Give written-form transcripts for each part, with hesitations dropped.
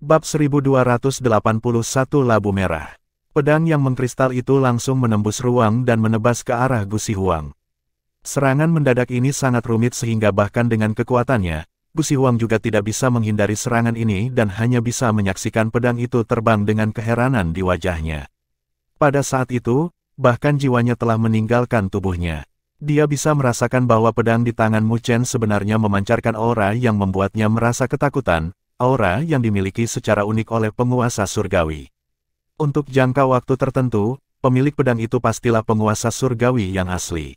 Bab 1281 Labu Merah. Pedang yang mengkristal itu langsung menembus ruang dan menebas ke arah Gu Zihuang. Serangan mendadak ini sangat rumit sehingga bahkan dengan kekuatannya, Gu Zihuang juga tidak bisa menghindari serangan ini dan hanya bisa menyaksikan pedang itu terbang dengan keheranan di wajahnya. Pada saat itu, bahkan jiwanya telah meninggalkan tubuhnya. Dia bisa merasakan bahwa pedang di tangan Mu Chen sebenarnya memancarkan aura yang membuatnya merasa ketakutan, aura yang dimiliki secara unik oleh penguasa surgawi. Untuk jangka waktu tertentu, pemilik pedang itu pastilah penguasa surgawi yang asli.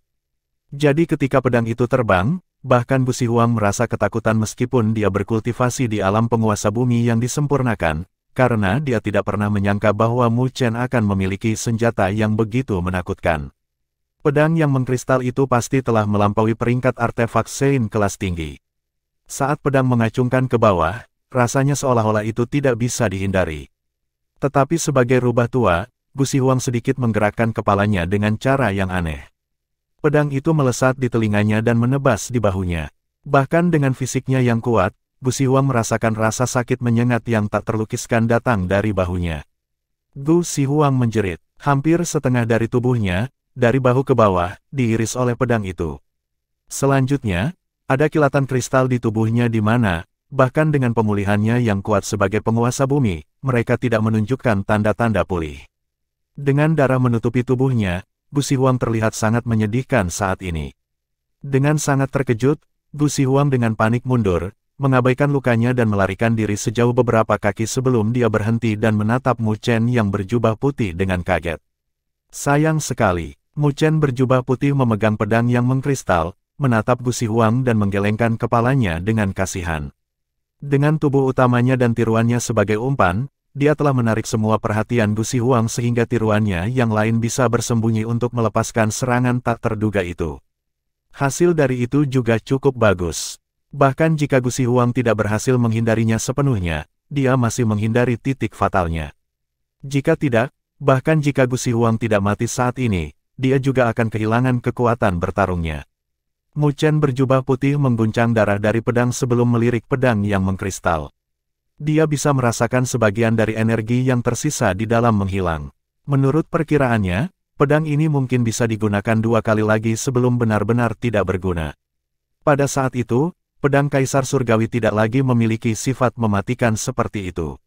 Jadi ketika pedang itu terbang, bahkan Gu Zihuang merasa ketakutan meskipun dia berkultivasi di alam penguasa bumi yang disempurnakan, karena dia tidak pernah menyangka bahwa Mu Chen akan memiliki senjata yang begitu menakutkan. Pedang yang mengkristal itu pasti telah melampaui peringkat artefak Sein kelas tinggi. Saat pedang mengacungkan ke bawah, rasanya seolah-olah itu tidak bisa dihindari. Tetapi sebagai rubah tua, Gu Zihuang sedikit menggerakkan kepalanya dengan cara yang aneh. Pedang itu melesat di telinganya dan menebas di bahunya. Bahkan dengan fisiknya yang kuat, Gu Zihuang merasakan rasa sakit menyengat yang tak terlukiskan datang dari bahunya. Gu Zihuang menjerit. Hampir setengah dari tubuhnya, dari bahu ke bawah, diiris oleh pedang itu. Selanjutnya, ada kilatan kristal di tubuhnya di mana, bahkan dengan pemulihannya yang kuat sebagai penguasa bumi, mereka tidak menunjukkan tanda-tanda pulih. Dengan darah menutupi tubuhnya, Gu Zihuang terlihat sangat menyedihkan saat ini. Dengan sangat terkejut, Gu Zihuang dengan panik mundur, mengabaikan lukanya dan melarikan diri sejauh beberapa kaki sebelum dia berhenti dan menatap Mu Chen yang berjubah putih dengan kaget. Sayang sekali, Mu Chen berjubah putih memegang pedang yang mengkristal, menatap Gu Zihuang dan menggelengkan kepalanya dengan kasihan. Dengan tubuh utamanya dan tiruannya sebagai umpan, dia telah menarik semua perhatian Gu Zihuang sehingga tiruannya yang lain bisa bersembunyi untuk melepaskan serangan tak terduga itu. Hasil dari itu juga cukup bagus. Bahkan jika Gu Zihuang tidak berhasil menghindarinya sepenuhnya, dia masih menghindari titik fatalnya. Jika tidak, bahkan jika Gu Zihuang tidak mati saat ini, dia juga akan kehilangan kekuatan bertarungnya. Mu Chen berjubah putih mengguncang darah dari pedang sebelum melirik pedang yang mengkristal. Dia bisa merasakan sebagian dari energi yang tersisa di dalam menghilang. Menurut perkiraannya, pedang ini mungkin bisa digunakan 2 kali lagi sebelum benar-benar tidak berguna. Pada saat itu, pedang Kaisar Surgawi tidak lagi memiliki sifat mematikan seperti itu.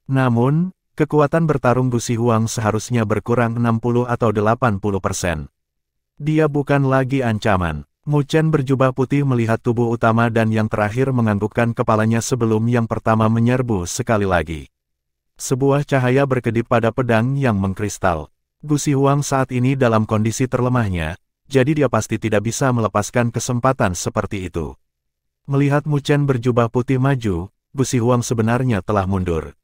Namun, kekuatan bertarung Gu Zihuang seharusnya berkurang 60 atau 80%. Dia bukan lagi ancaman. Mu Chen berjubah putih melihat tubuh utama dan yang terakhir menganggukkan kepalanya sebelum yang pertama menyerbu sekali lagi. Sebuah cahaya berkedip pada pedang yang mengkristal. Gu Zihuang saat ini dalam kondisi terlemahnya, jadi dia pasti tidak bisa melepaskan kesempatan seperti itu. Melihat Mu Chen berjubah putih maju, Gu Zihuang sebenarnya telah mundur.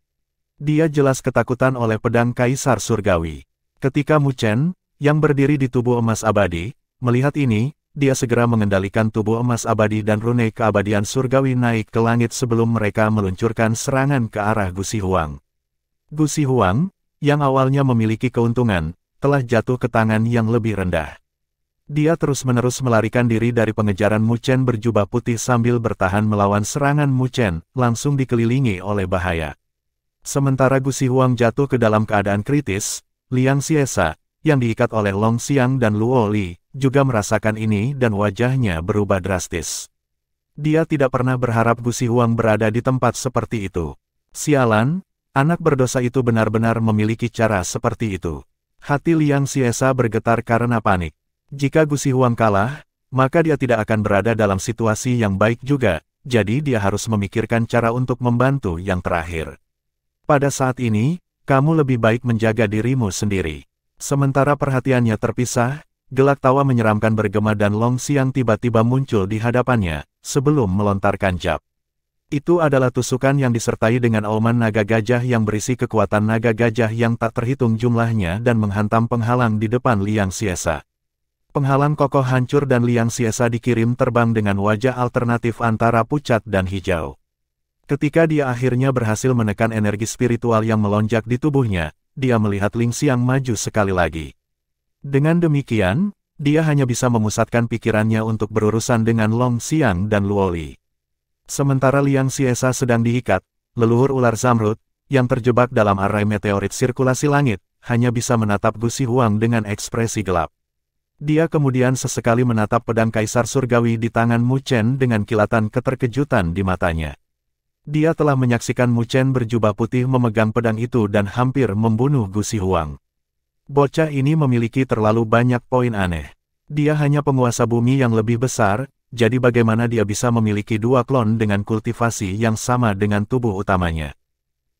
Dia jelas ketakutan oleh pedang Kaisar Surgawi. Ketika Mu Chen, yang berdiri di tubuh emas abadi, melihat ini, dia segera mengendalikan tubuh emas abadi dan rune keabadian surgawi naik ke langit sebelum mereka meluncurkan serangan ke arah Gu Zihuang. Gu Zihuang, yang awalnya memiliki keuntungan, telah jatuh ke tangan yang lebih rendah. Dia terus-menerus melarikan diri dari pengejaran Mu Chen berjubah putih sambil bertahan melawan serangan Mu Chen, langsung dikelilingi oleh bahaya. Sementara Gu Zihuang jatuh ke dalam keadaan kritis, Liang Xiesa, yang diikat oleh Long Xiang dan Luo Li, juga merasakan ini dan wajahnya berubah drastis. Dia tidak pernah berharap Gu Zihuang berada di tempat seperti itu. Sialan, anak berdosa itu benar-benar memiliki cara seperti itu. Hati Liang Xiesa bergetar karena panik. Jika Gu Zihuang kalah, maka dia tidak akan berada dalam situasi yang baik juga, jadi dia harus memikirkan cara untuk membantu yang terakhir. Pada saat ini, kamu lebih baik menjaga dirimu sendiri. Sementara perhatiannya terpisah, gelak tawa menyeramkan bergema dan Long Xiang tiba-tiba muncul di hadapannya, sebelum melontarkan jab. Itu adalah tusukan yang disertai dengan auman naga gajah yang berisi kekuatan naga gajah yang tak terhitung jumlahnya dan menghantam penghalang di depan Liang Xiesa. Penghalang kokoh hancur dan Liang Xiesa dikirim terbang dengan wajah alternatif antara pucat dan hijau. Ketika dia akhirnya berhasil menekan energi spiritual yang melonjak di tubuhnya, dia melihat Ling Xiang maju sekali lagi. Dengan demikian, dia hanya bisa memusatkan pikirannya untuk berurusan dengan Long Xiang dan Luo Li. Sementara Liang Xiesa sedang diikat, leluhur ular zamrud, yang terjebak dalam arai meteorit sirkulasi langit, hanya bisa menatap Gusi Huang dengan ekspresi gelap. Dia kemudian sesekali menatap pedang Kaisar Surgawi di tangan Mu Chen dengan kilatan keterkejutan di matanya. Dia telah menyaksikan Mu Chen berjubah putih memegang pedang itu dan hampir membunuh Gusi Huang. Bocah ini memiliki terlalu banyak poin aneh. Dia hanya penguasa bumi yang lebih besar, jadi bagaimana dia bisa memiliki dua klon dengan kultivasi yang sama dengan tubuh utamanya?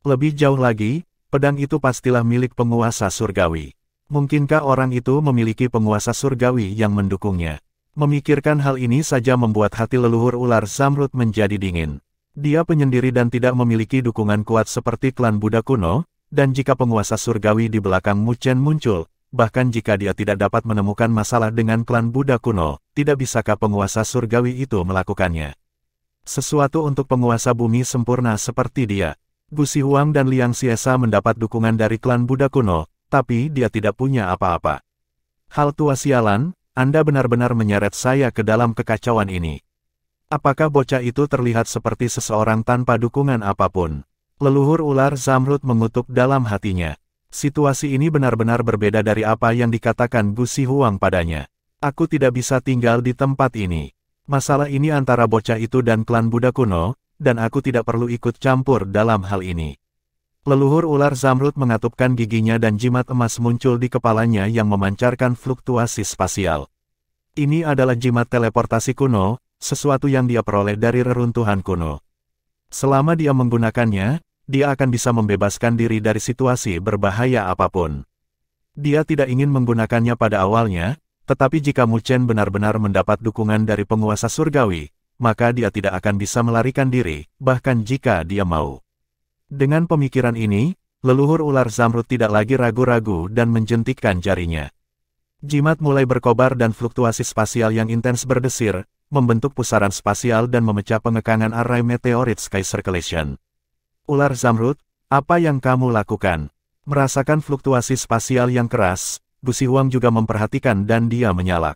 Lebih jauh lagi, pedang itu pastilah milik penguasa surgawi. Mungkinkah orang itu memiliki penguasa surgawi yang mendukungnya? Memikirkan hal ini saja membuat hati leluhur ular zamrud menjadi dingin. Dia penyendiri dan tidak memiliki dukungan kuat seperti klan Buddha kuno, dan jika penguasa surgawi di belakang Mu Chen muncul, bahkan jika dia tidak dapat menemukan masalah dengan klan Buddha kuno, tidak bisakah penguasa surgawi itu melakukannya? Sesuatu untuk penguasa bumi sempurna seperti dia. Gusi Huang dan Liang Xiesa mendapat dukungan dari klan Buddha kuno, tapi dia tidak punya apa-apa. Hal tua sialan, Anda benar-benar menyeret saya ke dalam kekacauan ini. Apakah bocah itu terlihat seperti seseorang tanpa dukungan apapun? Leluhur ular zamrud mengutuk dalam hatinya. Situasi ini benar-benar berbeda dari apa yang dikatakan Gusi Huang padanya. Aku tidak bisa tinggal di tempat ini. Masalah ini antara bocah itu dan klan Buddha kuno, dan aku tidak perlu ikut campur dalam hal ini. Leluhur ular zamrud mengatupkan giginya dan jimat emas muncul di kepalanya yang memancarkan fluktuasi spasial. Ini adalah jimat teleportasi kuno, sesuatu yang dia peroleh dari reruntuhan kuno. Selama dia menggunakannya, dia akan bisa membebaskan diri dari situasi berbahaya apapun. Dia tidak ingin menggunakannya pada awalnya, tetapi jika Mu Chen benar-benar mendapat dukungan dari penguasa surgawi, maka dia tidak akan bisa melarikan diri, bahkan jika dia mau. Dengan pemikiran ini, leluhur ular zamrud tidak lagi ragu-ragu dan menjentikkan jarinya. Jimat mulai berkobar dan fluktuasi spasial yang intens berdesir, membentuk pusaran spasial dan memecah pengekangan arai meteorit Sky Circulation. Ular zamrud, apa yang kamu lakukan? Merasakan fluktuasi spasial yang keras, Gusi Huang juga memperhatikan dan dia menyalak.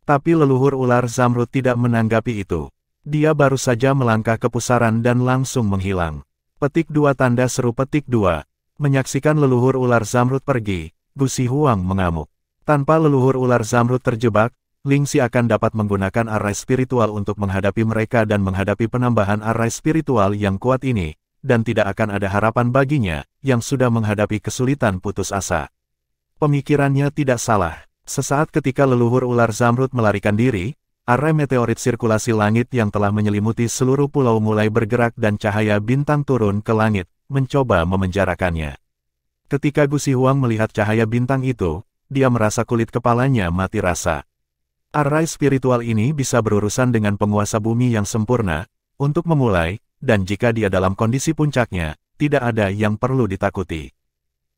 Tapi leluhur ular zamrud tidak menanggapi itu. Dia baru saja melangkah ke pusaran dan langsung menghilang. Petik 2 tanda seru petik 2. Menyaksikan leluhur ular zamrud pergi, Gusi Huang mengamuk. Tanpa leluhur ular zamrud terjebak, Ling Xi akan dapat menggunakan arai spiritual untuk menghadapi mereka dan menghadapi penambahan arai spiritual yang kuat ini, dan tidak akan ada harapan baginya, yang sudah menghadapi kesulitan putus asa. Pemikirannya tidak salah. Sesaat ketika leluhur ular zamrud melarikan diri, arai meteorit sirkulasi langit yang telah menyelimuti seluruh pulau mulai bergerak dan cahaya bintang turun ke langit, mencoba memenjarakannya. Ketika Gusi Huang melihat cahaya bintang itu, dia merasa kulit kepalanya mati rasa. Arai spiritual ini bisa berurusan dengan penguasa bumi yang sempurna, untuk memulai, dan jika dia dalam kondisi puncaknya, tidak ada yang perlu ditakuti.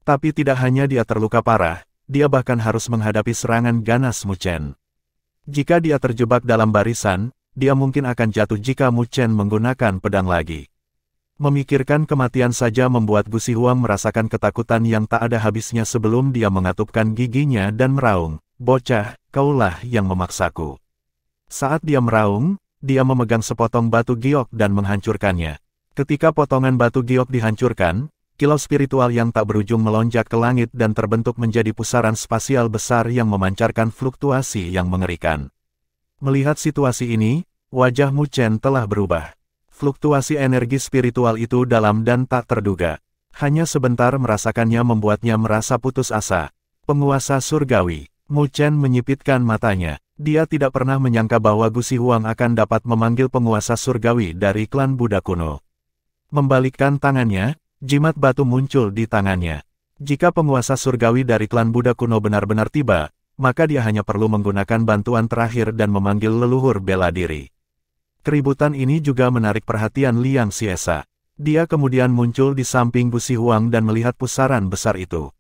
Tapi tidak hanya dia terluka parah, dia bahkan harus menghadapi serangan ganas Mu Chen. Jika dia terjebak dalam barisan, dia mungkin akan jatuh jika Mu Chen menggunakan pedang lagi. Memikirkan kematian saja membuat Gusi Huang merasakan ketakutan yang tak ada habisnya sebelum dia mengatupkan giginya dan meraung, "Bocah, kaulah yang memaksaku." Saat dia meraung, dia memegang sepotong batu giok dan menghancurkannya. Ketika potongan batu giok dihancurkan, kilau spiritual yang tak berujung melonjak ke langit dan terbentuk menjadi pusaran spasial besar yang memancarkan fluktuasi yang mengerikan. Melihat situasi ini, wajah Mu Chen telah berubah. Fluktuasi energi spiritual itu dalam dan tak terduga. Hanya sebentar merasakannya membuatnya merasa putus asa. Penguasa surgawi, Mu Chen menyipitkan matanya. Dia tidak pernah menyangka bahwa Gusi Huang akan dapat memanggil penguasa surgawi dari klan Buddha kuno. Membalikkan tangannya, jimat batu muncul di tangannya. Jika penguasa surgawi dari klan Buddha kuno benar-benar tiba, maka dia hanya perlu menggunakan bantuan terakhir dan memanggil leluhur bela diri. Keributan ini juga menarik perhatian Liang Xiesa. Dia kemudian muncul di samping Gusi Huang dan melihat pusaran besar itu.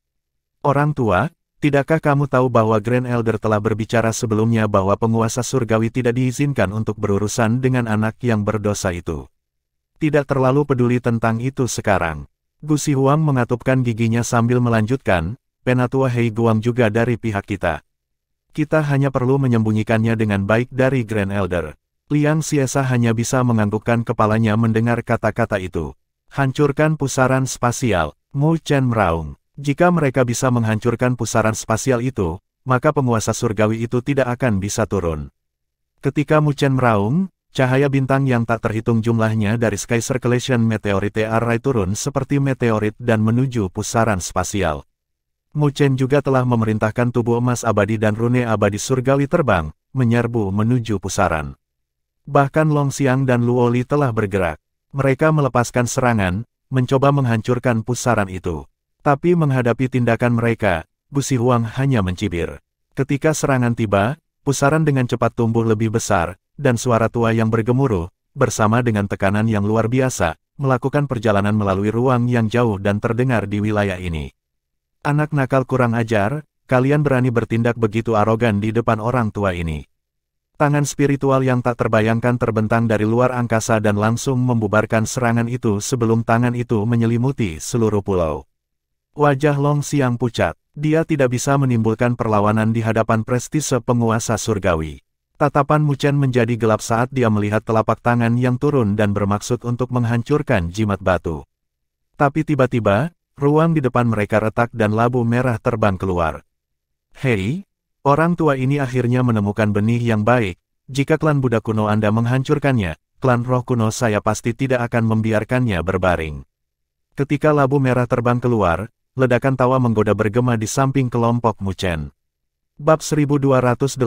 "Orang tua, tidakkah kamu tahu bahwa Grand Elder telah berbicara sebelumnya bahwa penguasa surgawi tidak diizinkan untuk berurusan dengan anak yang berdosa itu? Tidak terlalu peduli tentang itu sekarang." Gusi Huang mengatupkan giginya sambil melanjutkan, "Penatua Hei Guang juga dari pihak kita. Kita hanya perlu menyembunyikannya dengan baik dari Grand Elder." Liang Xiesa hanya bisa menganggukkan kepalanya mendengar kata-kata itu. Hancurkan pusaran spasial. Mu Chen meraung. Jika mereka bisa menghancurkan pusaran spasial itu, maka penguasa surgawi itu tidak akan bisa turun. Ketika Mu Chen meraung, cahaya bintang yang tak terhitung jumlahnya dari Sky Circulation Meteorite Array turun seperti meteorit dan menuju pusaran spasial. Mu Chen juga telah memerintahkan tubuh emas abadi dan rune abadi surgawi terbang, menyerbu menuju pusaran. Bahkan Long Xiang dan Luo Li telah bergerak. Mereka melepaskan serangan, mencoba menghancurkan pusaran itu. Tapi menghadapi tindakan mereka, Gusi Huang hanya mencibir. Ketika serangan tiba, pusaran dengan cepat tumbuh lebih besar, dan suara tua yang bergemuruh, bersama dengan tekanan yang luar biasa, melakukan perjalanan melalui ruang yang jauh dan terdengar di wilayah ini. Anak nakal kurang ajar, kalian berani bertindak begitu arogan di depan orang tua ini. Tangan spiritual yang tak terbayangkan terbentang dari luar angkasa dan langsung membubarkan serangan itu sebelum tangan itu menyelimuti seluruh pulau. Wajah Long Xiang pucat. Dia tidak bisa menimbulkan perlawanan di hadapan prestise penguasa surgawi. Tatapan Mu Chen menjadi gelap saat dia melihat telapak tangan yang turun dan bermaksud untuk menghancurkan jimat batu. Tapi tiba-tiba, ruang di depan mereka retak dan labu merah terbang keluar. Hei! Orang tua ini akhirnya menemukan benih yang baik. Jika klan Buddha kuno Anda menghancurkannya, klan roh kuno saya pasti tidak akan membiarkannya berbaring. Ketika labu merah terbang keluar, ledakan tawa menggoda bergema di samping kelompok Mu Chen. Bab 1282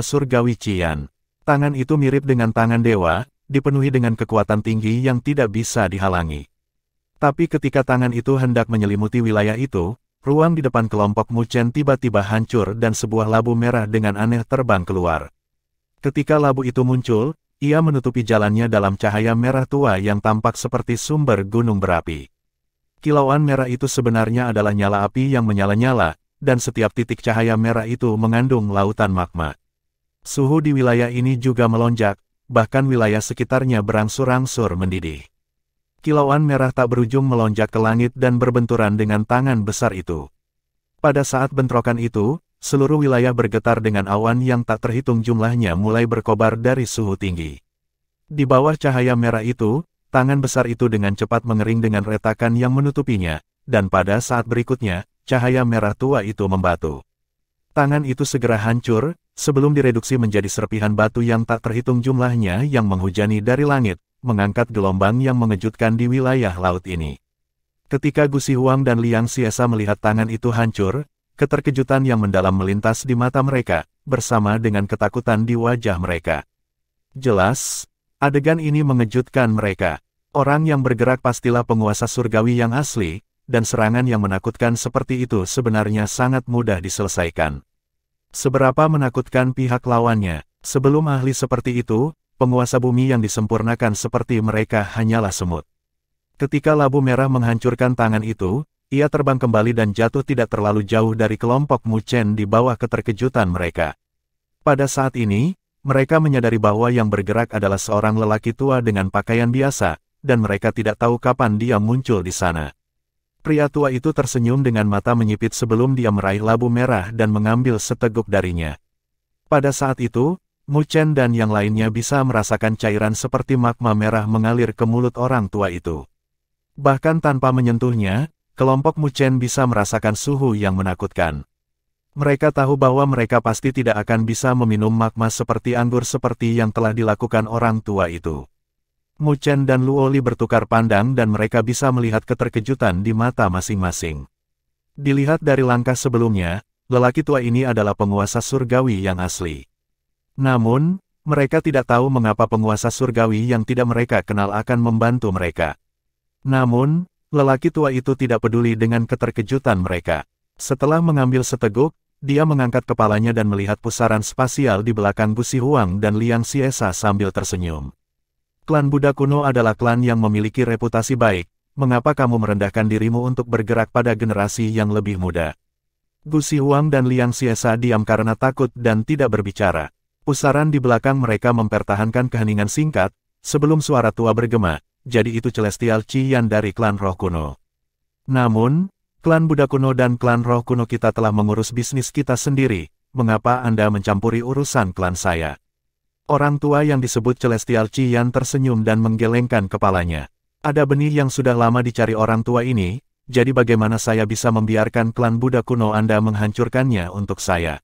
Surgawi Qian. Tangan itu mirip dengan tangan dewa, dipenuhi dengan kekuatan tinggi yang tidak bisa dihalangi. Tapi ketika tangan itu hendak menyelimuti wilayah itu, ruang di depan kelompok Mu Chen tiba-tiba hancur dan sebuah labu merah dengan aneh terbang keluar. Ketika labu itu muncul, ia menutupi jalannya dalam cahaya merah tua yang tampak seperti sumber gunung berapi. Kilauan merah itu sebenarnya adalah nyala api yang menyala-nyala, dan setiap titik cahaya merah itu mengandung lautan magma. Suhu di wilayah ini juga melonjak, bahkan wilayah sekitarnya berangsur-angsur mendidih. Kilauan merah tak berujung melonjak ke langit dan berbenturan dengan tangan besar itu. Pada saat bentrokan itu, seluruh wilayah bergetar dengan awan yang tak terhitung jumlahnya mulai berkobar dari suhu tinggi. Di bawah cahaya merah itu, tangan besar itu dengan cepat mengering dengan retakan yang menutupinya, dan pada saat berikutnya, cahaya merah tua itu membatu. Tangan itu segera hancur, sebelum direduksi menjadi serpihan batu yang tak terhitung jumlahnya yang menghujani dari langit, mengangkat gelombang yang mengejutkan di wilayah laut ini. Ketika Gusi Huang dan Liang Xiesa melihat tangan itu hancur, keterkejutan yang mendalam melintas di mata mereka, bersama dengan ketakutan di wajah mereka. Jelas, adegan ini mengejutkan mereka. Orang yang bergerak pastilah penguasa surgawi yang asli, dan serangan yang menakutkan seperti itu sebenarnya sangat mudah diselesaikan. Seberapa menakutkan pihak lawannya, sebelum ahli seperti itu, penguasa bumi yang disempurnakan seperti mereka hanyalah semut. Ketika labu merah menghancurkan tangan itu, ia terbang kembali dan jatuh tidak terlalu jauh dari kelompok Mu Chen di bawah keterkejutan mereka. Pada saat ini, mereka menyadari bahwa yang bergerak adalah seorang lelaki tua dengan pakaian biasa, dan mereka tidak tahu kapan dia muncul di sana. Pria tua itu tersenyum dengan mata menyipit sebelum dia meraih labu merah dan mengambil seteguk darinya. Pada saat itu, Mu Chen dan yang lainnya bisa merasakan cairan seperti magma merah mengalir ke mulut orang tua itu. Bahkan tanpa menyentuhnya, kelompok Mu Chen bisa merasakan suhu yang menakutkan. Mereka tahu bahwa mereka pasti tidak akan bisa meminum magma seperti anggur seperti yang telah dilakukan orang tua itu. Mu Chen dan Luo Li bertukar pandang dan mereka bisa melihat keterkejutan di mata masing-masing. Dilihat dari langkah sebelumnya, lelaki tua ini adalah penguasa surgawi yang asli. Namun, mereka tidak tahu mengapa penguasa surgawi yang tidak mereka kenal akan membantu mereka. Namun, lelaki tua itu tidak peduli dengan keterkejutan mereka. Setelah mengambil seteguk, dia mengangkat kepalanya dan melihat pusaran spasial di belakang Gusi Huang dan Liang Xiesa sambil tersenyum. Klan Buddha kuno adalah klan yang memiliki reputasi baik, mengapa kamu merendahkan dirimu untuk bergerak pada generasi yang lebih muda? Gusi Huang dan Liang Xiesa diam karena takut dan tidak berbicara. Pusaran di belakang mereka mempertahankan keheningan singkat, sebelum suara tua bergema, jadi itu Celestial Qian dari klan roh kuno. Namun, klan Buddha kuno dan klan roh kuno kita telah mengurus bisnis kita sendiri, mengapa Anda mencampuri urusan klan saya? Orang tua yang disebut Celestial Qian tersenyum dan menggelengkan kepalanya. Ada benih yang sudah lama dicari orang tua ini, jadi bagaimana saya bisa membiarkan klan Buddha kuno Anda menghancurkannya untuk saya?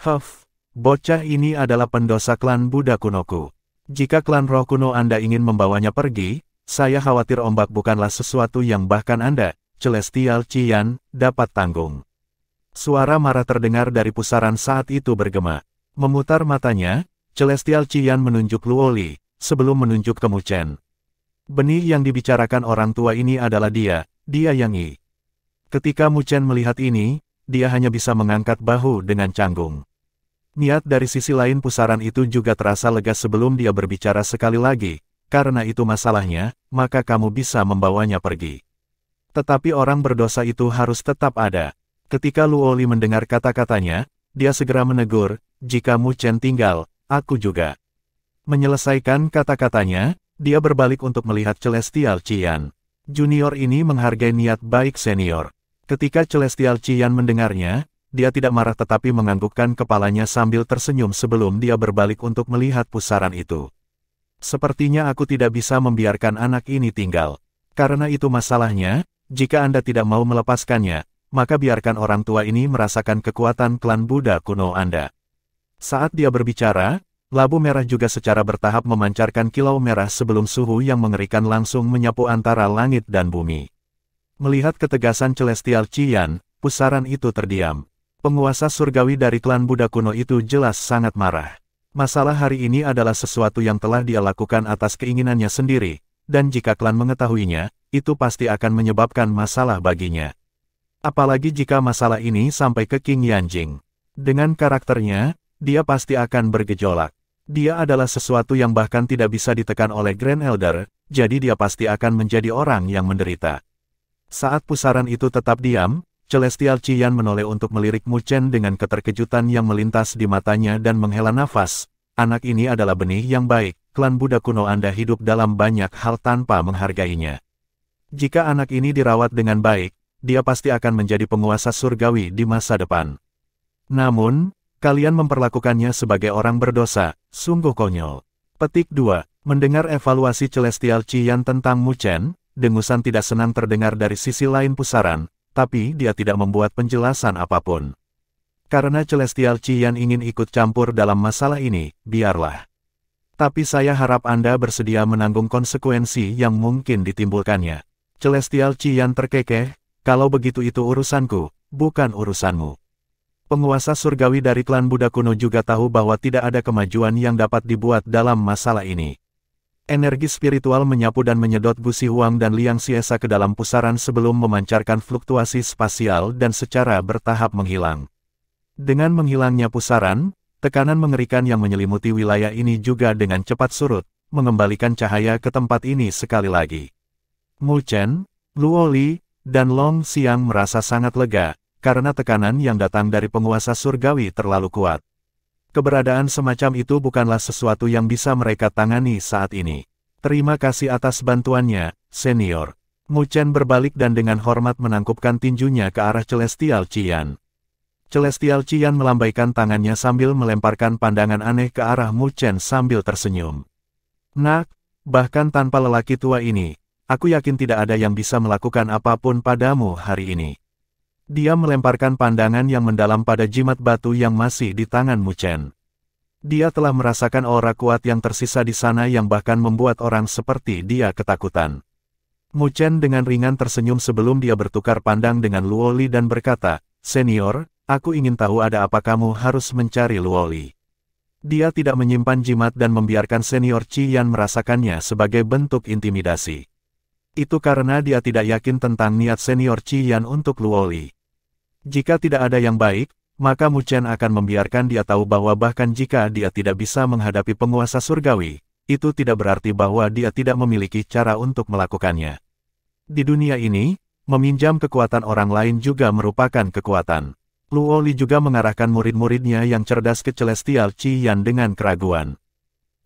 Huff, bocah ini adalah pendosa klan Buddha kunoku. Jika klan roh kuno Anda ingin membawanya pergi, saya khawatir ombak bukanlah sesuatu yang bahkan Anda, Celestial Qian, dapat tanggung. Suara marah terdengar dari pusaran saat itu bergema. Memutar matanya, Celestial Qian menunjuk Luoli, sebelum menunjuk ke Mu Chen. Benih yang dibicarakan orang tua ini adalah dia Yang Yi. Ketika Mu Chen melihat ini, dia hanya bisa mengangkat bahu dengan canggung. Niat dari sisi lain pusaran itu juga terasa lega sebelum dia berbicara sekali lagi, karena itu masalahnya, maka kamu bisa membawanya pergi. Tetapi orang berdosa itu harus tetap ada. Ketika Luoli mendengar kata-katanya, dia segera menegur, jika Mu Chen tinggal, aku juga. Menyelesaikan kata-katanya, dia berbalik untuk melihat Celestial Qian. Junior ini menghargai niat baik senior. Ketika Celestial Qian mendengarnya, dia tidak marah tetapi menganggukkan kepalanya sambil tersenyum sebelum dia berbalik untuk melihat pusaran itu. Sepertinya aku tidak bisa membiarkan anak ini tinggal. Karena itu masalahnya, jika Anda tidak mau melepaskannya, maka biarkan orang tua ini merasakan kekuatan klan Buddha kuno Anda. Saat dia berbicara, labu merah juga secara bertahap memancarkan kilau merah sebelum suhu yang mengerikan langsung menyapu antara langit dan bumi. Melihat ketegasan Celestial Qian, pusaran itu terdiam. Penguasa surgawi dari klan Buddha kuno itu jelas sangat marah. Masalah hari ini adalah sesuatu yang telah dia lakukan atas keinginannya sendiri, dan jika klan mengetahuinya, itu pasti akan menyebabkan masalah baginya. Apalagi jika masalah ini sampai ke King Yanjing. Dengan karakternya, dia pasti akan bergejolak. Dia adalah sesuatu yang bahkan tidak bisa ditekan oleh Grand Elder, jadi dia pasti akan menjadi orang yang menderita. Saat pusaran itu tetap diam, Celestial Qian menoleh untuk melirik Mu Chen dengan keterkejutan yang melintas di matanya dan menghela nafas. Anak ini adalah benih yang baik, klan Buddha kuno Anda hidup dalam banyak hal tanpa menghargainya. Jika anak ini dirawat dengan baik, dia pasti akan menjadi penguasa surgawi di masa depan. Namun, kalian memperlakukannya sebagai orang berdosa, sungguh konyol. Petik 2. Mendengar evaluasi Celestial Qian tentang Mu Chen, dengusan tidak senang terdengar dari sisi lain pusaran, tapi dia tidak membuat penjelasan apapun. Karena Celestial Qian ingin ikut campur dalam masalah ini, biarlah. Tapi saya harap Anda bersedia menanggung konsekuensi yang mungkin ditimbulkannya. Celestial Qian terkekeh, kalau begitu itu urusanku, bukan urusanmu. Penguasa surgawi dari klan Buddha kuno juga tahu bahwa tidak ada kemajuan yang dapat dibuat dalam masalah ini. Energi spiritual menyapu dan menyedot Gusi Huang dan Liang Xiesa ke dalam pusaran sebelum memancarkan fluktuasi spasial dan secara bertahap menghilang. Dengan menghilangnya pusaran, tekanan mengerikan yang menyelimuti wilayah ini juga dengan cepat surut, mengembalikan cahaya ke tempat ini sekali lagi. Mu Chen, Luoli, dan Long Xiang merasa sangat lega, karena tekanan yang datang dari penguasa surgawi terlalu kuat. Keberadaan semacam itu bukanlah sesuatu yang bisa mereka tangani saat ini. Terima kasih atas bantuannya, senior. Mu Chen berbalik dan dengan hormat menangkupkan tinjunya ke arah Celestial Qian. Celestial Qian melambaikan tangannya sambil melemparkan pandangan aneh ke arah Mu Chen sambil tersenyum. Nak, bahkan tanpa lelaki tua ini, aku yakin tidak ada yang bisa melakukan apapun padamu hari ini. Dia melemparkan pandangan yang mendalam pada jimat batu yang masih di tangan Mu Chen. Dia telah merasakan aura kuat yang tersisa di sana yang bahkan membuat orang seperti dia ketakutan. Mu Chen dengan ringan tersenyum sebelum dia bertukar pandang dengan Luoli dan berkata, "Senior, aku ingin tahu ada apa kamu harus mencari Luoli." Dia tidak menyimpan jimat dan membiarkan senior Qian merasakannya sebagai bentuk intimidasi. Itu karena dia tidak yakin tentang niat senior Qian untuk Luoli. Jika tidak ada yang baik, maka Mu Chen akan membiarkan dia tahu bahwa bahkan jika dia tidak bisa menghadapi penguasa surgawi, itu tidak berarti bahwa dia tidak memiliki cara untuk melakukannya. Di dunia ini, meminjam kekuatan orang lain juga merupakan kekuatan. Luoli juga mengarahkan murid-muridnya yang cerdas ke Celestial Qian dengan keraguan.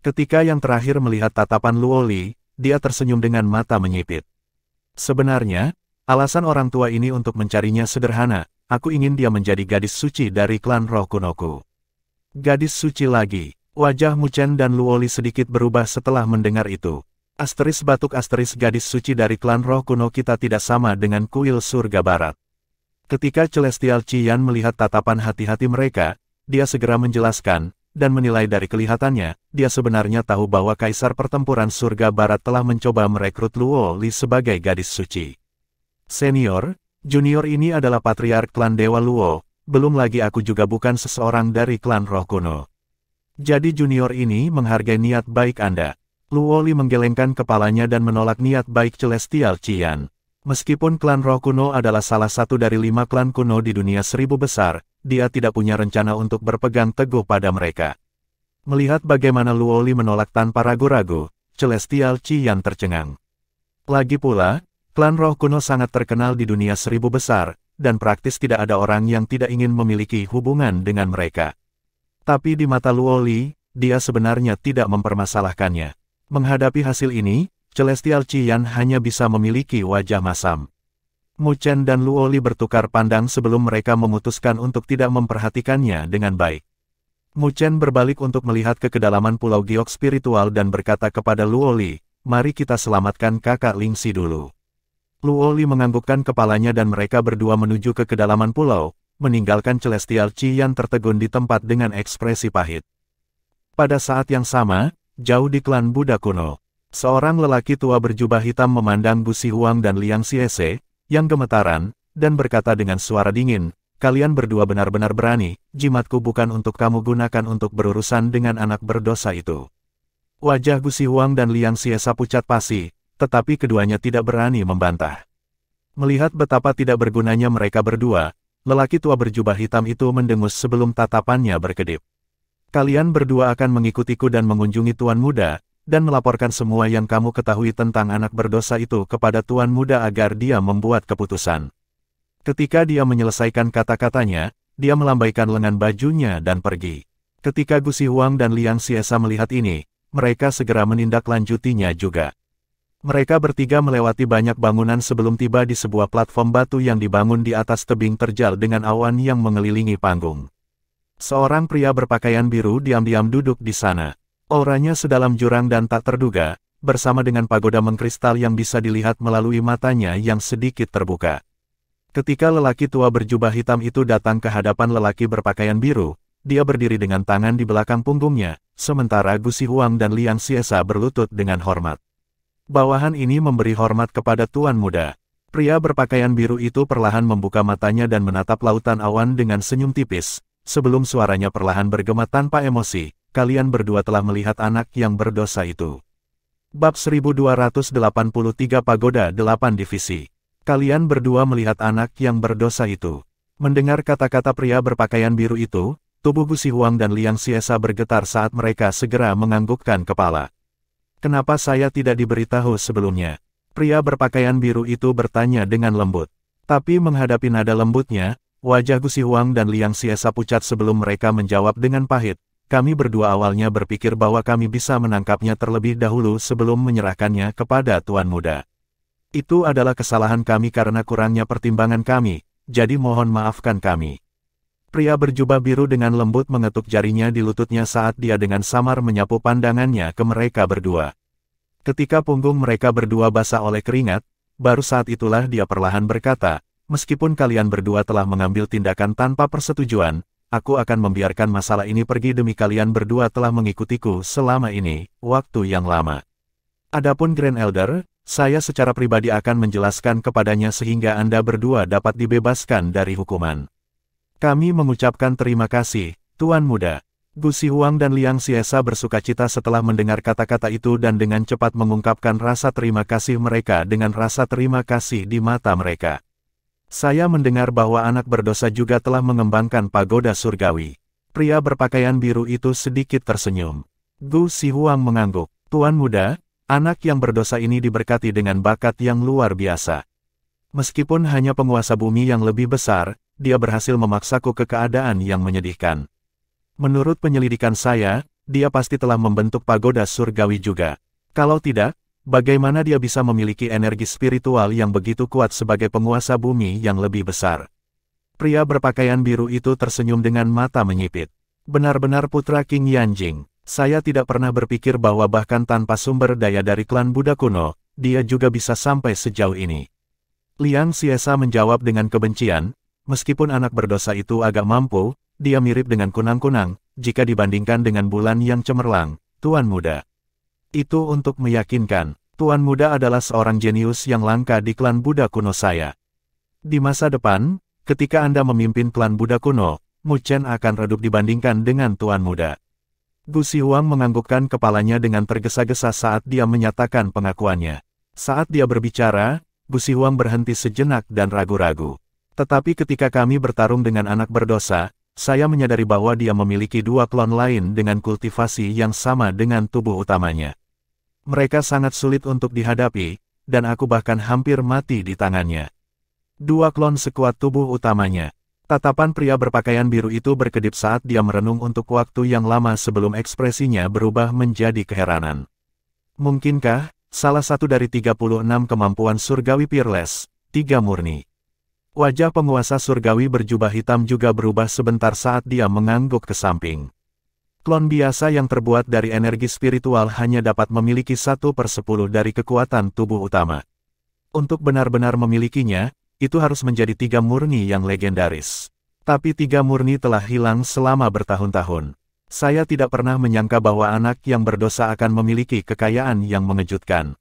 Ketika yang terakhir melihat tatapan Luoli, dia tersenyum dengan mata menyipit. Sebenarnya, alasan orang tua ini untuk mencarinya sederhana, aku ingin dia menjadi gadis suci dari klan roh kunoku. Gadis suci lagi. Wajah Mu Chen dan Luoli sedikit berubah setelah mendengar itu. Batuk gadis suci dari klan roh kuno kita tidak sama dengan kuil surga barat. Ketika Celestial Qian melihat tatapan hati-hati mereka, dia segera menjelaskan, dan menilai dari kelihatannya, dia sebenarnya tahu bahwa Kaisar Pertempuran Surga Barat telah mencoba merekrut Luo Li sebagai gadis suci. Senior, junior ini adalah patriark klan Dewa Luo, belum lagi aku juga bukan seseorang dari klan roh kuno. Jadi junior ini menghargai niat baik Anda. Luo Li menggelengkan kepalanya dan menolak niat baik Celestial Qian. Meskipun klan roh kuno adalah salah satu dari 5 klan kuno di dunia 1000 besar, dia tidak punya rencana untuk berpegang teguh pada mereka. Melihat bagaimana Luo Li menolak tanpa ragu-ragu, Celestial Qian tercengang. Lagi pula, klan roh kuno sangat terkenal di dunia 1000 besar, dan praktis tidak ada orang yang tidak ingin memiliki hubungan dengan mereka. Tapi di mata Luo Li, dia sebenarnya tidak mempermasalahkannya. Menghadapi hasil ini, Celestial Qian hanya bisa memiliki wajah masam. Mu Chen dan Luo Li bertukar pandang sebelum mereka memutuskan untuk tidak memperhatikannya dengan baik. Mu Chen berbalik untuk melihat ke kedalaman pulau giok spiritual dan berkata kepada Luo Li, "Mari kita selamatkan kakak Lingxi dulu." Luo Li menganggukkan kepalanya dan mereka berdua menuju ke kedalaman pulau, meninggalkan Celestial Qian tertegun di tempat dengan ekspresi pahit. Pada saat yang sama, jauh di klan Buddha kuno, seorang lelaki tua berjubah hitam memandang Gusi Huang dan Liang Xiese, yang gemetaran, dan berkata dengan suara dingin, "Kalian berdua benar-benar berani, jimatku bukan untuk kamu gunakan untuk berurusan dengan anak berdosa itu." Wajah Gusi Huang dan Liang Xiese pucat pasi, tetapi keduanya tidak berani membantah. Melihat betapa tidak bergunanya mereka berdua, lelaki tua berjubah hitam itu mendengus sebelum tatapannya berkedip. "Kalian berdua akan mengikutiku dan mengunjungi Tuan Muda, dan melaporkan semua yang kamu ketahui tentang anak berdosa itu kepada Tuan Muda agar dia membuat keputusan." Ketika dia menyelesaikan kata-katanya, dia melambaikan lengan bajunya dan pergi. Ketika Gusi Huang dan Liang Xiese melihat ini, mereka segera menindaklanjutinya juga. Mereka bertiga melewati banyak bangunan sebelum tiba di sebuah platform batu yang dibangun di atas tebing terjal dengan awan yang mengelilingi panggung. Seorang pria berpakaian biru diam-diam duduk di sana. Auranya sedalam jurang dan tak terduga, bersama dengan pagoda mengkristal yang bisa dilihat melalui matanya yang sedikit terbuka. Ketika lelaki tua berjubah hitam itu datang ke hadapan lelaki berpakaian biru, dia berdiri dengan tangan di belakang punggungnya, sementara Gusi Huang dan Liang Xiese berlutut dengan hormat. Bawahan ini memberi hormat kepada Tuan Muda. Pria berpakaian biru itu perlahan membuka matanya dan menatap lautan awan dengan senyum tipis, sebelum suaranya perlahan bergema tanpa emosi. "Kalian berdua telah melihat anak yang berdosa itu." Bab 1283 Pagoda 8 Divisi. Kalian berdua melihat anak yang berdosa itu. Mendengar kata-kata pria berpakaian biru itu, tubuh Gusi Huang dan Liang Xiese bergetar saat mereka segera menganggukkan kepala. "Kenapa saya tidak diberitahu sebelumnya?" Pria berpakaian biru itu bertanya dengan lembut. Tapi menghadapi nada lembutnya, wajah Gusi Huang dan Liang Xiese pucat sebelum mereka menjawab dengan pahit. "Kami berdua awalnya berpikir bahwa kami bisa menangkapnya terlebih dahulu sebelum menyerahkannya kepada Tuan Muda. Itu adalah kesalahan kami karena kurangnya pertimbangan kami, jadi mohon maafkan kami." Pria berjubah biru dengan lembut mengetuk jarinya di lututnya saat dia dengan samar menyapu pandangannya ke mereka berdua. Ketika punggung mereka berdua basah oleh keringat, baru saat itulah dia perlahan berkata, "Meskipun kalian berdua telah mengambil tindakan tanpa persetujuan, aku akan membiarkan masalah ini pergi demi kalian berdua telah mengikutiku selama ini, waktu yang lama. Adapun Grand Elder, saya secara pribadi akan menjelaskan kepadanya sehingga Anda berdua dapat dibebaskan dari hukuman." "Kami mengucapkan terima kasih, Tuan Muda." Gusi Huang dan Liang Xiese bersukacita setelah mendengar kata-kata itu dan dengan cepat mengungkapkan rasa terima kasih mereka dengan rasa terima kasih di mata mereka. "Saya mendengar bahwa anak berdosa juga telah mengembangkan pagoda surgawi." Pria berpakaian biru itu sedikit tersenyum. Gusi Huang mengangguk. "Tuan Muda, anak yang berdosa ini diberkati dengan bakat yang luar biasa. Meskipun hanya penguasa bumi yang lebih besar, dia berhasil memaksaku ke keadaan yang menyedihkan. Menurut penyelidikan saya, dia pasti telah membentuk pagoda surgawi juga. Kalau tidak, bagaimana dia bisa memiliki energi spiritual yang begitu kuat sebagai penguasa bumi yang lebih besar?" Pria berpakaian biru itu tersenyum dengan mata menyipit. "Benar-benar putra King Yanjing. Saya tidak pernah berpikir bahwa bahkan tanpa sumber daya dari klan Buddha kuno, dia juga bisa sampai sejauh ini. Liang Xiesa menjawab dengan kebencian, meskipun anak berdosa itu agak mampu, dia mirip dengan kunang-kunang, jika dibandingkan dengan bulan yang cemerlang, Tuan Muda. Itu untuk meyakinkan, Tuan Muda adalah seorang jenius yang langka di klan Buddha kuno saya. Di masa depan, ketika Anda memimpin klan Buddha kuno, Mu Chen akan redup dibandingkan dengan Tuan Muda. Gu Xihuang menganggukkan kepalanya dengan tergesa-gesa saat dia menyatakan pengakuannya. Saat dia berbicara, Gu Xihuang berhenti sejenak dan ragu-ragu. Tetapi ketika kami bertarung dengan anak berdosa, saya menyadari bahwa dia memiliki dua klon lain dengan kultivasi yang sama dengan tubuh utamanya. Mereka sangat sulit untuk dihadapi, dan aku bahkan hampir mati di tangannya. Dua klon sekuat tubuh utamanya. Tatapan pria berpakaian biru itu berkedip saat dia merenung untuk waktu yang lama sebelum ekspresinya berubah menjadi keheranan. Mungkinkah, salah satu dari 36 kemampuan surgawi Peerless, 3 murni. Wajah penguasa surgawi berjubah hitam juga berubah sebentar saat dia mengangguk ke samping. Klon biasa yang terbuat dari energi spiritual hanya dapat memiliki 1/10 dari kekuatan tubuh utama. Untuk benar-benar memilikinya, itu harus menjadi 3 murni yang legendaris. Tapi 3 murni telah hilang selama bertahun-tahun. Saya tidak pernah menyangka bahwa anak yang berdosa akan memiliki kekayaan yang mengejutkan.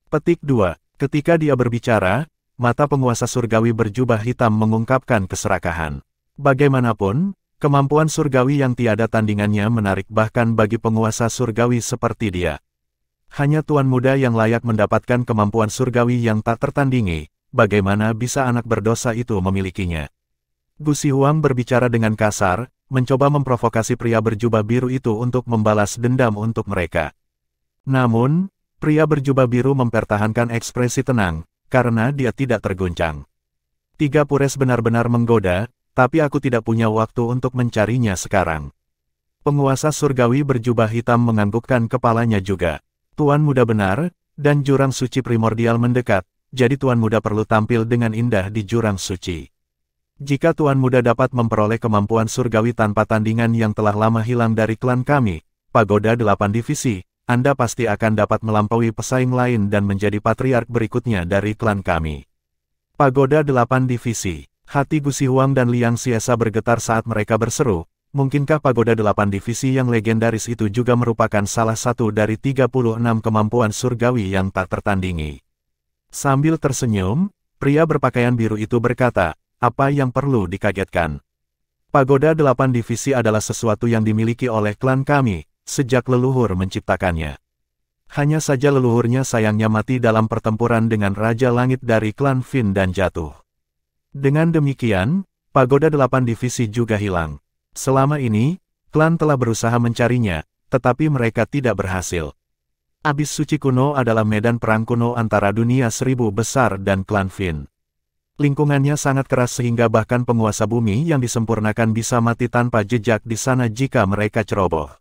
Petik 2. Ketika dia berbicara, mata penguasa surgawi berjubah hitam mengungkapkan keserakahan. Bagaimanapun, kemampuan surgawi yang tiada tandingannya menarik bahkan bagi penguasa surgawi seperti dia. Hanya Tuan Muda yang layak mendapatkan kemampuan surgawi yang tak tertandingi. Bagaimana bisa anak berdosa itu memilikinya? Gu Xihuang berbicara dengan kasar, mencoba memprovokasi pria berjubah biru itu untuk membalas dendam untuk mereka. Namun, pria berjubah biru mempertahankan ekspresi tenang, karena dia tidak terguncang. 3 pures benar-benar menggoda, tapi aku tidak punya waktu untuk mencarinya sekarang. Penguasa surgawi berjubah hitam menganggukkan kepalanya juga. Tuan Muda benar, dan jurang suci primordial mendekat. Jadi Tuan Muda perlu tampil dengan indah di jurang suci. Jika Tuan Muda dapat memperoleh kemampuan surgawi tanpa tandingan yang telah lama hilang dari klan kami, Pagoda 8 Divisi, Anda pasti akan dapat melampaui pesaing lain dan menjadi patriark berikutnya dari klan kami. Pagoda 8 Divisi. Hati Gu Xihuang dan Liang Xiesa bergetar saat mereka berseru, mungkinkah Pagoda 8 Divisi yang legendaris itu juga merupakan salah satu dari 36 kemampuan surgawi yang tak tertandingi? Sambil tersenyum, pria berpakaian biru itu berkata, apa yang perlu dikagetkan? Pagoda 8 Divisi adalah sesuatu yang dimiliki oleh klan kami, sejak leluhur menciptakannya. Hanya saja leluhurnya sayangnya mati dalam pertempuran dengan Raja Langit dari klan Fin dan jatuh. Dengan demikian, Pagoda 8 Divisi juga hilang. Selama ini, klan telah berusaha mencarinya, tetapi mereka tidak berhasil. Abis Suci Kuno adalah medan perang kuno antara dunia 1000 besar dan klan Fin. Lingkungannya sangat keras sehingga bahkan penguasa bumi yang disempurnakan bisa mati tanpa jejak di sana jika mereka ceroboh.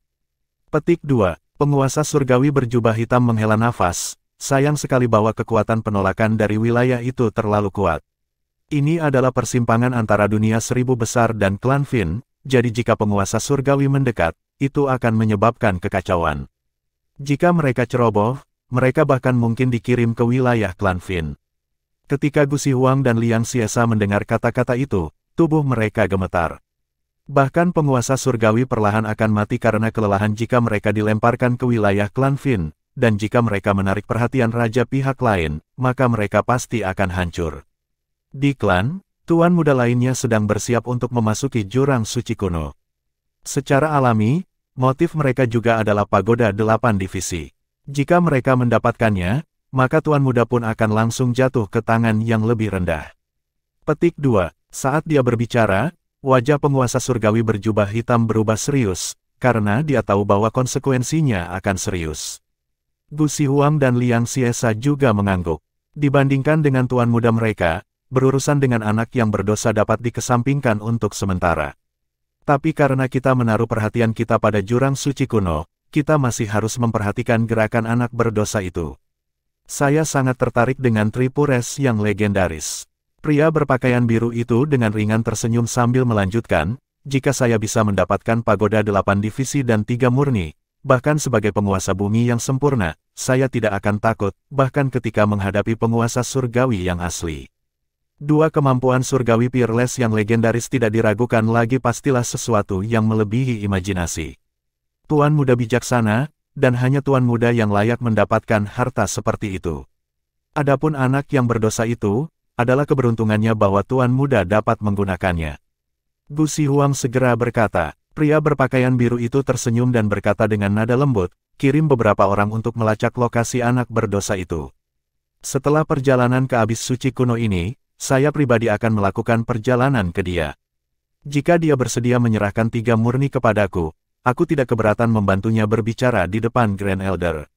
Petik 2. Penguasa surgawi berjubah hitam menghela nafas, sayang sekali bahwa kekuatan penolakan dari wilayah itu terlalu kuat. Ini adalah persimpangan antara dunia 1000 besar dan klan Fin, jadi jika penguasa surgawi mendekat, itu akan menyebabkan kekacauan. Jika mereka ceroboh, mereka bahkan mungkin dikirim ke wilayah klan Fin. Ketika Gu Xihuang dan Liang Xiesa mendengar kata-kata itu, tubuh mereka gemetar. Bahkan penguasa surgawi perlahan akan mati karena kelelahan jika mereka dilemparkan ke wilayah klan Fin, dan jika mereka menarik perhatian raja pihak lain, maka mereka pasti akan hancur. Di klan, Tuan Muda lainnya sedang bersiap untuk memasuki jurang suci kuno. Secara alami, motif mereka juga adalah Pagoda 8 Divisi. Jika mereka mendapatkannya, maka Tuan Muda pun akan langsung jatuh ke tangan yang lebih rendah. Petik 2. Saat dia berbicara, wajah penguasa surgawi berjubah hitam berubah serius, karena dia tahu bahwa konsekuensinya akan serius. Gu Xihuang dan Liang Xiesa juga mengangguk. Dibandingkan dengan Tuan Muda mereka, berurusan dengan anak yang berdosa dapat dikesampingkan untuk sementara. Tapi karena kita menaruh perhatian kita pada jurang suci kuno, kita masih harus memperhatikan gerakan anak berdosa itu. Saya sangat tertarik dengan Tripures yang legendaris. Pria berpakaian biru itu dengan ringan tersenyum sambil melanjutkan, jika saya bisa mendapatkan Pagoda 8 Divisi dan 3 murni, bahkan sebagai penguasa bumi yang sempurna, saya tidak akan takut, bahkan ketika menghadapi penguasa surgawi yang asli. Dua kemampuan surgawi peerless yang legendaris tidak diragukan lagi pastilah sesuatu yang melebihi imajinasi. Tuan muda bijaksana, dan hanya tuan muda yang layak mendapatkan harta seperti itu. Adapun anak yang berdosa itu, adalah keberuntungannya bahwa tuan muda dapat menggunakannya. Gu Zihuang segera berkata. Pria berpakaian biru itu tersenyum dan berkata dengan nada lembut, kirim beberapa orang untuk melacak lokasi anak berdosa itu. Setelah perjalanan ke abis suci kuno ini, saya pribadi akan melakukan perjalanan ke dia. Jika dia bersedia menyerahkan 3 murni kepadaku, aku tidak keberatan membantunya berbicara di depan Grand Elder.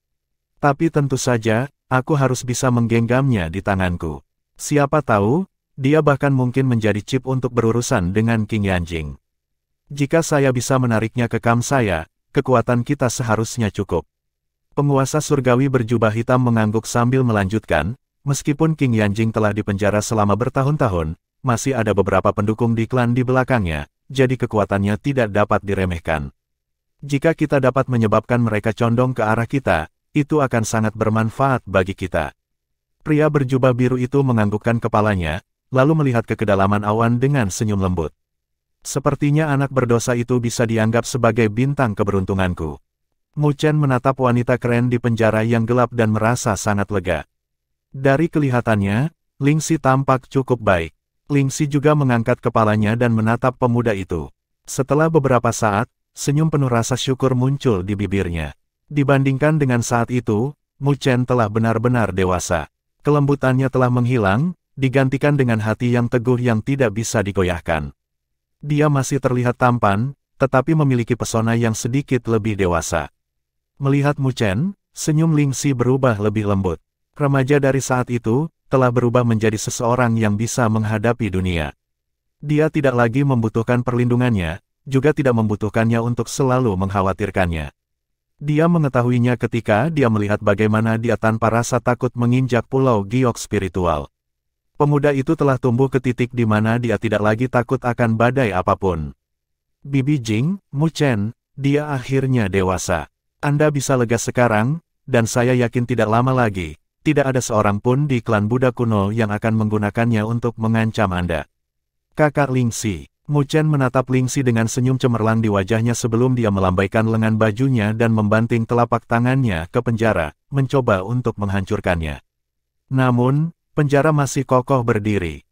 Tapi tentu saja, aku harus bisa menggenggamnya di tanganku. Siapa tahu, dia bahkan mungkin menjadi chip untuk berurusan dengan King Yanjing. Jika saya bisa menariknya ke kamp saya, kekuatan kita seharusnya cukup. Penguasa surgawi berjubah hitam mengangguk sambil melanjutkan, meskipun King Yanjing telah dipenjara selama bertahun-tahun, masih ada beberapa pendukung di klan di belakangnya, jadi kekuatannya tidak dapat diremehkan. Jika kita dapat menyebabkan mereka condong ke arah kita, itu akan sangat bermanfaat bagi kita. Pria berjubah biru itu menganggukkan kepalanya, lalu melihat ke kedalaman awan dengan senyum lembut. Sepertinya anak berdosa itu bisa dianggap sebagai bintang keberuntunganku. Mu Chen menatap wanita keren di penjara yang gelap dan merasa sangat lega. Dari kelihatannya, Ling Xi tampak cukup baik. Ling Xi juga mengangkat kepalanya dan menatap pemuda itu. Setelah beberapa saat, senyum penuh rasa syukur muncul di bibirnya. Dibandingkan dengan saat itu, Mu Chen telah benar-benar dewasa. Kelembutannya telah menghilang, digantikan dengan hati yang teguh yang tidak bisa digoyahkan. Dia masih terlihat tampan, tetapi memiliki pesona yang sedikit lebih dewasa. Melihat Mu Chen, senyum Ling Xi berubah lebih lembut. Remaja dari saat itu, telah berubah menjadi seseorang yang bisa menghadapi dunia. Dia tidak lagi membutuhkan perlindungannya, juga tidak membutuhkannya untuk selalu mengkhawatirkannya. Dia mengetahuinya ketika dia melihat bagaimana dia tanpa rasa takut menginjak pulau giok spiritual. Pemuda itu telah tumbuh ke titik di mana dia tidak lagi takut akan badai apapun. Bibi Jing, Mu Chen, dia akhirnya dewasa. Anda bisa lega sekarang, dan saya yakin tidak lama lagi, tidak ada seorang pun di klan Buddha kuno yang akan menggunakannya untuk mengancam Anda. Kakak Ling Xi. Mu Chen menatap Ling Xi dengan senyum cemerlang di wajahnya sebelum dia melambaikan lengan bajunya dan membanting telapak tangannya ke penjara, mencoba untuk menghancurkannya. Namun, penjara masih kokoh berdiri.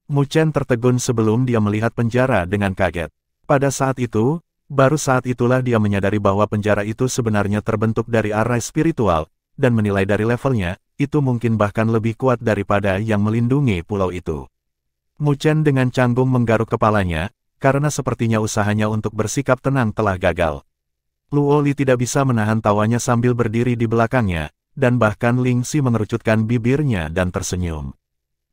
Mu Chen tertegun sebelum dia melihat penjara dengan kaget. Pada saat itu, baru saat itulah dia menyadari bahwa penjara itu sebenarnya terbentuk dari arai spiritual, dan menilai dari levelnya, itu mungkin bahkan lebih kuat daripada yang melindungi pulau itu. Mu Chen dengan canggung menggaruk kepalanya, karena sepertinya usahanya untuk bersikap tenang telah gagal. Luo Li tidak bisa menahan tawanya sambil berdiri di belakangnya, dan bahkan Ling Xi mengerucutkan bibirnya dan tersenyum.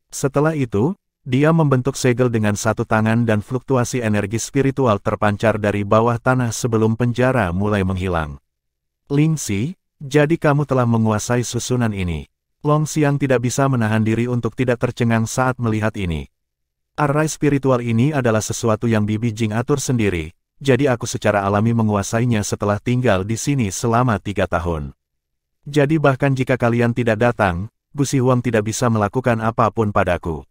Setelah itu, dia membentuk segel dengan satu tangan dan fluktuasi energi spiritual terpancar dari bawah tanah sebelum penjara mulai menghilang. Ling Xi, jadi kamu telah menguasai susunan ini. Long Xiang tidak bisa menahan diri untuk tidak tercengang saat melihat ini. Arai spiritual ini adalah sesuatu yang Bibi Jing atur sendiri, jadi aku secara alami menguasainya setelah tinggal di sini selama 3 tahun. Jadi bahkan jika kalian tidak datang, Gu Zihuang tidak bisa melakukan apapun padaku.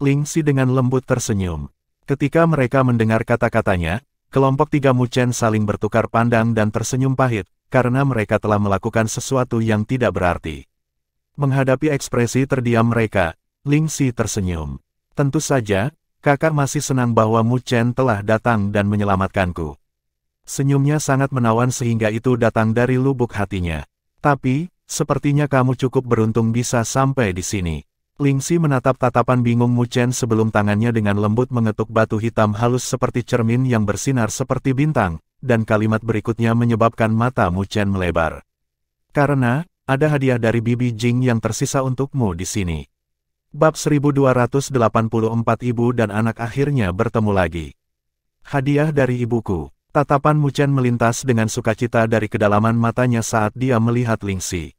Ling Xi dengan lembut tersenyum. Ketika mereka mendengar kata-katanya, kelompok 3 Mu Chen saling bertukar pandang dan tersenyum pahit, karena mereka telah melakukan sesuatu yang tidak berarti. Menghadapi ekspresi terdiam mereka, Ling Xi tersenyum. Tentu saja, kakak masih senang bahwa Mu Chen telah datang dan menyelamatkanku. Senyumnya sangat menawan sehingga itu datang dari lubuk hatinya. Tapi, sepertinya kamu cukup beruntung bisa sampai di sini. Ling Xi menatap tatapan bingung Mu Chen sebelum tangannya dengan lembut mengetuk batu hitam halus seperti cermin yang bersinar seperti bintang, dan kalimat berikutnya menyebabkan mata Mu Chen melebar. Karena, ada hadiah dari Bibi Jing yang tersisa untukmu di sini. Bab 1284 Ibu dan anak akhirnya bertemu lagi. Hadiah dari ibuku. Tatapan Mu Chen melintas dengan sukacita dari kedalaman matanya saat dia melihat Ling Xi.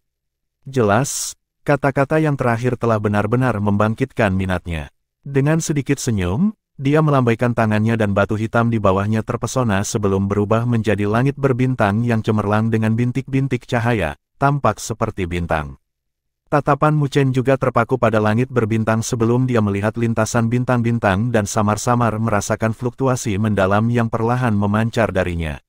Jelas, kata-kata yang terakhir telah benar-benar membangkitkan minatnya. Dengan sedikit senyum, dia melambaikan tangannya dan batu hitam di bawahnya terpesona sebelum berubah menjadi langit berbintang yang cemerlang dengan bintik-bintik cahaya, tampak seperti bintang. Tatapan Mu Chen juga terpaku pada langit berbintang sebelum dia melihat lintasan bintang-bintang dan samar-samar merasakan fluktuasi mendalam yang perlahan memancar darinya.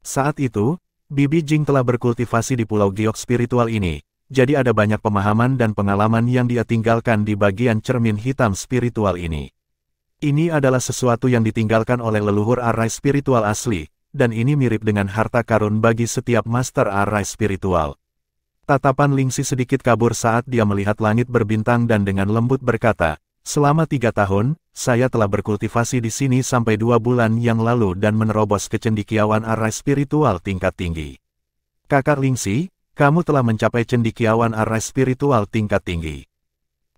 Saat itu, Bibi Jing telah berkultivasi di Pulau Giok spiritual ini, jadi ada banyak pemahaman dan pengalaman yang dia tinggalkan di bagian cermin hitam spiritual ini. Ini adalah sesuatu yang ditinggalkan oleh leluhur arai spiritual asli, dan ini mirip dengan harta karun bagi setiap master arai spiritual. Tatapan Lingxi sedikit kabur saat dia melihat langit berbintang dan dengan lembut berkata, "Selama 3 tahun, saya telah berkultivasi di sini sampai 2 bulan yang lalu dan menerobos kecendikiawan arai spiritual tingkat tinggi." "Kakak Lingxi, kamu telah mencapai cendikiawan arai spiritual tingkat tinggi."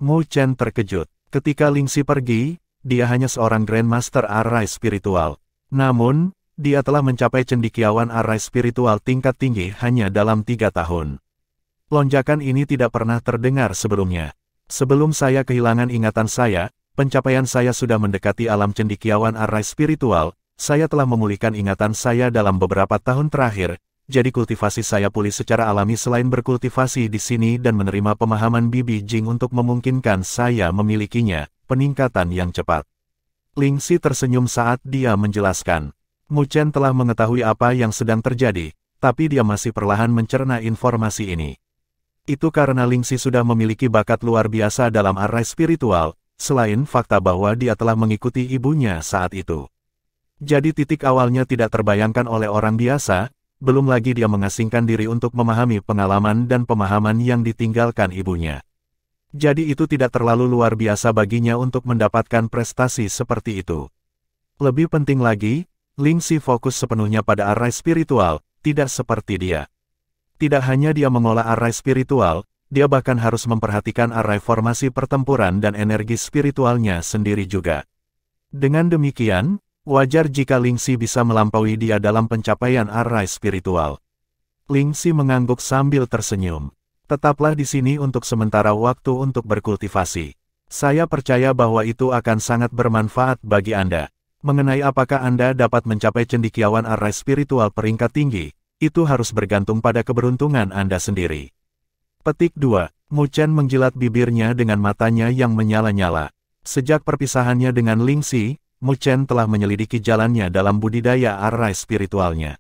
Mu Chen terkejut. Ketika Lingxi pergi, dia hanya seorang Grandmaster arai spiritual. Namun, dia telah mencapai cendikiawan arai spiritual tingkat tinggi hanya dalam 3 tahun. Lonjakan ini tidak pernah terdengar sebelumnya. Sebelum saya kehilangan ingatan saya, pencapaian saya sudah mendekati alam cendikiawan arai spiritual, saya telah memulihkan ingatan saya dalam beberapa tahun terakhir, jadi kultivasi saya pulih secara alami selain berkultivasi di sini dan menerima pemahaman Bibi Jing untuk memungkinkan saya memilikinya, peningkatan yang cepat. Lingxi tersenyum saat dia menjelaskan. Mu Chen telah mengetahui apa yang sedang terjadi, tapi dia masih perlahan mencerna informasi ini. Itu karena Lingxi sudah memiliki bakat luar biasa dalam arai spiritual, selain fakta bahwa dia telah mengikuti ibunya saat itu. Jadi titik awalnya tidak terbayangkan oleh orang biasa, belum lagi dia mengasingkan diri untuk memahami pengalaman dan pemahaman yang ditinggalkan ibunya. Jadi itu tidak terlalu luar biasa baginya untuk mendapatkan prestasi seperti itu. Lebih penting lagi, Lingxi fokus sepenuhnya pada arai spiritual, tidak seperti dia. Tidak hanya dia mengolah arai spiritual, dia bahkan harus memperhatikan arai formasi pertempuran dan energi spiritualnya sendiri juga. Dengan demikian, wajar jika Lingxi bisa melampaui dia dalam pencapaian arai spiritual. Lingxi mengangguk sambil tersenyum. Tetaplah di sini untuk sementara waktu untuk berkultivasi. Saya percaya bahwa itu akan sangat bermanfaat bagi Anda. Mengenai apakah Anda dapat mencapai cendikiawan arai spiritual peringkat tinggi, itu harus bergantung pada keberuntungan Anda sendiri. Petik 2. Mu Chen menjilat bibirnya dengan matanya yang menyala-nyala. Sejak perpisahannya dengan Lingxi, Mu Chen telah menyelidiki jalannya dalam budidaya arai spiritualnya.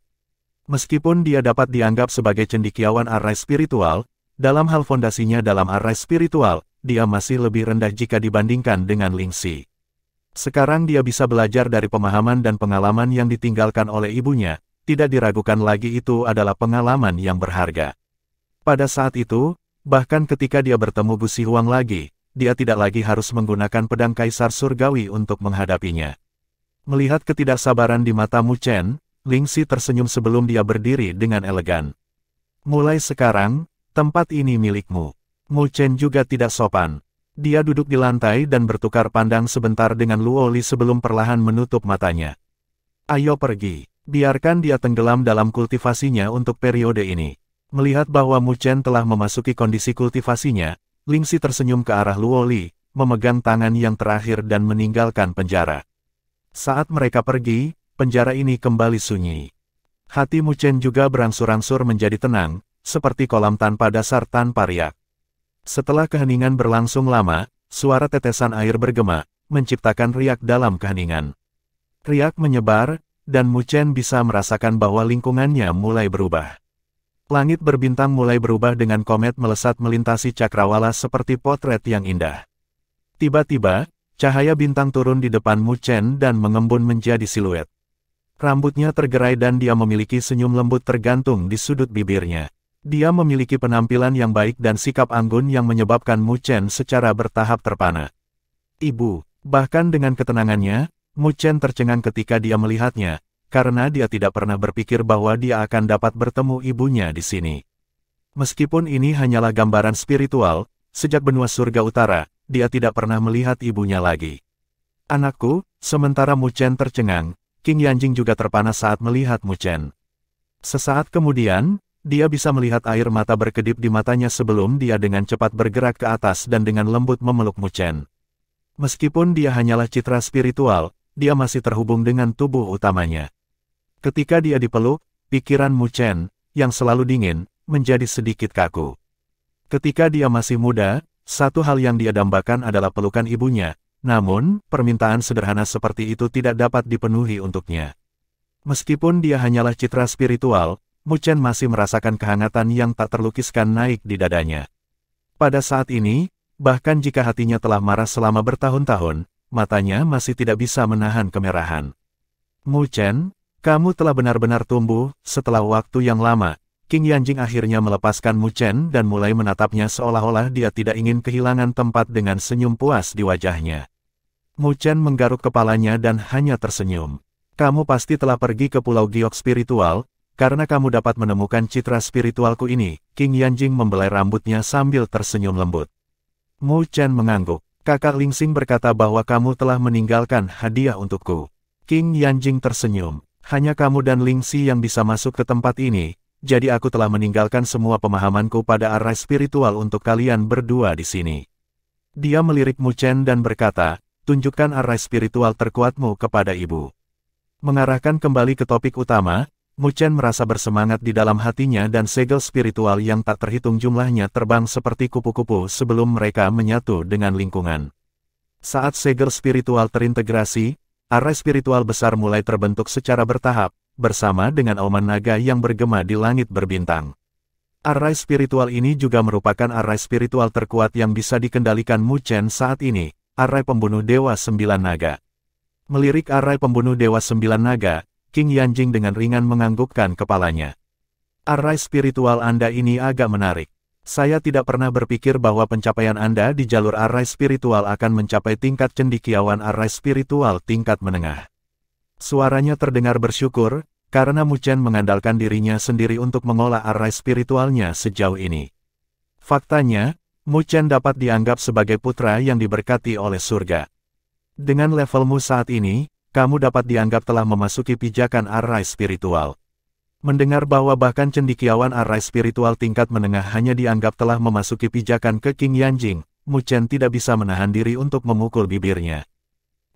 Meskipun dia dapat dianggap sebagai cendikiawan arai spiritual, dalam hal fondasinya dalam arai spiritual, dia masih lebih rendah jika dibandingkan dengan Lingxi. Sekarang dia bisa belajar dari pemahaman dan pengalaman yang ditinggalkan oleh ibunya. Tidak diragukan lagi itu adalah pengalaman yang berharga. Pada saat itu, bahkan ketika dia bertemu Gusi Huang lagi, dia tidak lagi harus menggunakan pedang Kaisar Surgawi untuk menghadapinya. Melihat ketidaksabaran di mata Mu Chen, Lingxi tersenyum sebelum dia berdiri dengan elegan. "Mulai sekarang, tempat ini milikmu." Mu Chen juga tidak sopan. Dia duduk di lantai dan bertukar pandang sebentar dengan Luo Li sebelum perlahan menutup matanya. "Ayo pergi. Biarkan dia tenggelam dalam kultivasinya untuk periode ini." Melihat bahwa Mu Chen telah memasuki kondisi kultivasinya, Lingxi tersenyum ke arah Luo Li, memegang tangan yang terakhir dan meninggalkan penjara. Saat mereka pergi, penjara ini kembali sunyi. Hati Mu Chen juga berangsur-angsur menjadi tenang, seperti kolam tanpa dasar tanpa riak. Setelah keheningan berlangsung lama, suara tetesan air bergema, menciptakan riak dalam keheningan. Riak menyebar, dan Mu Chen bisa merasakan bahwa lingkungannya mulai berubah. Langit berbintang mulai berubah dengan komet melesat melintasi cakrawala seperti potret yang indah. Tiba-tiba, cahaya bintang turun di depan Mu Chen dan mengembun menjadi siluet. Rambutnya tergerai dan dia memiliki senyum lembut tergantung di sudut bibirnya. Dia memiliki penampilan yang baik dan sikap anggun yang menyebabkan Mu Chen secara bertahap terpana. "Ibu," bahkan dengan ketenangannya, Mu Chen tercengang ketika dia melihatnya, karena dia tidak pernah berpikir bahwa dia akan dapat bertemu ibunya di sini. Meskipun ini hanyalah gambaran spiritual, sejak benua surga utara, dia tidak pernah melihat ibunya lagi. "Anakku," sementara Mu Chen tercengang, King Yanjing juga terpana saat melihat Mu Chen. Sesaat kemudian, dia bisa melihat air mata berkedip di matanya sebelum dia dengan cepat bergerak ke atas dan dengan lembut memeluk Mu Chen. Meskipun dia hanyalah citra spiritual, dia masih terhubung dengan tubuh utamanya. Ketika dia dipeluk, pikiran Mu Chen, yang selalu dingin, menjadi sedikit kaku. Ketika dia masih muda, satu hal yang dia dambakan adalah pelukan ibunya, namun, permintaan sederhana seperti itu tidak dapat dipenuhi untuknya. Meskipun dia hanyalah citra spiritual, Mu Chen masih merasakan kehangatan yang tak terlukiskan naik di dadanya. Pada saat ini, bahkan jika hatinya telah marah selama bertahun-tahun, matanya masih tidak bisa menahan kemerahan. Mu Chen, kamu telah benar-benar tumbuh. Setelah waktu yang lama, Qing Yanjing akhirnya melepaskan Mu Chen dan mulai menatapnya seolah-olah dia tidak ingin kehilangan tempat dengan senyum puas di wajahnya. Mu Chen menggaruk kepalanya dan hanya tersenyum. Kamu pasti telah pergi ke Pulau Giok Spiritual, karena kamu dapat menemukan citra spiritualku ini. Qing Yanjing membelai rambutnya sambil tersenyum lembut. Mu Chen mengangguk. Kakak Lingsing berkata bahwa kamu telah meninggalkan hadiah untukku. Qing Yanjing tersenyum. Hanya kamu dan Lingxi yang bisa masuk ke tempat ini, jadi aku telah meninggalkan semua pemahamanku pada arah spiritual untuk kalian berdua di sini. Dia melirik Mu Chen dan berkata, tunjukkan arah spiritual terkuatmu kepada ibu. Mengarahkan kembali ke topik utama, Mu Chen merasa bersemangat di dalam hatinya dan segel spiritual yang tak terhitung jumlahnya terbang seperti kupu-kupu sebelum mereka menyatu dengan lingkungan. Saat segel spiritual terintegrasi, arah spiritual besar mulai terbentuk secara bertahap, bersama dengan auman naga yang bergema di langit berbintang. Arah spiritual ini juga merupakan arah spiritual terkuat yang bisa dikendalikan Mu Chen saat ini, arah pembunuh Dewa Sembilan Naga. Melirik arah pembunuh Dewa Sembilan Naga, Qing Yanjing dengan ringan menganggukkan kepalanya. Arah spiritual Anda ini agak menarik. Saya tidak pernah berpikir bahwa pencapaian Anda di jalur arah spiritual akan mencapai tingkat cendekiawan arah spiritual tingkat menengah. Suaranya terdengar bersyukur, karena Mu Chen mengandalkan dirinya sendiri untuk mengolah arah spiritualnya sejauh ini. Faktanya, Mu Chen dapat dianggap sebagai putra yang diberkati oleh surga. Dengan levelmu saat ini, kamu dapat dianggap telah memasuki pijakan arah spiritual. Mendengar bahwa bahkan cendekiawan arah spiritual tingkat menengah hanya dianggap telah memasuki pijakan ke Qing Yanjing, Mu Chen tidak bisa menahan diri untuk memukul bibirnya.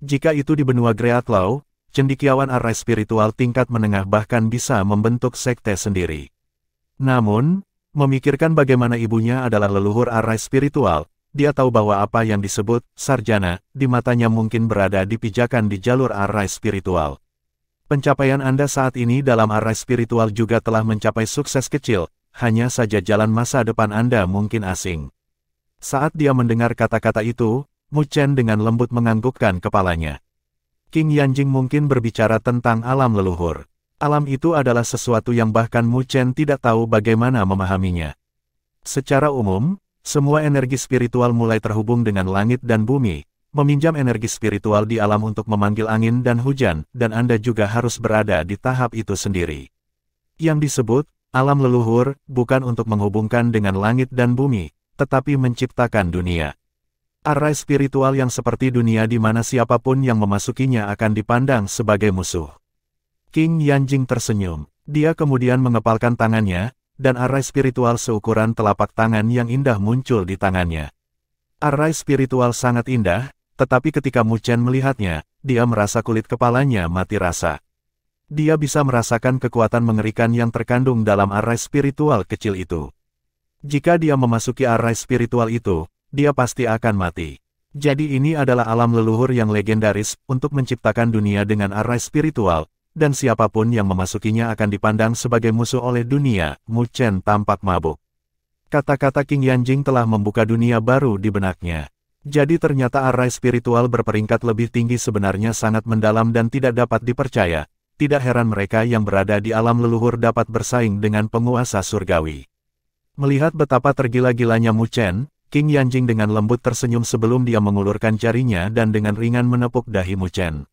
Jika itu di benua Great Law, cendekiawan arah spiritual tingkat menengah bahkan bisa membentuk sekte sendiri. Namun, memikirkan bagaimana ibunya adalah leluhur arah spiritual, dia tahu bahwa apa yang disebut sarjana di matanya mungkin berada di pijakan di jalur arah spiritual. Pencapaian Anda saat ini dalam arah spiritual juga telah mencapai sukses kecil, hanya saja jalan masa depan Anda mungkin asing. Saat dia mendengar kata-kata itu, Mu Chen dengan lembut menganggukkan kepalanya. Qing Yanjing mungkin berbicara tentang alam leluhur. Alam itu adalah sesuatu yang bahkan Mu Chen tidak tahu bagaimana memahaminya. Secara umum, semua energi spiritual mulai terhubung dengan langit dan bumi, meminjam energi spiritual di alam untuk memanggil angin dan hujan, dan Anda juga harus berada di tahap itu sendiri. Yang disebut alam leluhur bukan untuk menghubungkan dengan langit dan bumi, tetapi menciptakan dunia. Arah spiritual yang seperti dunia di mana siapapun yang memasukinya akan dipandang sebagai musuh. Qing Yanjing tersenyum. Dia kemudian mengepalkan tangannya, dan arah spiritual seukuran telapak tangan yang indah muncul di tangannya. Arah spiritual sangat indah, tetapi ketika Mu Chen melihatnya, dia merasa kulit kepalanya mati rasa. Dia bisa merasakan kekuatan mengerikan yang terkandung dalam arah spiritual kecil itu. Jika dia memasuki arah spiritual itu, dia pasti akan mati. Jadi ini adalah alam leluhur yang legendaris untuk menciptakan dunia dengan arah spiritual, dan siapapun yang memasukinya akan dipandang sebagai musuh oleh dunia. Mu Chen tampak mabuk. Kata-kata Qing Yanjing telah membuka dunia baru di benaknya. Jadi ternyata arah spiritual berperingkat lebih tinggi sebenarnya sangat mendalam dan tidak dapat dipercaya. Tidak heran mereka yang berada di alam leluhur dapat bersaing dengan penguasa surgawi. Melihat betapa tergila-gilanya Mu Chen, Qing Yanjing dengan lembut tersenyum sebelum dia mengulurkan jarinya dan dengan ringan menepuk dahi Mu Chen.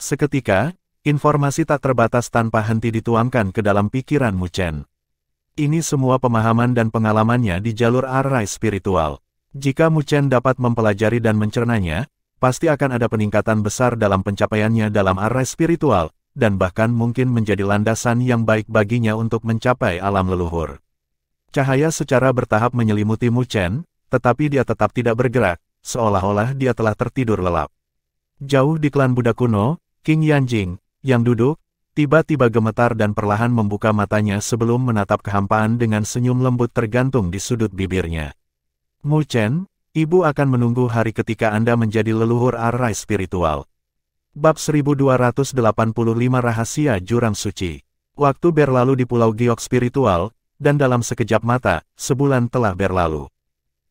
Seketika, informasi tak terbatas tanpa henti dituangkan ke dalam pikiran Mu Chen. Ini semua pemahaman dan pengalamannya di jalur arah spiritual. Jika Mu Chen dapat mempelajari dan mencernanya, pasti akan ada peningkatan besar dalam pencapaiannya dalam arah spiritual, dan bahkan mungkin menjadi landasan yang baik baginya untuk mencapai alam leluhur. Cahaya secara bertahap menyelimuti Mu Chen, tetapi dia tetap tidak bergerak, seolah-olah dia telah tertidur lelap. Jauh di klan Buddha kuno, King Yanjing, yang duduk, tiba-tiba gemetar dan perlahan membuka matanya sebelum menatap kehampaan dengan senyum lembut tergantung di sudut bibirnya. Mu Chen, ibu akan menunggu hari ketika Anda menjadi leluhur arai spiritual. Bab 1285 Rahasia Jurang Suci. Waktu berlalu di Pulau Giok Spiritual, dan dalam sekejap mata, sebulan telah berlalu.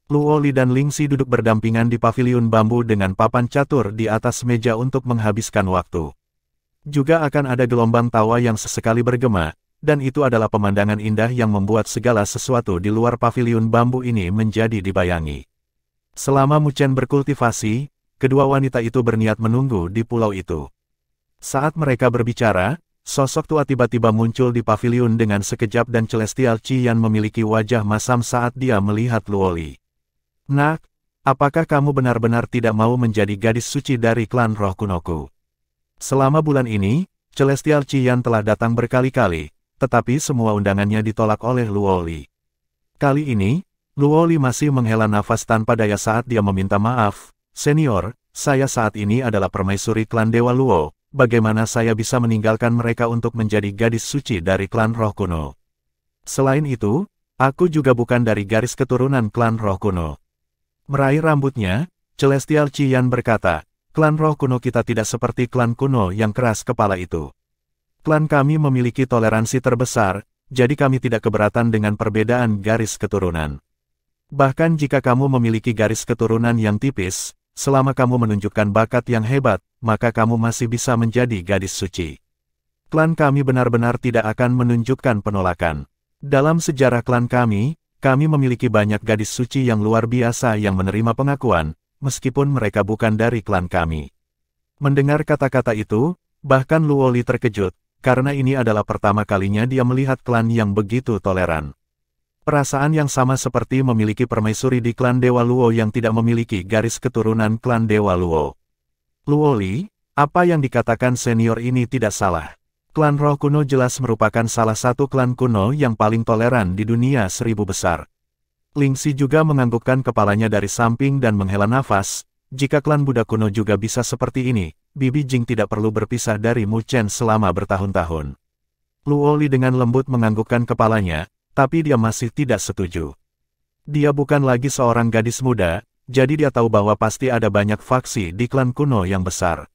Luo Li dan Ling Xi duduk berdampingan di paviliun bambu dengan papan catur di atas meja untuk menghabiskan waktu. Juga akan ada gelombang tawa yang sesekali bergema, dan itu adalah pemandangan indah yang membuat segala sesuatu di luar paviliun bambu ini menjadi dibayangi. Selama Mu Chen berkultivasi, kedua wanita itu berniat menunggu di pulau itu. Saat mereka berbicara, sosok tua tiba-tiba muncul di paviliun dengan sekejap dan Celestial Qian memiliki wajah masam saat dia melihat Luo Li. Nak, apakah kamu benar-benar tidak mau menjadi gadis suci dari klan roh kunoku? Selama bulan ini, Celestial Qian telah datang berkali-kali, tetapi semua undangannya ditolak oleh Luo Li. Kali ini, Luo Li masih menghela nafas tanpa daya saat dia meminta maaf. Senior, saya saat ini adalah permaisuri klan Dewa Luo, bagaimana saya bisa meninggalkan mereka untuk menjadi gadis suci dari klan roh kuno? Selain itu, aku juga bukan dari garis keturunan klan roh kuno. Meraih rambutnya, Celestial Qian berkata, klan roh kuno kita tidak seperti klan kuno yang keras kepala itu. Klan kami memiliki toleransi terbesar, jadi kami tidak keberatan dengan perbedaan garis keturunan. Bahkan jika kamu memiliki garis keturunan yang tipis, selama kamu menunjukkan bakat yang hebat, maka kamu masih bisa menjadi gadis suci. Klan kami benar-benar tidak akan menunjukkan penolakan. Dalam sejarah klan kami memiliki banyak gadis suci yang luar biasa yang menerima pengakuan, meskipun mereka bukan dari klan kami. Mendengar kata-kata itu, bahkan Luo Li terkejut, karena ini adalah pertama kalinya dia melihat klan yang begitu toleran. Perasaan yang sama seperti memiliki permaisuri di klan Dewa Luo yang tidak memiliki garis keturunan klan Dewa Luo. Luo Li, apa yang dikatakan senior ini tidak salah. Klan roh kuno jelas merupakan salah satu klan kuno yang paling toleran di dunia 1000 besar. Ling Xi juga menganggukkan kepalanya dari samping dan menghela nafas. Jika klan Buddha kuno juga bisa seperti ini, Bibi Jing tidak perlu berpisah dari Mu Chen selama bertahun-tahun. Luo Li dengan lembut menganggukkan kepalanya, tapi dia masih tidak setuju. Dia bukan lagi seorang gadis muda, jadi dia tahu bahwa pasti ada banyak faksi di klan kuno yang besar.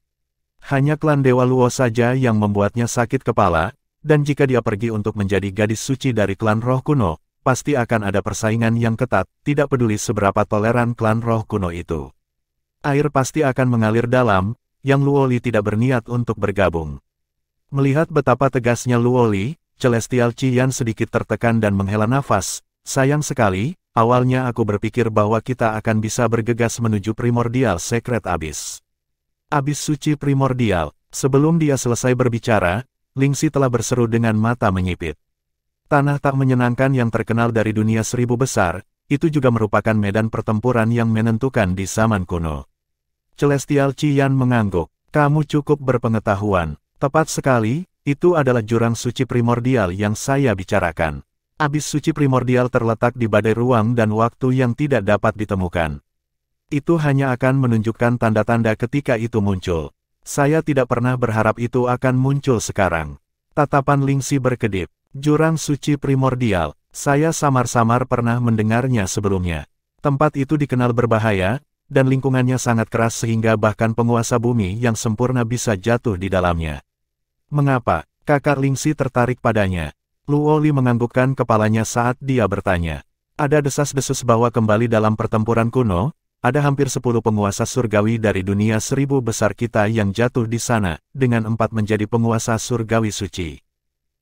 Hanya klan Dewa Luo saja yang membuatnya sakit kepala, dan jika dia pergi untuk menjadi gadis suci dari klan roh kuno, pasti akan ada persaingan yang ketat, tidak peduli seberapa toleran klan roh kuno itu. Air pasti akan mengalir dalam, yang Luo Li tidak berniat untuk bergabung. Melihat betapa tegasnya Luo Li, Celestial Qian sedikit tertekan dan menghela nafas. Sayang sekali, awalnya aku berpikir bahwa kita akan bisa bergegas menuju Primordial Secret Abyss. Abyss suci primordial. Sebelum dia selesai berbicara, Ling Xi telah berseru dengan mata menyipit. Tanah tak menyenangkan yang terkenal dari dunia 1000 besar, itu juga merupakan medan pertempuran yang menentukan di zaman kuno. Celestial Qian mengangguk. Kamu cukup berpengetahuan. Tepat sekali, itu adalah jurang suci primordial yang saya bicarakan. Abyss suci primordial terletak di badai ruang dan waktu yang tidak dapat ditemukan. Itu hanya akan menunjukkan tanda-tanda ketika itu muncul. Saya tidak pernah berharap itu akan muncul sekarang. Tatapan Ling Xi berkedip. Jurang suci primordial, saya samar-samar pernah mendengarnya sebelumnya. Tempat itu dikenal berbahaya, dan lingkungannya sangat keras sehingga bahkan penguasa bumi yang sempurna bisa jatuh di dalamnya. Mengapa? Kakak Ling Xi tertarik padanya. Luo Li menganggukkan kepalanya saat dia bertanya. Ada desas-desus bahwa kembali dalam pertempuran kuno, ada hampir 10 penguasa surgawi dari dunia 1000 besar kita yang jatuh di sana, dengan 4 menjadi penguasa surgawi suci.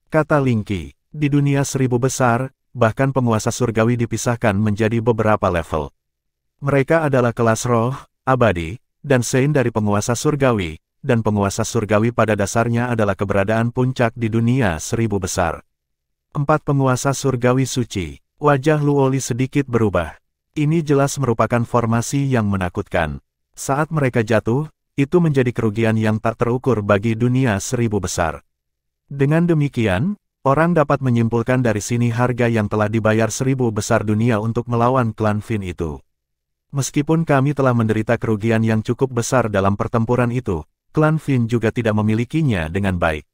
Kata Ling Qi, di dunia 1000 besar, bahkan penguasa surgawi dipisahkan menjadi beberapa level. Mereka adalah kelas roh, abadi, dan sein dari penguasa surgawi, dan penguasa surgawi pada dasarnya adalah keberadaan puncak di dunia 1000 besar. 4 penguasa surgawi suci. Wajah Luo Li sedikit berubah. Ini jelas merupakan formasi yang menakutkan. Saat mereka jatuh, itu menjadi kerugian yang tak terukur bagi dunia 1000 besar. Dengan demikian, orang dapat menyimpulkan dari sini harga yang telah dibayar 1000 besar dunia untuk melawan klan Fin itu. Meskipun kami telah menderita kerugian yang cukup besar dalam pertempuran itu, klan Fin juga tidak memilikinya dengan baik.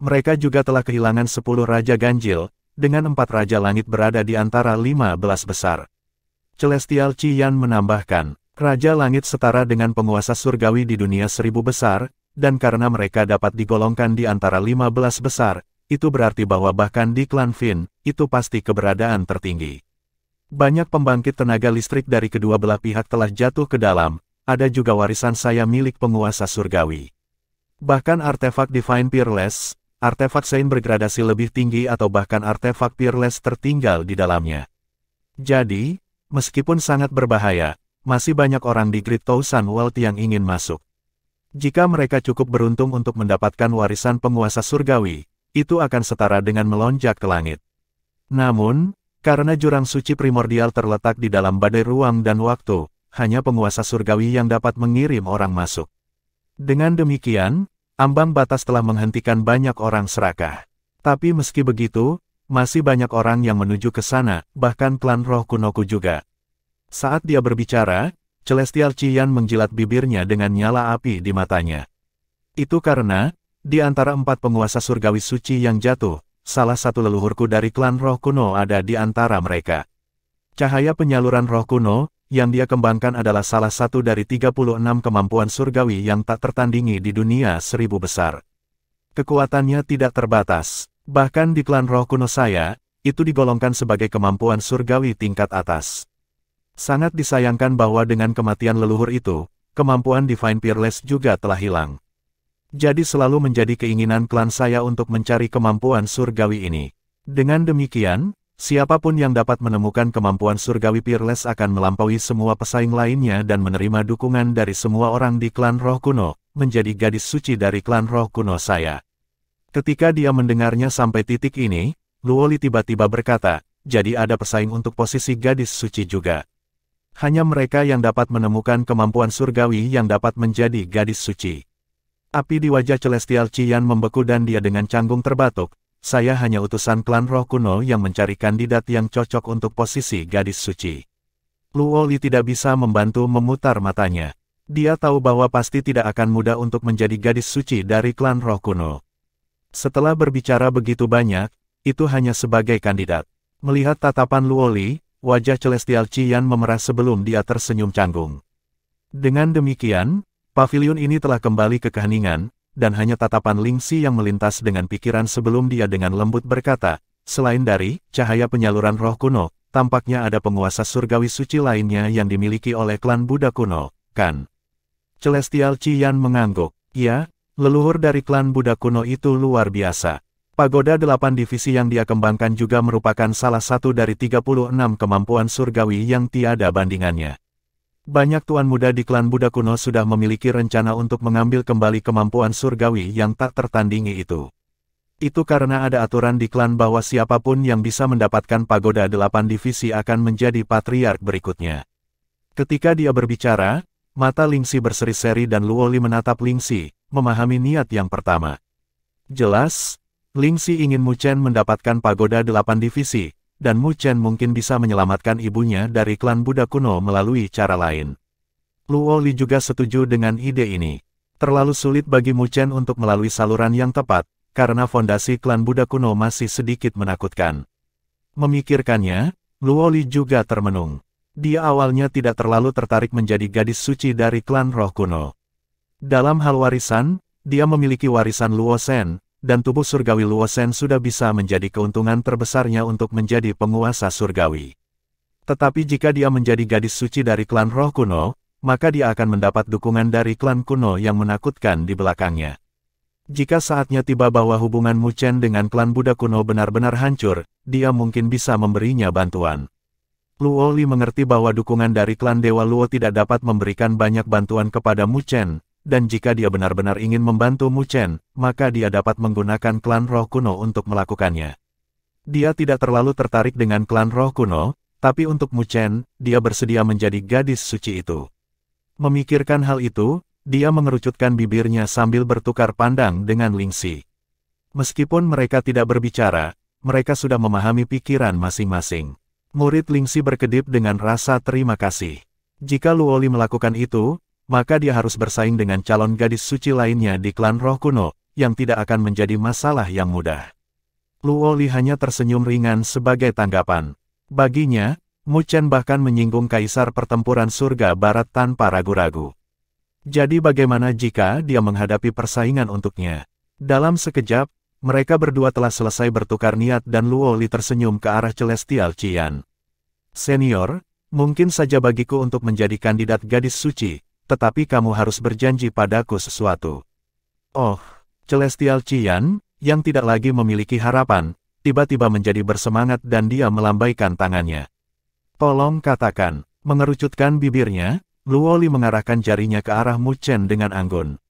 Mereka juga telah kehilangan 10 Raja Ganjil, dengan 4 Raja Langit berada di antara 15 besar. Celestial Qian menambahkan, Raja Langit setara dengan penguasa surgawi di dunia 1000 besar, dan karena mereka dapat digolongkan di antara 15 besar, itu berarti bahwa bahkan di klan Fin, itu pasti keberadaan tertinggi. Banyak pembangkit tenaga listrik dari kedua belah pihak telah jatuh ke dalam, ada juga warisan saya milik penguasa surgawi. Bahkan artefak Divine Peerless, artefak Saint bergradasi lebih tinggi atau bahkan artefak Peerless tertinggal di dalamnya. Jadi, meskipun sangat berbahaya, masih banyak orang di Great Thousand World yang ingin masuk. Jika mereka cukup beruntung untuk mendapatkan warisan penguasa surgawi, itu akan setara dengan melonjak ke langit. Namun, karena jurang suci primordial terletak di dalam badai ruang dan waktu, hanya penguasa surgawi yang dapat mengirim orang masuk. Dengan demikian, ambang batas telah menghentikan banyak orang serakah. Tapi meski begitu, masih banyak orang yang menuju ke sana, bahkan klan roh kunoku juga. Saat dia berbicara, Celestial Qian menjilat bibirnya dengan nyala api di matanya. Itu karena, di antara 4 penguasa surgawi suci yang jatuh, salah satu leluhurku dari klan roh kuno ada di antara mereka. Cahaya penyaluran roh kuno, yang dia kembangkan adalah salah satu dari 36 kemampuan surgawi yang tak tertandingi di dunia 1000 besar. Kekuatannya tidak terbatas, bahkan di klan roh kuno saya, itu digolongkan sebagai kemampuan surgawi tingkat atas. Sangat disayangkan bahwa dengan kematian leluhur itu, kemampuan Divine Peerless juga telah hilang. Jadi selalu menjadi keinginan klan saya untuk mencari kemampuan surgawi ini. Dengan demikian, siapapun yang dapat menemukan kemampuan surgawi Peerless akan melampaui semua pesaing lainnya dan menerima dukungan dari semua orang di klan roh kuno, menjadi gadis suci dari klan roh kuno saya. Ketika dia mendengarnya sampai titik ini, Luoli tiba-tiba berkata, jadi ada pesaing untuk posisi gadis suci juga. Hanya mereka yang dapat menemukan kemampuan surgawi yang dapat menjadi gadis suci. Api di wajah Celestial Qian membeku dan dia dengan canggung terbatuk, saya hanya utusan klan roh kuno yang mencari kandidat yang cocok untuk posisi gadis suci. Luoli tidak bisa membantu memutar matanya. Dia tahu bahwa pasti tidak akan mudah untuk menjadi gadis suci dari klan roh kuno. Setelah berbicara begitu banyak, itu hanya sebagai kandidat. Melihat tatapan Luoli, wajah Celestial Qian memerah sebelum dia tersenyum canggung. Dengan demikian, pavilion ini telah kembali ke keheningan, dan hanya tatapan Lingxi yang melintas dengan pikiran sebelum dia dengan lembut berkata, selain dari cahaya penyaluran roh kuno, tampaknya ada penguasa surgawi suci lainnya yang dimiliki oleh klan Buddha kuno, kan? Celestial Qian mengangguk. Ya, leluhur dari klan Buddha kuno itu luar biasa. Pagoda 8 divisi yang dia kembangkan juga merupakan salah satu dari 36 kemampuan surgawi yang tiada bandingannya. Banyak tuan muda di klan Buddha kuno sudah memiliki rencana untuk mengambil kembali kemampuan surgawi yang tak tertandingi itu. Itu karena ada aturan di klan bahwa siapapun yang bisa mendapatkan pagoda 8 divisi akan menjadi patriark berikutnya. Ketika dia berbicara, mata Lingxi berseri-seri dan Luoli menatap Lingxi, memahami niat yang pertama. Jelas, Lingxi ingin Mu Chen mendapatkan pagoda 8 divisi, dan Mu Chen mungkin bisa menyelamatkan ibunya dari klan Buddha kuno melalui cara lain. Luoli juga setuju dengan ide ini. Terlalu sulit bagi Mu Chen untuk melalui saluran yang tepat, karena fondasi klan Buddha kuno masih sedikit menakutkan. Memikirkannya, Luoli juga termenung. Dia awalnya tidak terlalu tertarik menjadi gadis suci dari klan roh kuno. Dalam hal warisan, dia memiliki warisan Luo Shen, dan tubuh surgawi Luo Shen sudah bisa menjadi keuntungan terbesarnya untuk menjadi penguasa surgawi. Tetapi jika dia menjadi gadis suci dari klan roh kuno, maka dia akan mendapat dukungan dari klan kuno yang menakutkan di belakangnya. Jika saatnya tiba bahwa hubungan Mu Chen dengan klan Buddha kuno benar-benar hancur, dia mungkin bisa memberinya bantuan. Luoli mengerti bahwa dukungan dari klan Dewa Luo tidak dapat memberikan banyak bantuan kepada Mu Chen, dan jika dia benar-benar ingin membantu Mu Chen, maka dia dapat menggunakan klan roh kuno untuk melakukannya. Dia tidak terlalu tertarik dengan klan roh kuno, tapi untuk Mu Chen, dia bersedia menjadi gadis suci itu. Memikirkan hal itu, dia mengerucutkan bibirnya sambil bertukar pandang dengan Lingxi. Meskipun mereka tidak berbicara, mereka sudah memahami pikiran masing-masing. Murid Lingxi berkedip dengan rasa terima kasih. Jika Luoli melakukan itu, maka dia harus bersaing dengan calon gadis suci lainnya di klan roh kuno, yang tidak akan menjadi masalah yang mudah. Luoli hanya tersenyum ringan sebagai tanggapan. Baginya, Mu Chen bahkan menyinggung Kaisar Pertempuran Surga Barat tanpa ragu-ragu. Jadi bagaimana jika dia menghadapi persaingan untuknya? Dalam sekejap, mereka berdua telah selesai bertukar niat dan Luoli tersenyum ke arah Celestial Qian. Senior, mungkin saja bagiku untuk menjadi kandidat gadis suci, tetapi kamu harus berjanji padaku sesuatu. Oh, Celestial Qian, yang tidak lagi memiliki harapan, tiba-tiba menjadi bersemangat dan dia melambaikan tangannya. Tolong katakan, mengerucutkan bibirnya, Luoli mengarahkan jarinya ke arah Mu Chen dengan anggun.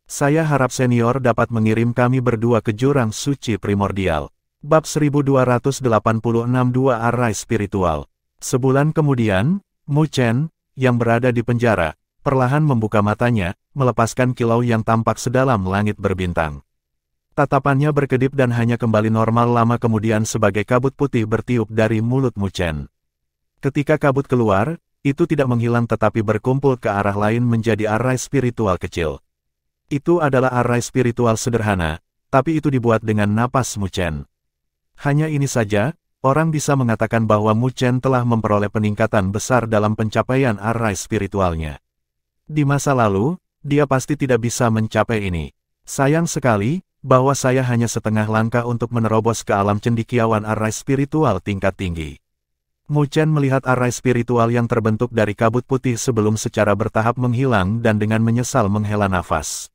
Saya harap senior dapat mengirim kami berdua ke jurang suci primordial. Bab 1286 Dua Arai Spiritual. Sebulan kemudian, Mu Chen, yang berada di penjara, perlahan membuka matanya, melepaskan kilau yang tampak sedalam langit berbintang. Tatapannya berkedip dan hanya kembali normal lama kemudian sebagai kabut putih bertiup dari mulut Mu Chen. Ketika kabut keluar, itu tidak menghilang tetapi berkumpul ke arah lain menjadi arai spiritual kecil. Itu adalah arai spiritual sederhana, tapi itu dibuat dengan napas Mu Chen. Hanya ini saja, orang bisa mengatakan bahwa Mu Chen telah memperoleh peningkatan besar dalam pencapaian arai spiritualnya. Di masa lalu, dia pasti tidak bisa mencapai ini. Sayang sekali, bahwa saya hanya setengah langkah untuk menerobos ke alam cendekiawan arai spiritual tingkat tinggi. Mu Chen melihat arai spiritual yang terbentuk dari kabut putih sebelum secara bertahap menghilang dan dengan menyesal menghela nafas.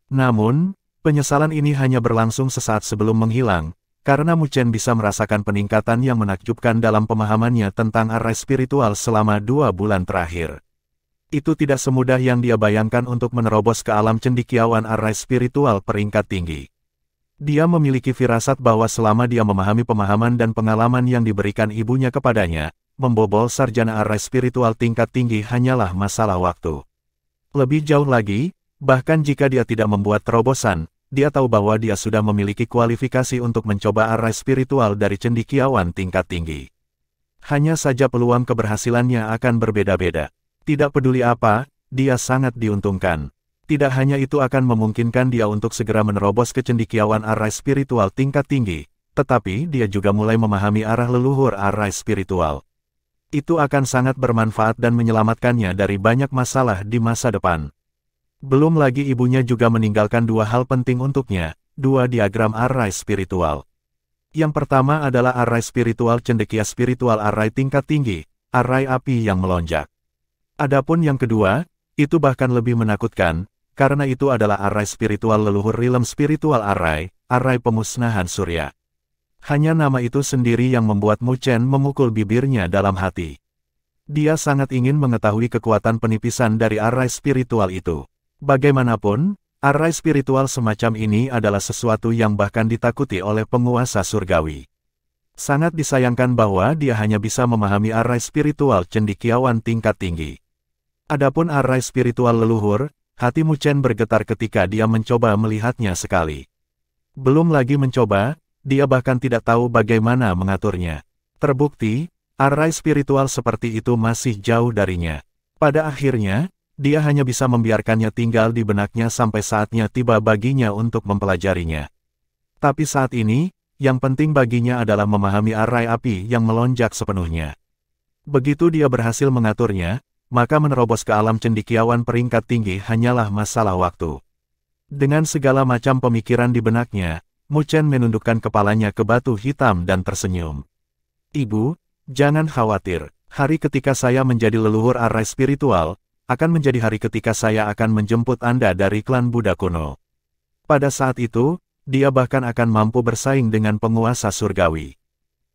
Namun, penyesalan ini hanya berlangsung sesaat sebelum menghilang, karena Mu Chen bisa merasakan peningkatan yang menakjubkan dalam pemahamannya tentang arai spiritual selama 2 bulan terakhir. Itu tidak semudah yang dia bayangkan untuk menerobos ke alam cendekiawan arai spiritual peringkat tinggi. Dia memiliki firasat bahwa selama dia memahami pemahaman dan pengalaman yang diberikan ibunya kepadanya, membobol sarjana arai spiritual tingkat tinggi hanyalah masalah waktu. Lebih jauh lagi, bahkan jika dia tidak membuat terobosan, dia tahu bahwa dia sudah memiliki kualifikasi untuk mencoba arai spiritual dari cendekiawan tingkat tinggi. Hanya saja peluang keberhasilannya akan berbeda-beda. Tidak peduli apa, dia sangat diuntungkan. Tidak hanya itu akan memungkinkan dia untuk segera menerobos ke cendekiawan arai spiritual tingkat tinggi, tetapi dia juga mulai memahami arah leluhur arai spiritual. Itu akan sangat bermanfaat dan menyelamatkannya dari banyak masalah di masa depan. Belum lagi ibunya juga meninggalkan 2 hal penting untuknya, 2 diagram arai spiritual. Yang pertama adalah arai spiritual cendekia spiritual arai tingkat tinggi, arai api yang melonjak. Adapun yang kedua, itu bahkan lebih menakutkan, karena itu adalah arai spiritual leluhur rilem spiritual arai pemusnahan surya. Hanya nama itu sendiri yang membuat Mu Chen memukul bibirnya dalam hati. Dia sangat ingin mengetahui kekuatan penipisan dari arai spiritual itu. Bagaimanapun, arai spiritual semacam ini adalah sesuatu yang bahkan ditakuti oleh penguasa surgawi. Sangat disayangkan bahwa dia hanya bisa memahami arai spiritual cendekiawan tingkat tinggi. Adapun arai spiritual leluhur, hati Mu Chen bergetar ketika dia mencoba melihatnya sekali. Belum lagi mencoba, dia bahkan tidak tahu bagaimana mengaturnya. Terbukti, arai spiritual seperti itu masih jauh darinya. Pada akhirnya, dia hanya bisa membiarkannya tinggal di benaknya sampai saatnya tiba baginya untuk mempelajarinya. Tapi saat ini, yang penting baginya adalah memahami arai api yang melonjak sepenuhnya. Begitu dia berhasil mengaturnya, maka menerobos ke alam cendekiawan peringkat tinggi hanyalah masalah waktu. Dengan segala macam pemikiran di benaknya, Mu Chen menundukkan kepalanya ke batu hitam dan tersenyum. Ibu, jangan khawatir, hari ketika saya menjadi leluhur arai spiritual, akan menjadi hari ketika saya akan menjemput Anda dari klan Buddha kuno. Pada saat itu, dia bahkan akan mampu bersaing dengan penguasa surgawi.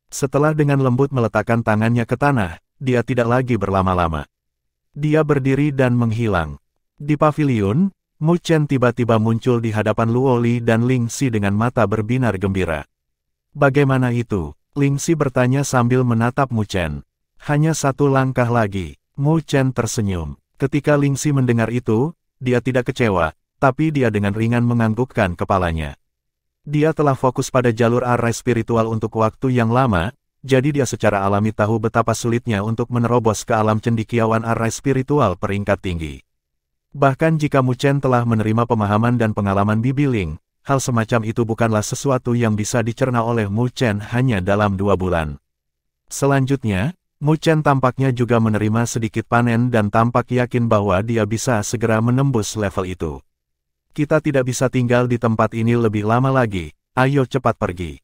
Setelah dengan lembut meletakkan tangannya ke tanah, dia tidak lagi berlama-lama. Dia berdiri dan menghilang. Di paviliun, Mu Chen tiba-tiba muncul di hadapan Luoli dan Ling Xi dengan mata berbinar gembira. Bagaimana itu? Ling Xi bertanya sambil menatap Mu Chen. Hanya 1 langkah lagi. Mu Chen tersenyum. Ketika Ling Xi mendengar itu, dia tidak kecewa, tapi dia dengan ringan menganggukkan kepalanya. Dia telah fokus pada jalur arai spiritual untuk waktu yang lama, jadi dia secara alami tahu betapa sulitnya untuk menerobos ke alam cendekiawan arwah spiritual peringkat tinggi. Bahkan jika Mu Chen telah menerima pemahaman dan pengalaman Bibi Ling, hal semacam itu bukanlah sesuatu yang bisa dicerna oleh Mu Chen hanya dalam 2 bulan. Selanjutnya, Mu Chen tampaknya juga menerima sedikit panen dan tampak yakin bahwa dia bisa segera menembus level itu. Kita tidak bisa tinggal di tempat ini lebih lama lagi, ayo cepat pergi.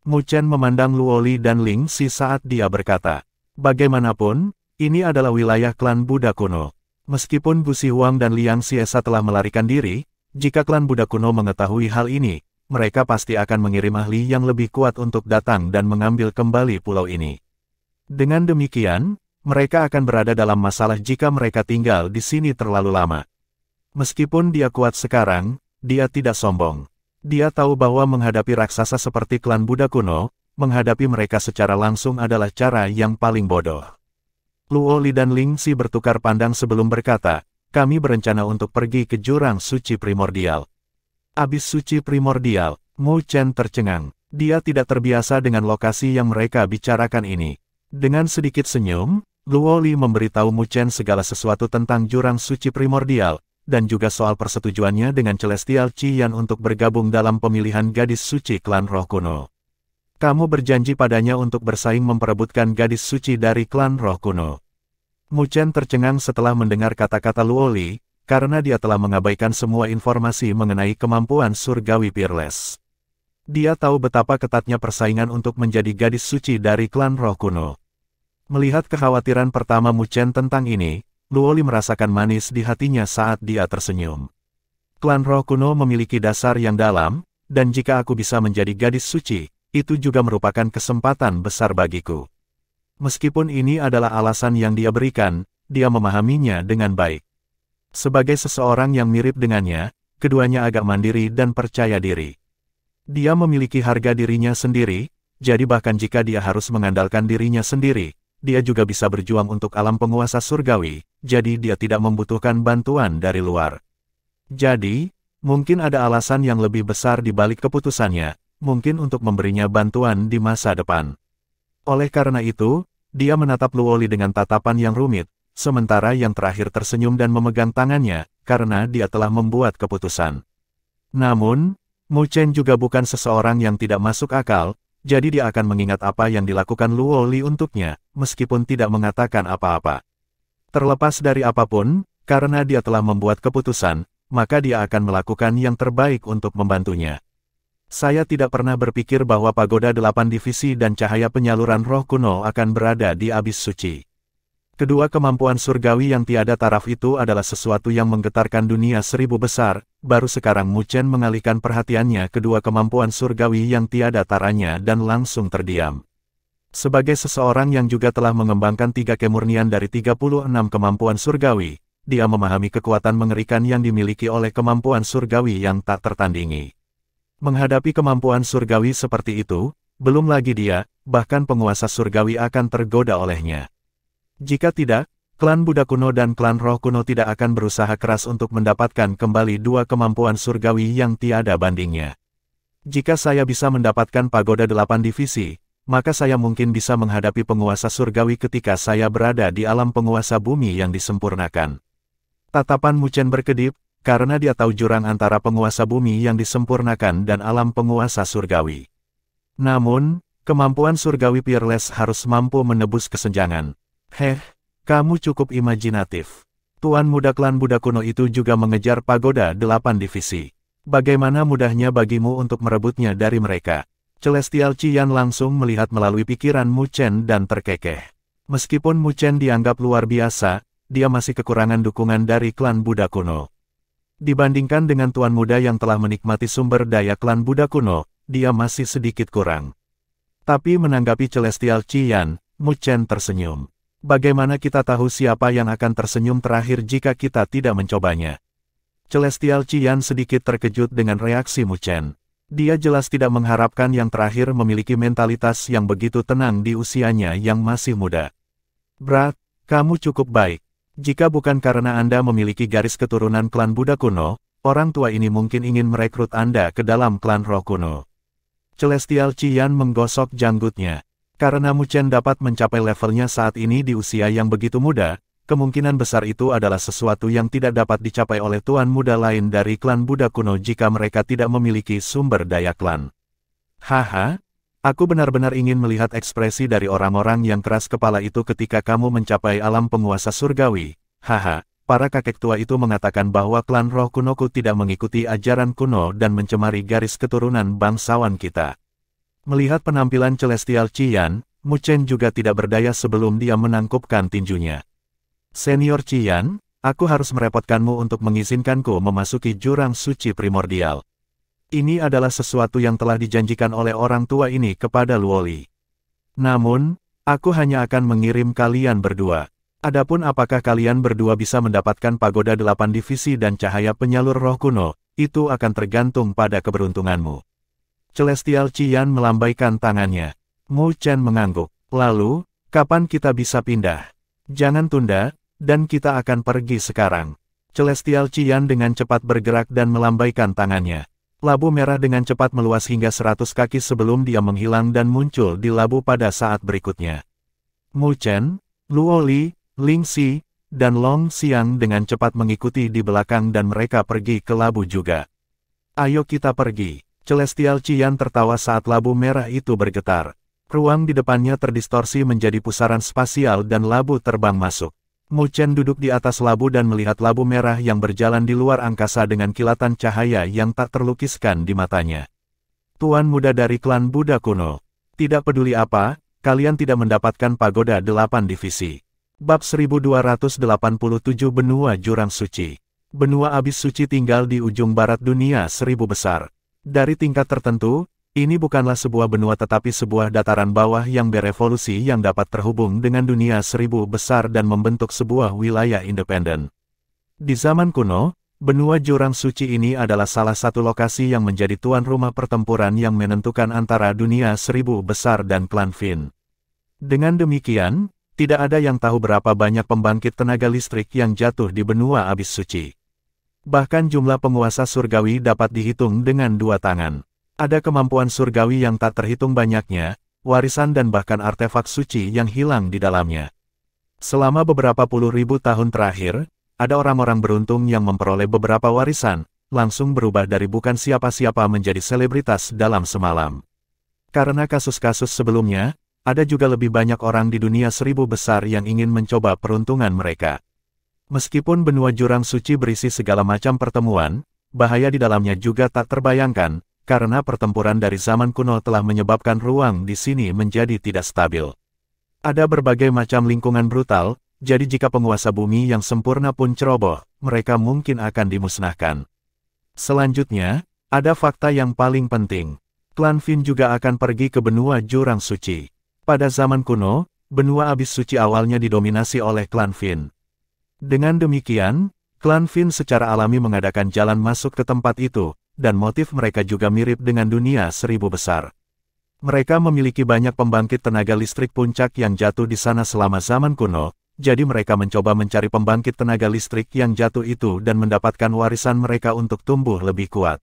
Mu Chen memandang Luoli dan Ling Si saat dia berkata, bagaimanapun, ini adalah wilayah klan Buddha kuno. Meskipun Gusi Huang dan Liang Xiesa telah melarikan diri, jika klan Buddha kuno mengetahui hal ini, mereka pasti akan mengirim ahli yang lebih kuat untuk datang dan mengambil kembali pulau ini. Dengan demikian, mereka akan berada dalam masalah jika mereka tinggal di sini terlalu lama. Meskipun dia kuat sekarang, dia tidak sombong. Dia tahu bahwa menghadapi raksasa seperti klan Buddha kuno, menghadapi mereka secara langsung adalah cara yang paling bodoh. Luoli dan Ling Si bertukar pandang sebelum berkata, kami berencana untuk pergi ke jurang suci primordial. Abis suci primordial, Mu Chen tercengang. Dia tidak terbiasa dengan lokasi yang mereka bicarakan ini. Dengan sedikit senyum, Luoli memberitahu Mu Chen segala sesuatu tentang jurang suci primordial, dan juga soal persetujuannya dengan Celestial Qian untuk bergabung dalam pemilihan gadis suci klan roh kuno. Kamu berjanji padanya untuk bersaing memperebutkan gadis suci dari klan roh kuno. Mu Chen tercengang setelah mendengar kata-kata Luoli, karena dia telah mengabaikan semua informasi mengenai kemampuan surgawi Peerless. Dia tahu betapa ketatnya persaingan untuk menjadi gadis suci dari klan roh kuno. Melihat kekhawatiran pertama Mu Chen tentang ini, Luoli merasakan manis di hatinya saat dia tersenyum. Klan roh kuno memiliki dasar yang dalam, dan jika aku bisa menjadi gadis suci, itu juga merupakan kesempatan besar bagiku. Meskipun ini adalah alasan yang dia berikan, dia memahaminya dengan baik. Sebagai seseorang yang mirip dengannya, keduanya agak mandiri dan percaya diri. Dia memiliki harga dirinya sendiri, jadi bahkan jika dia harus mengandalkan dirinya sendiri, dia juga bisa berjuang untuk alam penguasa surgawi, jadi dia tidak membutuhkan bantuan dari luar. Jadi, mungkin ada alasan yang lebih besar di balik keputusannya, mungkin untuk memberinya bantuan di masa depan. Oleh karena itu, dia menatap Luoli dengan tatapan yang rumit, sementara yang terakhir tersenyum dan memegang tangannya, karena dia telah membuat keputusan. Namun, Mu Chen juga bukan seseorang yang tidak masuk akal, jadi dia akan mengingat apa yang dilakukan Luoli untuknya, meskipun tidak mengatakan apa-apa. Terlepas dari apapun, karena dia telah membuat keputusan, maka dia akan melakukan yang terbaik untuk membantunya. Saya tidak pernah berpikir bahwa pagoda 8 divisi dan cahaya penyaluran roh kuno akan berada di abis suci. Kedua kemampuan surgawi yang tiada taraf itu adalah sesuatu yang menggetarkan dunia 1000 besar, baru sekarang Mu Chen mengalihkan perhatiannya kedua kemampuan surgawi yang tiada taranya dan langsung terdiam. Sebagai seseorang yang juga telah mengembangkan 3 kemurnian dari 36 kemampuan surgawi, dia memahami kekuatan mengerikan yang dimiliki oleh kemampuan surgawi yang tak tertandingi. Menghadapi kemampuan surgawi seperti itu, belum lagi dia, bahkan penguasa surgawi akan tergoda olehnya. Jika tidak, klan Buddha kuno dan klan roh kuno tidak akan berusaha keras untuk mendapatkan kembali 2 kemampuan surgawi yang tiada bandingnya. Jika saya bisa mendapatkan pagoda 8 divisi, maka saya mungkin bisa menghadapi penguasa surgawi ketika saya berada di alam penguasa bumi yang disempurnakan. Tatapan Mu Chen berkedip, karena dia tahu jurang antara penguasa bumi yang disempurnakan dan alam penguasa surgawi. Namun, kemampuan surgawi Peerless harus mampu menebus kesenjangan. Kamu cukup imajinatif. Tuan muda klan Buddha kuno itu juga mengejar pagoda 8 divisi. Bagaimana mudahnya bagimu untuk merebutnya dari mereka? Celestial Qian langsung melihat melalui pikiran Mu Chen dan terkekeh. Meskipun Mu Chen dianggap luar biasa, dia masih kekurangan dukungan dari klan Buddha kuno. Dibandingkan dengan tuan muda yang telah menikmati sumber daya klan Buddha kuno, dia masih sedikit kurang. Tapi menanggapi Celestial Qian, Mu Chen tersenyum. Bagaimana kita tahu siapa yang akan tersenyum terakhir jika kita tidak mencobanya? Celestial Qian sedikit terkejut dengan reaksi Mu Chen. Dia jelas tidak mengharapkan yang terakhir memiliki mentalitas yang begitu tenang di usianya yang masih muda. Brat, kamu cukup baik. Jika bukan karena Anda memiliki garis keturunan klan Buddha kuno, orang tua ini mungkin ingin merekrut Anda ke dalam klan roh kuno. Celestial Qian menggosok janggutnya. Karena Mu Chen dapat mencapai levelnya saat ini di usia yang begitu muda, kemungkinan besar itu adalah sesuatu yang tidak dapat dicapai oleh tuan muda lain dari klan Buddha kuno jika mereka tidak memiliki sumber daya klan. Haha, aku benar-benar ingin melihat ekspresi dari orang-orang yang keras kepala itu ketika kamu mencapai alam penguasa surgawi. Haha, para kakek tua itu mengatakan bahwa klan roh kunoku tidak mengikuti ajaran kuno dan mencemari garis keturunan bangsawan kita. Melihat penampilan Celestial Qian, Mu Chen juga tidak berdaya sebelum dia menangkupkan tinjunya. Senior Qian, aku harus merepotkanmu untuk mengizinkanku memasuki jurang suci primordial. Ini adalah sesuatu yang telah dijanjikan oleh orang tua ini kepada Luoli. Namun, aku hanya akan mengirim kalian berdua. Adapun apakah kalian berdua bisa mendapatkan pagoda 8 divisi dan cahaya penyalur roh kuno, itu akan tergantung pada keberuntunganmu. Celestial Qian melambaikan tangannya. Mu Chen mengangguk. Lalu, kapan kita bisa pindah? Jangan tunda, dan kita akan pergi sekarang. Celestial Qian dengan cepat bergerak dan melambaikan tangannya. Labu merah dengan cepat meluas hingga 100 kaki sebelum dia menghilang dan muncul di labu pada saat berikutnya. Mu Chen, Luoli, Ling Xi, dan Long Xiang dengan cepat mengikuti di belakang dan mereka pergi ke labu juga. Ayo kita pergi. Celestial Qian tertawa saat labu merah itu bergetar. Ruang di depannya terdistorsi menjadi pusaran spasial dan labu terbang masuk. Mu Chen duduk di atas labu dan melihat labu merah yang berjalan di luar angkasa dengan kilatan cahaya yang tak terlukiskan di matanya. Tuan muda dari klan Buddha kuno. Tidak peduli apa, kalian tidak mendapatkan pagoda 8 divisi. Bab 1287 Benua Jurang Suci. Benua Abis Suci tinggal di ujung barat dunia 1000 besar. Dari tingkat tertentu, ini bukanlah sebuah benua tetapi sebuah dataran bawah yang berevolusi yang dapat terhubung dengan dunia 1000 besar dan membentuk sebuah wilayah independen. Di zaman kuno, benua Jurang Suci ini adalah salah satu lokasi yang menjadi tuan rumah pertempuran yang menentukan antara dunia 1000 besar dan klan Fin. Dengan demikian, tidak ada yang tahu berapa banyak pembangkit tenaga listrik yang jatuh di benua Abis Suci. Bahkan jumlah penguasa surgawi dapat dihitung dengan 2 tangan. Ada kemampuan surgawi yang tak terhitung banyaknya, warisan dan bahkan artefak suci yang hilang di dalamnya. Selama beberapa puluh ribu tahun terakhir, ada orang-orang beruntung yang memperoleh beberapa warisan, langsung berubah dari bukan siapa-siapa menjadi selebritas dalam semalam. Karena kasus-kasus sebelumnya, ada juga lebih banyak orang di dunia 1000 besar yang ingin mencoba peruntungan mereka. Meskipun benua Jurang Suci berisi segala macam pertemuan, bahaya di dalamnya juga tak terbayangkan, karena pertempuran dari zaman kuno telah menyebabkan ruang di sini menjadi tidak stabil. Ada berbagai macam lingkungan brutal, jadi jika penguasa bumi yang sempurna pun ceroboh, mereka mungkin akan dimusnahkan. Selanjutnya, ada fakta yang paling penting. Klan Fin juga akan pergi ke benua Jurang Suci. Pada zaman kuno, benua Abis Suci awalnya didominasi oleh klan Fin. Dengan demikian, klan Fin secara alami mengadakan jalan masuk ke tempat itu, dan motif mereka juga mirip dengan dunia 1000 besar. Mereka memiliki banyak pembangkit tenaga listrik puncak yang jatuh di sana selama zaman kuno, jadi mereka mencoba mencari pembangkit tenaga listrik yang jatuh itu dan mendapatkan warisan mereka untuk tumbuh lebih kuat.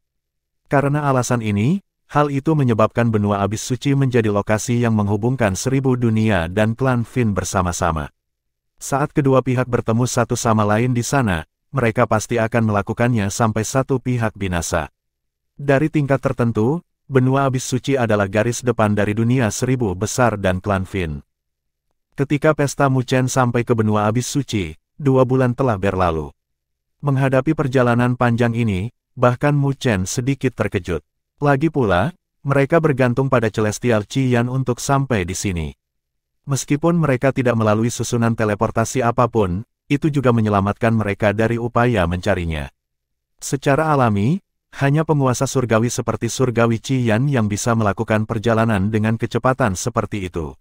Karena alasan ini, hal itu menyebabkan benua Abis Suci menjadi lokasi yang menghubungkan 1000 dunia dan klan Fin bersama-sama. Saat kedua pihak bertemu satu sama lain di sana, mereka pasti akan melakukannya sampai satu pihak binasa. Dari tingkat tertentu, benua Abis Suci adalah garis depan dari dunia 1000 besar dan klan Fin. Ketika pesta Mu Chen sampai ke benua Abis Suci, 2 bulan telah berlalu. Menghadapi perjalanan panjang ini, bahkan Mu Chen sedikit terkejut. Lagi pula, mereka bergantung pada Celestial Qian untuk sampai di sini. Meskipun mereka tidak melalui susunan teleportasi apapun, itu juga menyelamatkan mereka dari upaya mencarinya. Secara alami, hanya penguasa surgawi seperti Surgawi Qian yang bisa melakukan perjalanan dengan kecepatan seperti itu.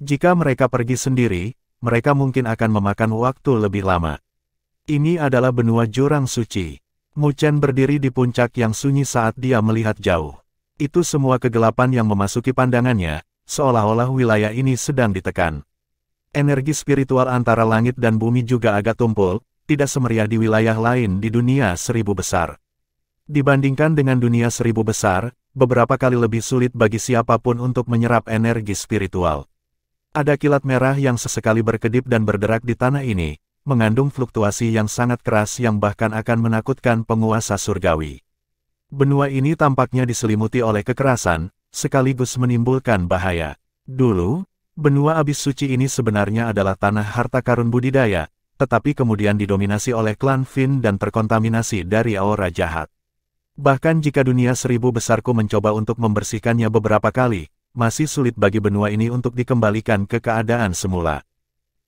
Jika mereka pergi sendiri, mereka mungkin akan memakan waktu lebih lama. Ini adalah benua Jurang Suci. Mu Chen berdiri di puncak yang sunyi saat dia melihat jauh. Itu semua kegelapan yang memasuki pandangannya, seolah-olah wilayah ini sedang ditekan. Energi spiritual antara langit dan bumi juga agak tumpul, tidak semeriah di wilayah lain di dunia 1000 besar. Dibandingkan dengan dunia 1000 besar, beberapa kali lebih sulit bagi siapapun untuk menyerap energi spiritual. Ada kilat merah yang sesekali berkedip dan berderak di tanah ini, mengandung fluktuasi yang sangat keras yang bahkan akan menakutkan penguasa surgawi. Benua ini tampaknya diselimuti oleh kekerasan, sekaligus menimbulkan bahaya. Dulu, benua abis suci ini sebenarnya adalah tanah harta karun budidaya, tetapi kemudian didominasi oleh klan Fin dan terkontaminasi dari aura jahat. Bahkan jika dunia 1000 besarku mencoba untuk membersihkannya beberapa kali, masih sulit bagi benua ini untuk dikembalikan ke keadaan semula.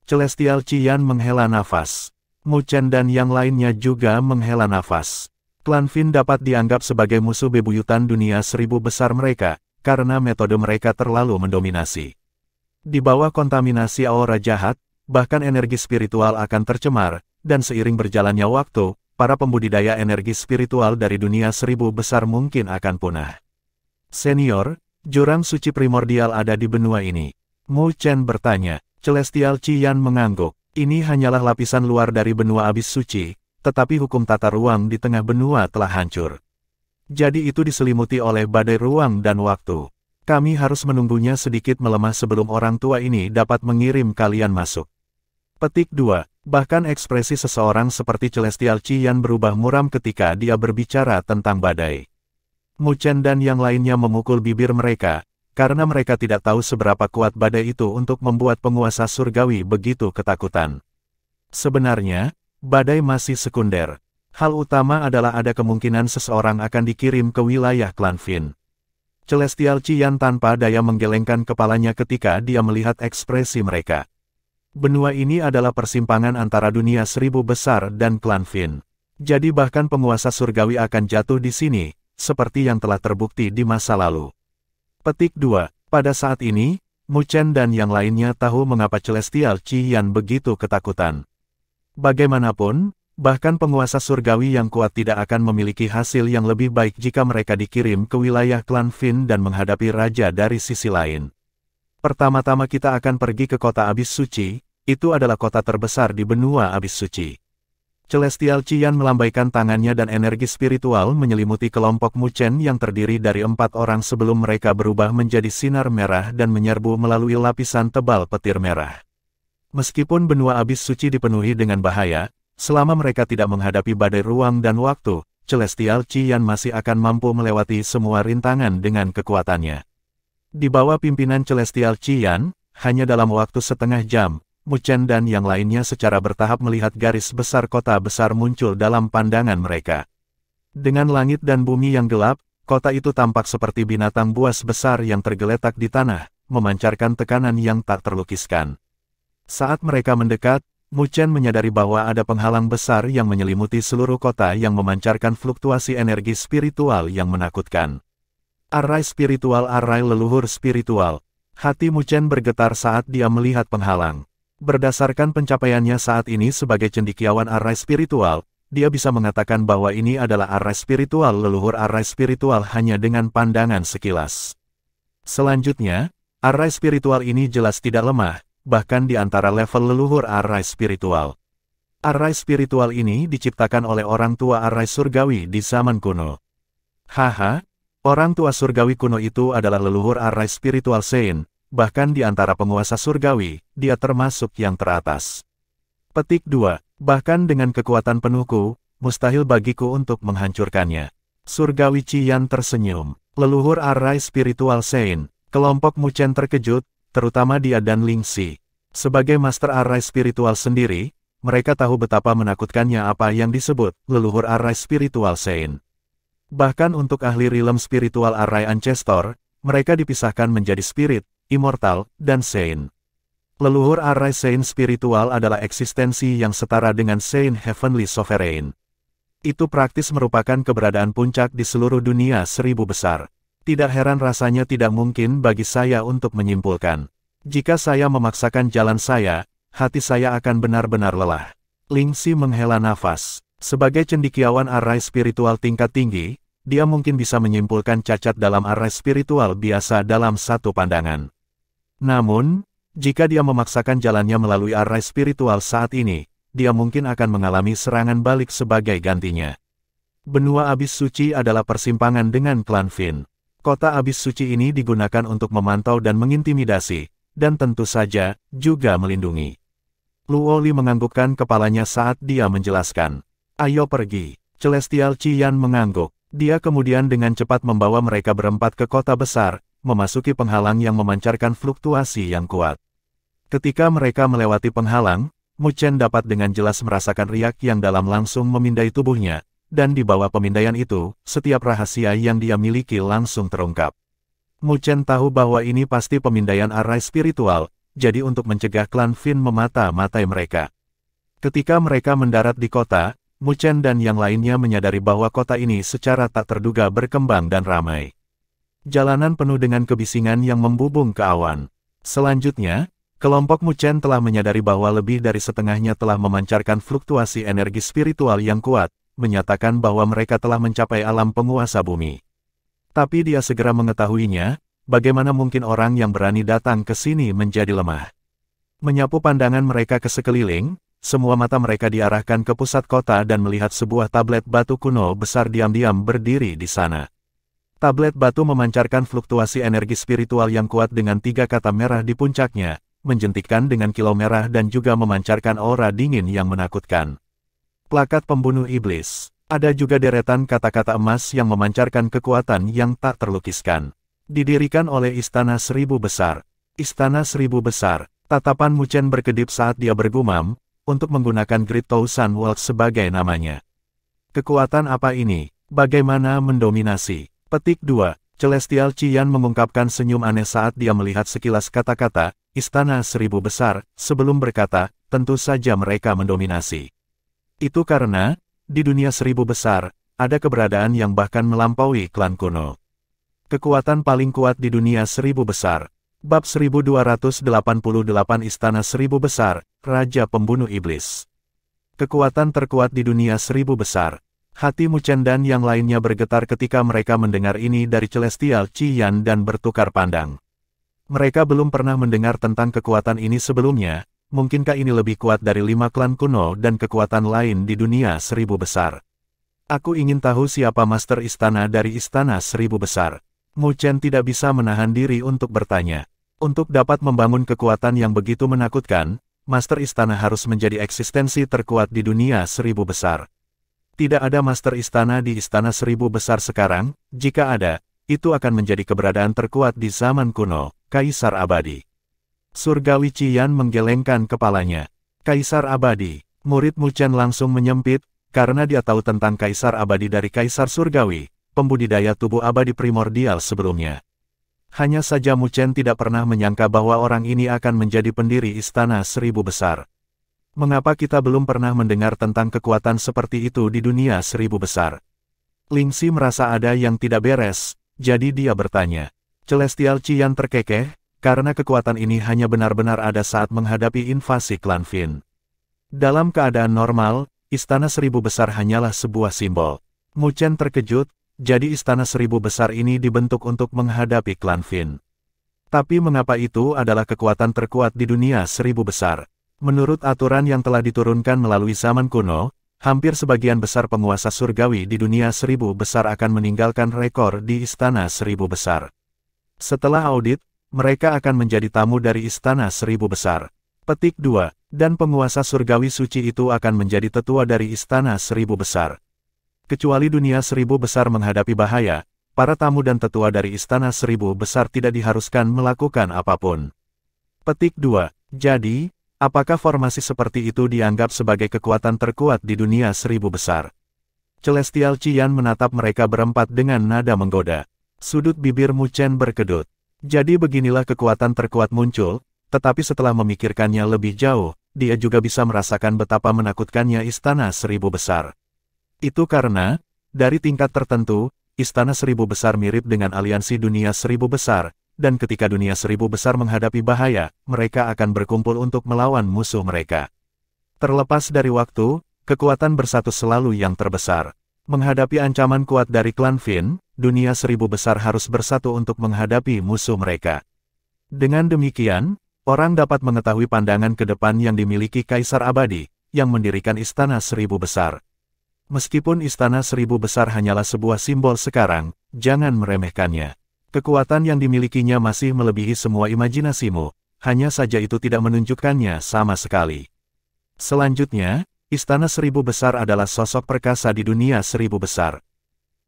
Celestial Qian menghela nafas. Mu Chen dan yang lainnya juga menghela nafas. Klan Fin dapat dianggap sebagai musuh bebuyutan dunia 1000 besar mereka, karena metode mereka terlalu mendominasi. Di bawah kontaminasi aura jahat, bahkan energi spiritual akan tercemar, dan seiring berjalannya waktu, para pembudidaya energi spiritual dari dunia 1000 besar mungkin akan punah. Senior, jurang suci primordial ada di benua ini. Mu Chen bertanya. Celestial Qian mengangguk. Ini hanyalah lapisan luar dari benua abis suci, tetapi hukum tata ruang di tengah benua telah hancur. Jadi itu diselimuti oleh badai ruang dan waktu. Kami harus menunggunya sedikit melemah sebelum orang tua ini dapat mengirim kalian masuk. Petik 2. Bahkan ekspresi seseorang seperti Celestial Qian berubah muram ketika dia berbicara tentang badai. Mu Chen dan yang lainnya memukul bibir mereka, karena mereka tidak tahu seberapa kuat badai itu untuk membuat penguasa surgawi begitu ketakutan. Sebenarnya, badai masih sekunder. Hal utama adalah ada kemungkinan seseorang akan dikirim ke wilayah klan Fin. Celestial Qian tanpa daya menggelengkan kepalanya ketika dia melihat ekspresi mereka. Benua ini adalah persimpangan antara dunia 1000 besar dan klan Fin. Jadi bahkan penguasa surgawi akan jatuh di sini, seperti yang telah terbukti di masa lalu. Petik 2. Pada saat ini, Mu Chen dan yang lainnya tahu mengapa Celestial Qian begitu ketakutan. Bagaimanapun, bahkan penguasa surgawi yang kuat tidak akan memiliki hasil yang lebih baik jika mereka dikirim ke wilayah klan Fin dan menghadapi raja dari sisi lain. Pertama-tama kita akan pergi ke kota Abis Suci, itu adalah kota terbesar di benua Abis Suci. Celestial Qian melambaikan tangannya dan energi spiritual menyelimuti kelompok Mu Chen yang terdiri dari 4 orang sebelum mereka berubah menjadi sinar merah dan menyerbu melalui lapisan tebal petir merah. Meskipun benua Abis Suci dipenuhi dengan bahaya, selama mereka tidak menghadapi badai ruang dan waktu, Celestial Qian masih akan mampu melewati semua rintangan dengan kekuatannya. Di bawah pimpinan Celestial Qian, hanya dalam waktu setengah jam, Mu Chen dan yang lainnya secara bertahap melihat garis besar kota besar muncul dalam pandangan mereka. Dengan langit dan bumi yang gelap, kota itu tampak seperti binatang buas besar yang tergeletak di tanah, memancarkan tekanan yang tak terlukiskan. Saat mereka mendekat, Mu Chen menyadari bahwa ada penghalang besar yang menyelimuti seluruh kota yang memancarkan fluktuasi energi spiritual yang menakutkan. Arai spiritual, arai leluhur spiritual. Hati Mu Chen bergetar saat dia melihat penghalang. Berdasarkan pencapaiannya saat ini sebagai cendekiawan arai spiritual, dia bisa mengatakan bahwa ini adalah arai spiritual leluhur arai spiritual hanya dengan pandangan sekilas. Selanjutnya, arai spiritual ini jelas tidak lemah, bahkan di antara level leluhur arai spiritual. Arai spiritual ini diciptakan oleh orang tua arai surgawi di zaman kuno. Haha. Orang tua surgawi kuno itu adalah leluhur arai spiritual Sein, bahkan di antara penguasa surgawi, dia termasuk yang teratas. Petik 2. Bahkan dengan kekuatan penuhku, mustahil bagiku untuk menghancurkannya. Surgawi Qian tersenyum. Leluhur arai spiritual Sein, kelompok Mu Chen terkejut, terutama dia dan Ling Xi. Sebagai master arai spiritual sendiri, mereka tahu betapa menakutkannya apa yang disebut leluhur arai spiritual Sein. Bahkan untuk ahli realm spiritual arai ancestor, mereka dipisahkan menjadi spirit, immortal, dan Sein. Leluhur arai Sein spiritual adalah eksistensi yang setara dengan Sein Heavenly Sovereign. Itu praktis merupakan keberadaan puncak di seluruh dunia 1000 besar. Tidak heran rasanya tidak mungkin bagi saya untuk menyimpulkan. Jika saya memaksakan jalan saya, hati saya akan benar-benar lelah. Ling Xi menghela nafas. Sebagai cendekiawan arai spiritual tingkat tinggi, dia mungkin bisa menyimpulkan cacat dalam arai spiritual biasa dalam satu pandangan. Namun, jika dia memaksakan jalannya melalui arai spiritual saat ini, dia mungkin akan mengalami serangan balik sebagai gantinya. Benua Abis Suci adalah persimpangan dengan klan Fin. Kota Abis Suci ini digunakan untuk memantau dan mengintimidasi, dan tentu saja, juga melindungi. Luo Li menganggukkan kepalanya saat dia menjelaskan. Ayo pergi. Celestial Qian mengangguk. Dia kemudian dengan cepat membawa mereka berempat ke kota besar, memasuki penghalang yang memancarkan fluktuasi yang kuat. Ketika mereka melewati penghalang, Mu Chen dapat dengan jelas merasakan riak yang dalam langsung memindai tubuhnya, dan di bawah pemindaian itu, setiap rahasia yang dia miliki langsung terungkap. Mu Chen tahu bahwa ini pasti pemindaian arai spiritual, jadi untuk mencegah klan Fin memata-matai mereka. Ketika mereka mendarat di kota, Mu Chen dan yang lainnya menyadari bahwa kota ini secara tak terduga berkembang dan ramai. Jalanan penuh dengan kebisingan yang membubung ke awan. Selanjutnya, kelompok Mu Chen telah menyadari bahwa lebih dari setengahnya telah memancarkan fluktuasi energi spiritual yang kuat, menyatakan bahwa mereka telah mencapai alam penguasa bumi. Tapi dia segera mengetahuinya, bagaimana mungkin orang yang berani datang ke sini menjadi lemah. Menyapu pandangan mereka ke sekeliling, semua mata mereka diarahkan ke pusat kota dan melihat sebuah tablet batu kuno besar diam-diam berdiri di sana. Tablet batu memancarkan fluktuasi energi spiritual yang kuat dengan 3 kata merah di puncaknya, menjentikkan dengan kilau merah dan juga memancarkan aura dingin yang menakutkan. Plakat pembunuh iblis. Ada juga deretan kata-kata emas yang memancarkan kekuatan yang tak terlukiskan. Didirikan oleh Istana Seribu Besar. Istana Seribu Besar. Tatapan Mu Chen berkedip saat dia bergumam, untuk menggunakan Great Thousand World sebagai namanya. Kekuatan apa ini? Bagaimana mendominasi? Petik 2. Celestial Qian mengungkapkan senyum aneh saat dia melihat sekilas kata-kata, Istana Seribu Besar, sebelum berkata, tentu saja mereka mendominasi. Itu karena, di dunia Seribu Besar, ada keberadaan yang bahkan melampaui klan kuno. Kekuatan paling kuat di dunia Seribu Besar. Bab 1288 Istana Seribu Besar, Raja Pembunuh Iblis. Kekuatan terkuat di dunia Seribu Besar. Hati Mu Chen dan yang lainnya bergetar ketika mereka mendengar ini dari Celestial Qian dan bertukar pandang. Mereka belum pernah mendengar tentang kekuatan ini sebelumnya. Mungkinkah ini lebih kuat dari 5 klan kuno dan kekuatan lain di dunia Seribu Besar? Aku ingin tahu siapa Master Istana dari Istana Seribu Besar. Mu Chen tidak bisa menahan diri untuk bertanya. Untuk dapat membangun kekuatan yang begitu menakutkan, Master Istana harus menjadi eksistensi terkuat di dunia Seribu Besar. Tidak ada Master Istana di Istana Seribu Besar sekarang, jika ada, itu akan menjadi keberadaan terkuat di zaman kuno, Kaisar Abadi. Surgawi Qian menggelengkan kepalanya. Kaisar Abadi. Murid Mu Chen langsung menyempit, karena dia tahu tentang Kaisar Abadi dari Kaisar Surgawi, pembudidaya tubuh abadi primordial sebelumnya. Hanya saja Mu Chen tidak pernah menyangka bahwa orang ini akan menjadi pendiri Istana Seribu Besar. Mengapa kita belum pernah mendengar tentang kekuatan seperti itu di dunia Seribu Besar? Lingxi merasa ada yang tidak beres, jadi dia bertanya. Celestial Qian terkekeh, karena kekuatan ini hanya benar-benar ada saat menghadapi invasi klan Fin. Dalam keadaan normal, Istana Seribu Besar hanyalah sebuah simbol. Mu Chen terkejut, jadi Istana Seribu Besar ini dibentuk untuk menghadapi klan Fin. Tapi mengapa itu adalah kekuatan terkuat di dunia Seribu Besar? Menurut aturan yang telah diturunkan melalui zaman kuno, hampir sebagian besar penguasa surgawi di dunia Seribu Besar akan meninggalkan rekor di Istana Seribu Besar. Setelah audit, mereka akan menjadi tamu dari Istana Seribu Besar. Petik 2. Dan penguasa surgawi suci itu akan menjadi tetua dari Istana Seribu Besar. Kecuali dunia Seribu Besar menghadapi bahaya, para tamu dan tetua dari Istana Seribu Besar tidak diharuskan melakukan apapun. Petik 2. Jadi, apakah formasi seperti itu dianggap sebagai kekuatan terkuat di dunia Seribu Besar? Celestial Qian menatap mereka berempat dengan nada menggoda. Sudut bibir Mu Chen berkedut. Jadi beginilah kekuatan terkuat muncul, tetapi setelah memikirkannya lebih jauh, dia juga bisa merasakan betapa menakutkannya Istana Seribu Besar. Itu karena, dari tingkat tertentu, Istana Seribu Besar mirip dengan aliansi dunia Seribu Besar, dan ketika dunia Seribu Besar menghadapi bahaya, mereka akan berkumpul untuk melawan musuh mereka. Terlepas dari waktu, kekuatan bersatu selalu yang terbesar. Menghadapi ancaman kuat dari klan Fin, dunia Seribu Besar harus bersatu untuk menghadapi musuh mereka. Dengan demikian, orang dapat mengetahui pandangan ke depan yang dimiliki Kaisar Abadi, yang mendirikan Istana Seribu Besar. Meskipun Istana Seribu Besar hanyalah sebuah simbol sekarang, jangan meremehkannya. Kekuatan yang dimilikinya masih melebihi semua imajinasimu, hanya saja itu tidak menunjukkannya sama sekali. Selanjutnya, Istana Seribu Besar adalah sosok perkasa di dunia seribu besar.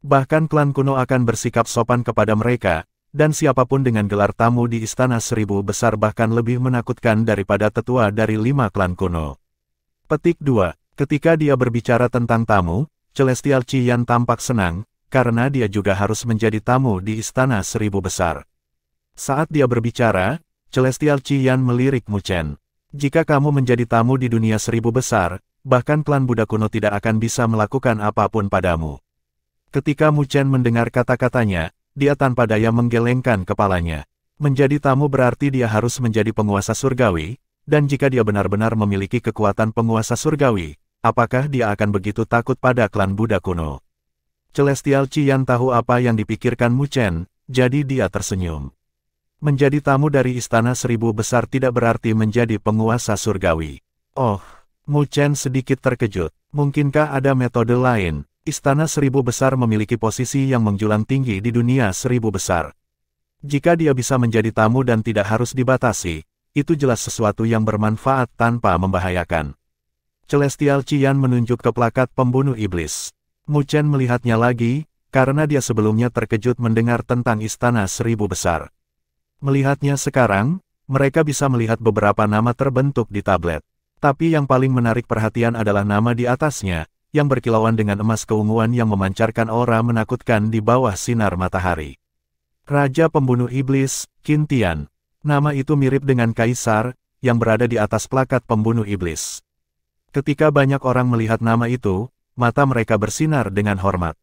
Bahkan klan kuno akan bersikap sopan kepada mereka, dan siapapun dengan gelar tamu di Istana Seribu Besar bahkan lebih menakutkan daripada tetua dari 5 klan kuno. Petik 2. Ketika dia berbicara tentang tamu, Celestial Qiyan tampak senang, karena dia juga harus menjadi tamu di Istana Seribu Besar. Saat dia berbicara, Celestial Qiyan melirik Mu Chen. Jika kamu menjadi tamu di dunia seribu besar, bahkan klan Buddha kuno tidak akan bisa melakukan apapun padamu. Ketika Mu Chen mendengar kata-katanya, dia tanpa daya menggelengkan kepalanya. Menjadi tamu berarti dia harus menjadi penguasa surgawi, dan jika dia benar-benar memiliki kekuatan penguasa surgawi, apakah dia akan begitu takut pada klan Buddha kuno? Celestial Qiyan tahu apa yang dipikirkan Mu Chen, jadi dia tersenyum. Menjadi tamu dari Istana Seribu Besar tidak berarti menjadi penguasa surgawi. Oh, Mu Chen sedikit terkejut. Mungkinkah ada metode lain? Istana Seribu Besar memiliki posisi yang menjulang tinggi di dunia seribu besar. Jika dia bisa menjadi tamu dan tidak harus dibatasi, itu jelas sesuatu yang bermanfaat tanpa membahayakan. Celestial Qiyan menunjuk ke plakat pembunuh iblis. Mu Chen melihatnya lagi, karena dia sebelumnya terkejut mendengar tentang Istana Seribu Besar. Melihatnya sekarang, mereka bisa melihat beberapa nama terbentuk di tablet. Tapi yang paling menarik perhatian adalah nama di atasnya, yang berkilauan dengan emas keunguan yang memancarkan aura menakutkan di bawah sinar matahari. Raja Pembunuh Iblis, Qin Tian. Nama itu mirip dengan Kaisar, yang berada di atas plakat pembunuh iblis. Ketika banyak orang melihat nama itu, mata mereka bersinar dengan hormat.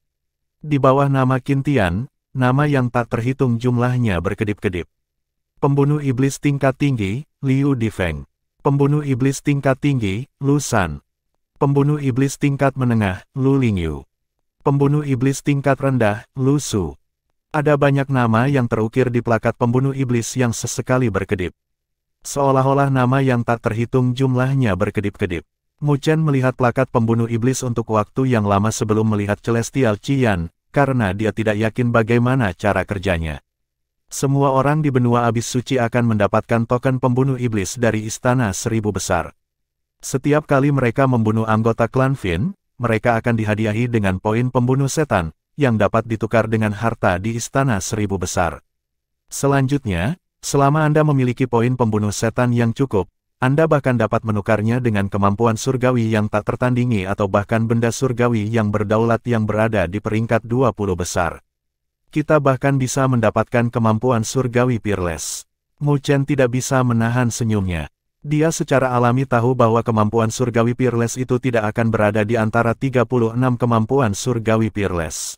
Di bawah nama Qin Tian, nama yang tak terhitung jumlahnya berkedip-kedip. Pembunuh iblis tingkat tinggi, Liu Difeng. Pembunuh iblis tingkat tinggi, Lu San. Pembunuh iblis tingkat menengah, Lu Lingyu. Pembunuh iblis tingkat rendah, Lu Su. Ada banyak nama yang terukir di plakat pembunuh iblis yang sesekali berkedip. Seolah-olah nama yang tak terhitung jumlahnya berkedip-kedip. Mu Chen melihat plakat pembunuh iblis untuk waktu yang lama sebelum melihat Celestial Qiyan, karena dia tidak yakin bagaimana cara kerjanya. Semua orang di benua abis suci akan mendapatkan token pembunuh iblis dari Istana Seribu Besar. Setiap kali mereka membunuh anggota klan Fin, mereka akan dihadiahi dengan poin pembunuh setan, yang dapat ditukar dengan harta di Istana Seribu Besar. Selanjutnya, selama Anda memiliki poin pembunuh setan yang cukup, Anda bahkan dapat menukarnya dengan kemampuan surgawi yang tak tertandingi atau bahkan benda surgawi yang berdaulat yang berada di peringkat 20 besar. Kita bahkan bisa mendapatkan kemampuan surgawi peerless. Mu Chen tidak bisa menahan senyumnya. Dia secara alami tahu bahwa kemampuan surgawi peerless itu tidak akan berada di antara 36 kemampuan surgawi peerless.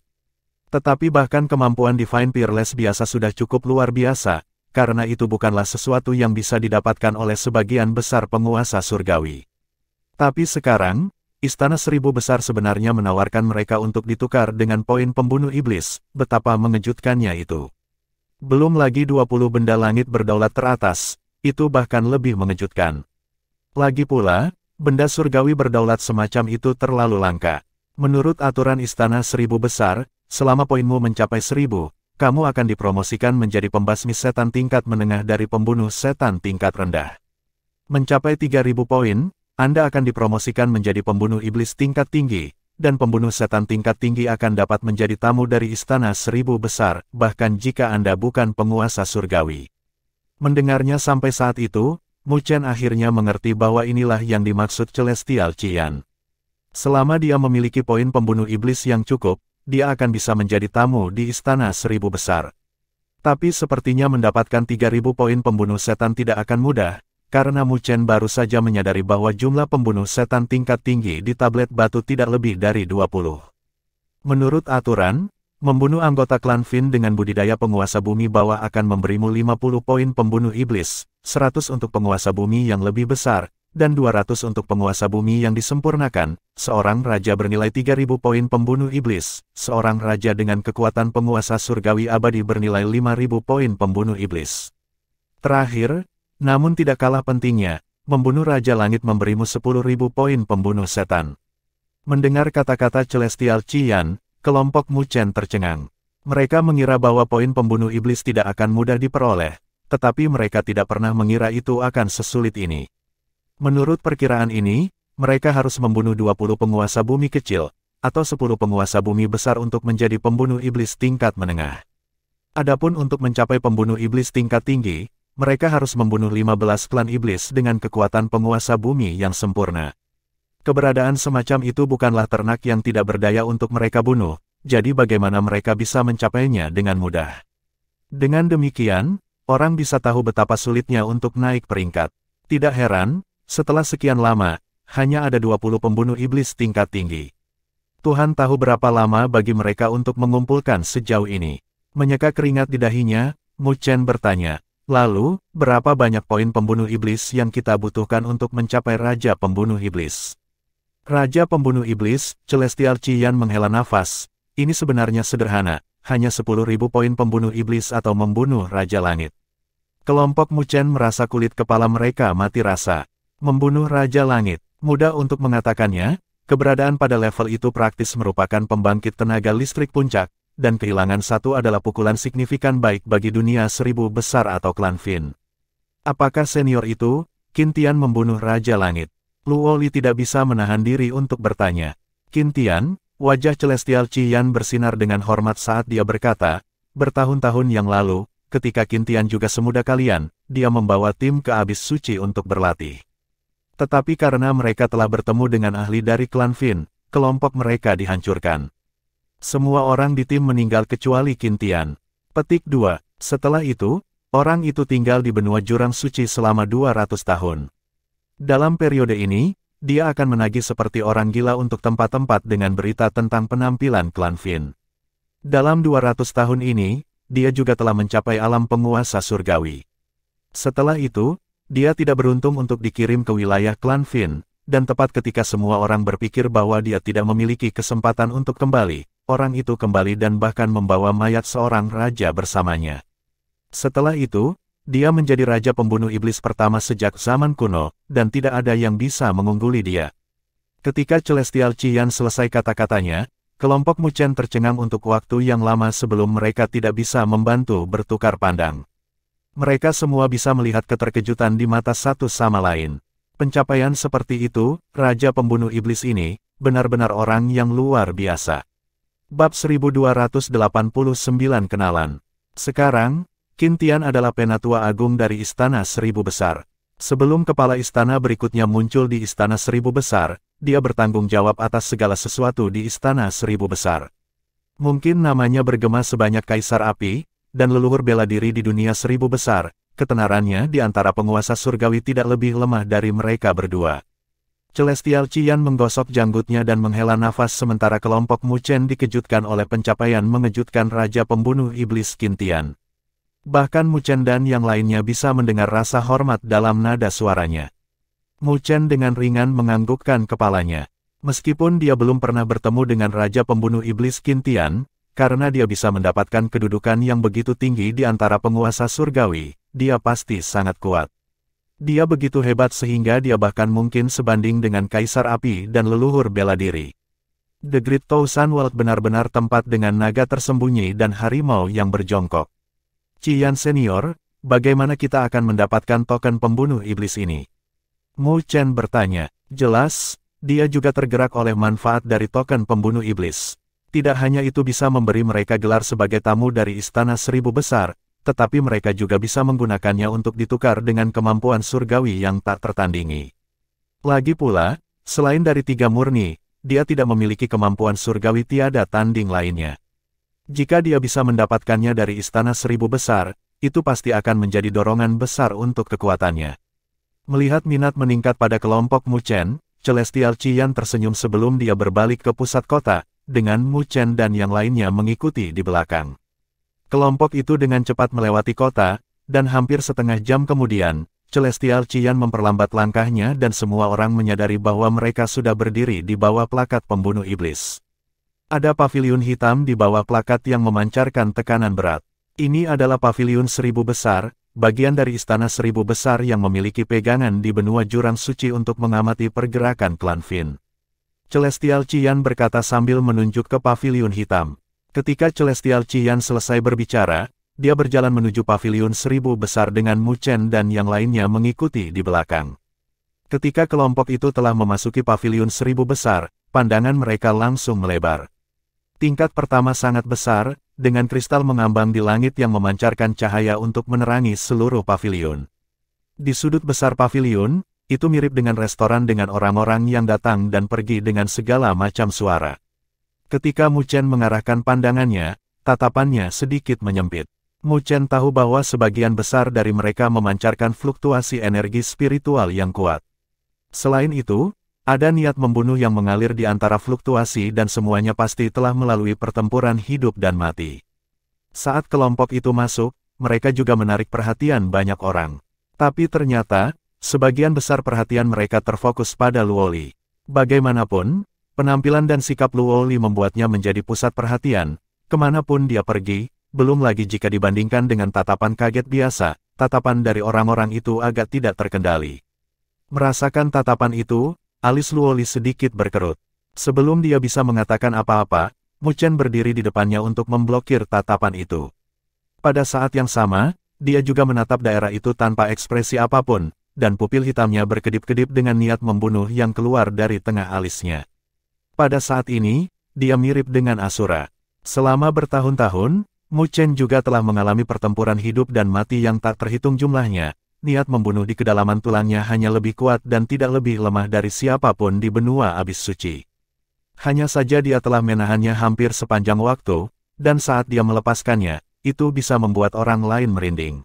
Tetapi bahkan kemampuan divine peerless biasa sudah cukup luar biasa, karena itu bukanlah sesuatu yang bisa didapatkan oleh sebagian besar penguasa surgawi. Tapi sekarang, Istana Seribu Besar sebenarnya menawarkan mereka untuk ditukar dengan poin pembunuh iblis, betapa mengejutkannya itu. Belum lagi 20 benda langit berdaulat teratas, itu bahkan lebih mengejutkan. Lagi pula, benda surgawi berdaulat semacam itu terlalu langka. Menurut aturan Istana Seribu Besar, selama poinmu mencapai 1000, kamu akan dipromosikan menjadi pembasmi setan tingkat menengah dari pembunuh setan tingkat rendah. Mencapai 3000 poin, Anda akan dipromosikan menjadi pembunuh iblis tingkat tinggi, dan pembunuh setan tingkat tinggi akan dapat menjadi tamu dari Istana Seribu Besar, bahkan jika Anda bukan penguasa surgawi. Mendengarnya sampai saat itu, Mu Chen akhirnya mengerti bahwa inilah yang dimaksud Celestial Qiyan. Selama dia memiliki poin pembunuh iblis yang cukup, dia akan bisa menjadi tamu di Istana Seribu Besar. Tapi sepertinya mendapatkan 3000 poin pembunuh setan tidak akan mudah, karena Mu Chen baru saja menyadari bahwa jumlah pembunuh setan tingkat tinggi di tablet batu tidak lebih dari 20. Menurut aturan, membunuh anggota klan Fin dengan budidaya penguasa bumi bawah akan memberimu 50 poin pembunuh iblis, 100 untuk penguasa bumi yang lebih besar, dan 200 untuk penguasa bumi yang disempurnakan. Seorang raja bernilai 3000 poin pembunuh iblis, seorang raja dengan kekuatan penguasa surgawi abadi bernilai 5000 poin pembunuh iblis. Terakhir, namun tidak kalah pentingnya, membunuh Raja Langit memberimu 10.000 poin pembunuh setan. Mendengar kata-kata Celestial Qiyan, kelompok Mu Chen tercengang. Mereka mengira bahwa poin pembunuh iblis tidak akan mudah diperoleh, tetapi mereka tidak pernah mengira itu akan sesulit ini. Menurut perkiraan ini, mereka harus membunuh 20 penguasa bumi kecil, atau 10 penguasa bumi besar untuk menjadi pembunuh iblis tingkat menengah. Adapun untuk mencapai pembunuh iblis tingkat tinggi, mereka harus membunuh 15 klan iblis dengan kekuatan penguasa bumi yang sempurna. Keberadaan semacam itu bukanlah ternak yang tidak berdaya untuk mereka bunuh, jadi bagaimana mereka bisa mencapainya dengan mudah. Dengan demikian, orang bisa tahu betapa sulitnya untuk naik peringkat. Tidak heran, setelah sekian lama, hanya ada 20 pembunuh iblis tingkat tinggi. Tuhan tahu berapa lama bagi mereka untuk mengumpulkan sejauh ini. Menyeka keringat di dahinya, Mu Chen bertanya, lalu, berapa banyak poin pembunuh iblis yang kita butuhkan untuk mencapai Raja Pembunuh Iblis? Raja Pembunuh Iblis, Celestial Qian menghela nafas, ini sebenarnya sederhana, hanya 10.000 poin pembunuh iblis atau membunuh Raja Langit. Kelompok Mu Chen merasa kulit kepala mereka mati rasa. Membunuh Raja Langit. Mudah untuk mengatakannya, keberadaan pada level itu praktis merupakan pembangkit tenaga listrik puncak, dan kehilangan satu adalah pukulan signifikan baik bagi dunia 1000 besar atau klan Fin. Apakah senior itu, Qin Tian membunuh Raja Langit? Luo Li tidak bisa menahan diri untuk bertanya. Qin Tian, wajah Celestial Qian bersinar dengan hormat saat dia berkata, bertahun-tahun yang lalu, ketika Qin Tian juga semuda kalian, dia membawa tim ke Abis Suci untuk berlatih. Tetapi karena mereka telah bertemu dengan ahli dari klan Fin, kelompok mereka dihancurkan. Semua orang di tim meninggal kecuali Qin Tian. Petik 2. Setelah itu, orang itu tinggal di benua jurang suci selama 200 tahun. Dalam periode ini, dia akan menagih seperti orang gila untuk tempat-tempat dengan berita tentang penampilan klan Fin. Dalam 200 tahun ini, dia juga telah mencapai alam penguasa surgawi. Setelah itu, dia tidak beruntung untuk dikirim ke wilayah klan Fin, dan tepat ketika semua orang berpikir bahwa dia tidak memiliki kesempatan untuk kembali, orang itu kembali dan bahkan membawa mayat seorang raja bersamanya. Setelah itu, dia menjadi raja pembunuh iblis pertama sejak zaman kuno, dan tidak ada yang bisa mengungguli dia. Ketika Celestial Qian selesai kata-katanya, kelompok Mu Chen tercengang untuk waktu yang lama sebelum mereka tidak bisa membantu bertukar pandang. Mereka semua bisa melihat keterkejutan di mata satu sama lain. Pencapaian seperti itu, Raja Pembunuh Iblis ini, benar-benar orang yang luar biasa. Bab 1289 Kenalan. Sekarang, Qin Tian adalah Penatua Agung dari Istana Seribu Besar. Sebelum kepala istana berikutnya muncul di Istana Seribu Besar, dia bertanggung jawab atas segala sesuatu di Istana Seribu Besar. Mungkin namanya bergema sebanyak Kaisar Api, dan leluhur bela diri di dunia 1000 besar, ketenarannya di antara penguasa surgawi tidak lebih lemah dari mereka berdua. Celestial Qian menggosok janggutnya dan menghela nafas sementara kelompok Mu Chen dikejutkan oleh pencapaian mengejutkan Raja Pembunuh Iblis Qin Tian. Bahkan Mu Chen dan yang lainnya bisa mendengar rasa hormat dalam nada suaranya. Mu Chen dengan ringan menganggukkan kepalanya. Meskipun dia belum pernah bertemu dengan Raja Pembunuh Iblis Qin Tian, karena dia bisa mendapatkan kedudukan yang begitu tinggi di antara penguasa surgawi, dia pasti sangat kuat. Dia begitu hebat sehingga dia bahkan mungkin sebanding dengan Kaisar Api dan leluhur bela diri. The Great Thousand World benar-benar tempat dengan naga tersembunyi dan harimau yang berjongkok. Qian Senior, bagaimana kita akan mendapatkan token pembunuh iblis ini? Mu Chen bertanya. Jelas, dia juga tergerak oleh manfaat dari token pembunuh iblis. Tidak hanya itu bisa memberi mereka gelar sebagai tamu dari Istana Seribu Besar, tetapi mereka juga bisa menggunakannya untuk ditukar dengan kemampuan surgawi yang tak tertandingi. Lagi pula, selain dari 3 murni, dia tidak memiliki kemampuan surgawi tiada tanding lainnya. Jika dia bisa mendapatkannya dari Istana Seribu Besar, itu pasti akan menjadi dorongan besar untuk kekuatannya. Melihat minat meningkat pada kelompok Mu Chen, Celestial Qian tersenyum sebelum dia berbalik ke pusat kota, dengan Mu Chen dan yang lainnya mengikuti di belakang. Kelompok itu dengan cepat melewati kota, dan hampir setengah jam kemudian, Celestial Qian memperlambat langkahnya dan semua orang menyadari bahwa mereka sudah berdiri di bawah plakat pembunuh iblis. Ada paviliun hitam di bawah plakat yang memancarkan tekanan berat. Ini adalah paviliun 1000 besar, bagian dari Istana 1000 besar yang memiliki pegangan di benua jurang suci untuk mengamati pergerakan klan Fin. Celestial Qian berkata sambil menunjuk ke paviliun hitam. Ketika Celestial Qian selesai berbicara, dia berjalan menuju paviliun 1000 besar dengan Mu Chen dan yang lainnya mengikuti di belakang. Ketika kelompok itu telah memasuki paviliun 1000 besar, pandangan mereka langsung melebar. Tingkat pertama sangat besar, dengan kristal mengambang di langit yang memancarkan cahaya untuk menerangi seluruh paviliun. Di sudut besar paviliun, itu mirip dengan restoran dengan orang-orang yang datang dan pergi dengan segala macam suara. Ketika Mu Chen mengarahkan pandangannya, tatapannya sedikit menyempit. Mu Chen tahu bahwa sebagian besar dari mereka memancarkan fluktuasi energi spiritual yang kuat. Selain itu, ada niat membunuh yang mengalir di antara fluktuasi dan semuanya pasti telah melalui pertempuran hidup dan mati. Saat kelompok itu masuk, mereka juga menarik perhatian banyak orang. Tapi ternyata, sebagian besar perhatian mereka terfokus pada Luoli. Bagaimanapun, penampilan dan sikap Luoli membuatnya menjadi pusat perhatian, kemanapun dia pergi, belum lagi jika dibandingkan dengan tatapan kaget biasa, tatapan dari orang-orang itu agak tidak terkendali. Merasakan tatapan itu, alis Luoli sedikit berkerut. Sebelum dia bisa mengatakan apa-apa, Mu Chen berdiri di depannya untuk memblokir tatapan itu. Pada saat yang sama, dia juga menatap daerah itu tanpa ekspresi apapun, dan pupil hitamnya berkedip-kedip dengan niat membunuh yang keluar dari tengah alisnya. Pada saat ini, dia mirip dengan Asura. Selama bertahun-tahun, Mu Chen juga telah mengalami pertempuran hidup dan mati yang tak terhitung jumlahnya. Niat membunuh di kedalaman tulangnya hanya lebih kuat dan tidak lebih lemah dari siapapun di benua abis suci. Hanya saja dia telah menahannya hampir sepanjang waktu, dan saat dia melepaskannya, itu bisa membuat orang lain merinding.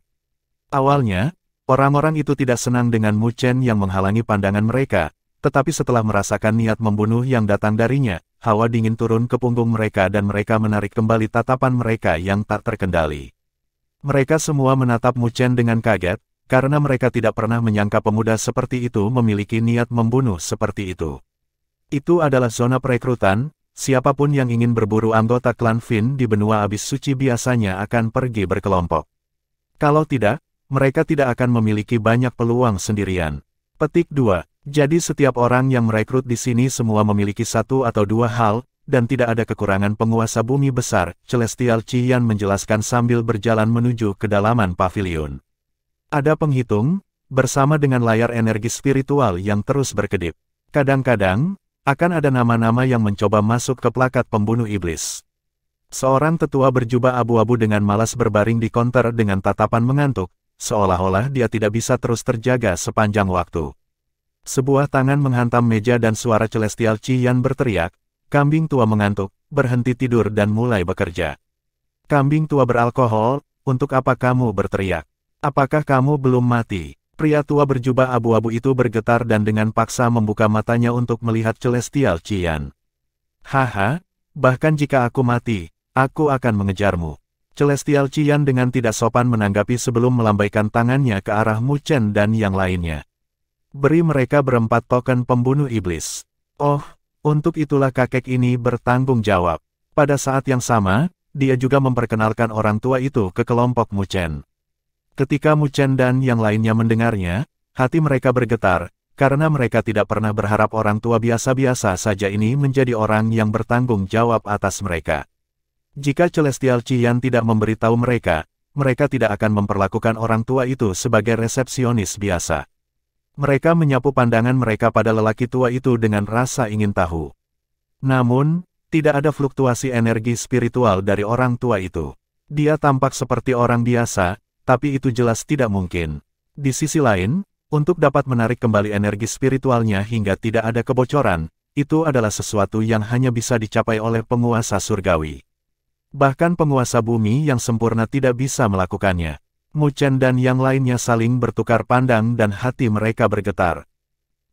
Awalnya, orang-orang itu tidak senang dengan Mu Chen yang menghalangi pandangan mereka, tetapi setelah merasakan niat membunuh yang datang darinya, hawa dingin turun ke punggung mereka dan mereka menarik kembali tatapan mereka yang tak terkendali. Mereka semua menatap Mu Chen dengan kaget, karena mereka tidak pernah menyangka pemuda seperti itu memiliki niat membunuh seperti itu. Itu adalah zona perekrutan, siapapun yang ingin berburu anggota klan Fin di benua abis suci biasanya akan pergi berkelompok. Kalau tidak, mereka tidak akan memiliki banyak peluang sendirian. Petik 2. Jadi setiap orang yang merekrut di sini semua memiliki satu atau dua hal, dan tidak ada kekurangan penguasa bumi besar, Celestial Qian menjelaskan sambil berjalan menuju kedalaman paviliun. Ada penghitung, bersama dengan layar energi spiritual yang terus berkedip. Kadang-kadang, akan ada nama-nama yang mencoba masuk ke plakat pembunuh iblis. Seorang tetua berjubah abu-abu dengan malas berbaring di konter dengan tatapan mengantuk, seolah-olah dia tidak bisa terus terjaga sepanjang waktu. Sebuah tangan menghantam meja dan suara Celestial Qian berteriak, "Kambing tua mengantuk, berhenti tidur dan mulai bekerja. Kambing tua beralkohol, untuk apa kamu berteriak? Apakah kamu belum mati?" Pria tua berjubah abu-abu itu bergetar dan dengan paksa membuka matanya untuk melihat Celestial Qian. "Haha, bahkan jika aku mati, aku akan mengejarmu." Celestial Qian dengan tidak sopan menanggapi sebelum melambaikan tangannya ke arah Mu Chen dan yang lainnya. "Beri mereka berempat token pembunuh iblis." Oh, untuk itulah kakek ini bertanggung jawab. Pada saat yang sama, dia juga memperkenalkan orang tua itu ke kelompok Mu Chen. Ketika Mu Chen dan yang lainnya mendengarnya, hati mereka bergetar, karena mereka tidak pernah berharap orang tua biasa-biasa saja ini menjadi orang yang bertanggung jawab atas mereka. Jika Celestial Qian tidak memberitahu mereka, mereka tidak akan memperlakukan orang tua itu sebagai resepsionis biasa. Mereka menyapu pandangan mereka pada lelaki tua itu dengan rasa ingin tahu. Namun, tidak ada fluktuasi energi spiritual dari orang tua itu. Dia tampak seperti orang biasa, tapi itu jelas tidak mungkin. Di sisi lain, untuk dapat menarik kembali energi spiritualnya hingga tidak ada kebocoran, itu adalah sesuatu yang hanya bisa dicapai oleh penguasa surgawi. Bahkan penguasa bumi yang sempurna tidak bisa melakukannya. Mu Chen dan yang lainnya saling bertukar pandang dan hati mereka bergetar.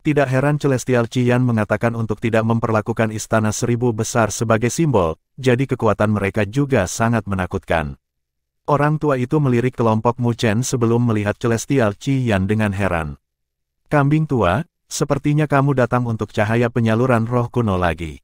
Tidak heran Celestial Qian mengatakan untuk tidak memperlakukan Istana 1000 besar sebagai simbol, jadi kekuatan mereka juga sangat menakutkan. Orang tua itu melirik kelompok Mu Chen sebelum melihat Celestial Qian dengan heran. "Kambing tua, sepertinya kamu datang untuk cahaya penyaluran roh kuno lagi.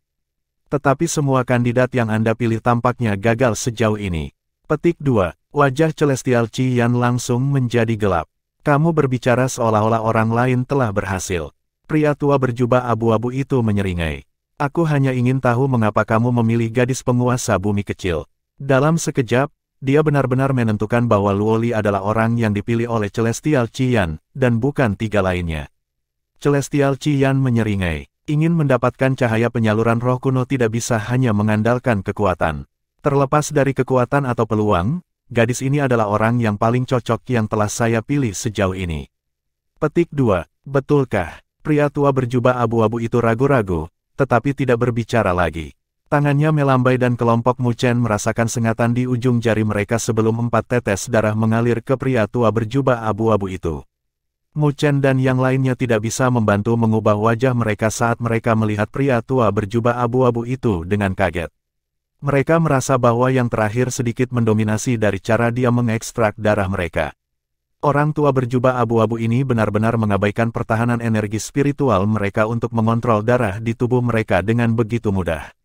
Tetapi semua kandidat yang Anda pilih tampaknya gagal sejauh ini." Petik 2. Wajah Celestial Qian langsung menjadi gelap. "Kamu berbicara seolah-olah orang lain telah berhasil." Pria tua berjubah abu-abu itu menyeringai. Aku hanya ingin tahu mengapa kamu memilih gadis penguasa bumi kecil. Dalam sekejap, dia benar-benar menentukan bahwa Luoli adalah orang yang dipilih oleh Celestial Qian, dan bukan tiga lainnya. Celestial Qian menyeringai. Ingin mendapatkan cahaya penyaluran roh kuno tidak bisa hanya mengandalkan kekuatan. Terlepas dari kekuatan atau peluang, gadis ini adalah orang yang paling cocok yang telah saya pilih sejauh ini. Petik 2. Betulkah? Pria tua berjubah abu-abu itu ragu-ragu, tetapi tidak berbicara lagi. Tangannya melambai dan kelompok Mu Chen merasakan sengatan di ujung jari mereka sebelum 4 tetes darah mengalir ke pria tua berjubah abu-abu itu. Mu Chen dan yang lainnya tidak bisa membantu mengubah wajah mereka saat mereka melihat pria tua berjubah abu-abu itu dengan kaget. Mereka merasa bahwa yang terakhir sedikit mendominasi dari cara dia mengekstrak darah mereka. Orang tua berjubah abu-abu ini benar-benar mengabaikan pertahanan energi spiritual mereka untuk mengontrol darah di tubuh mereka dengan begitu mudah.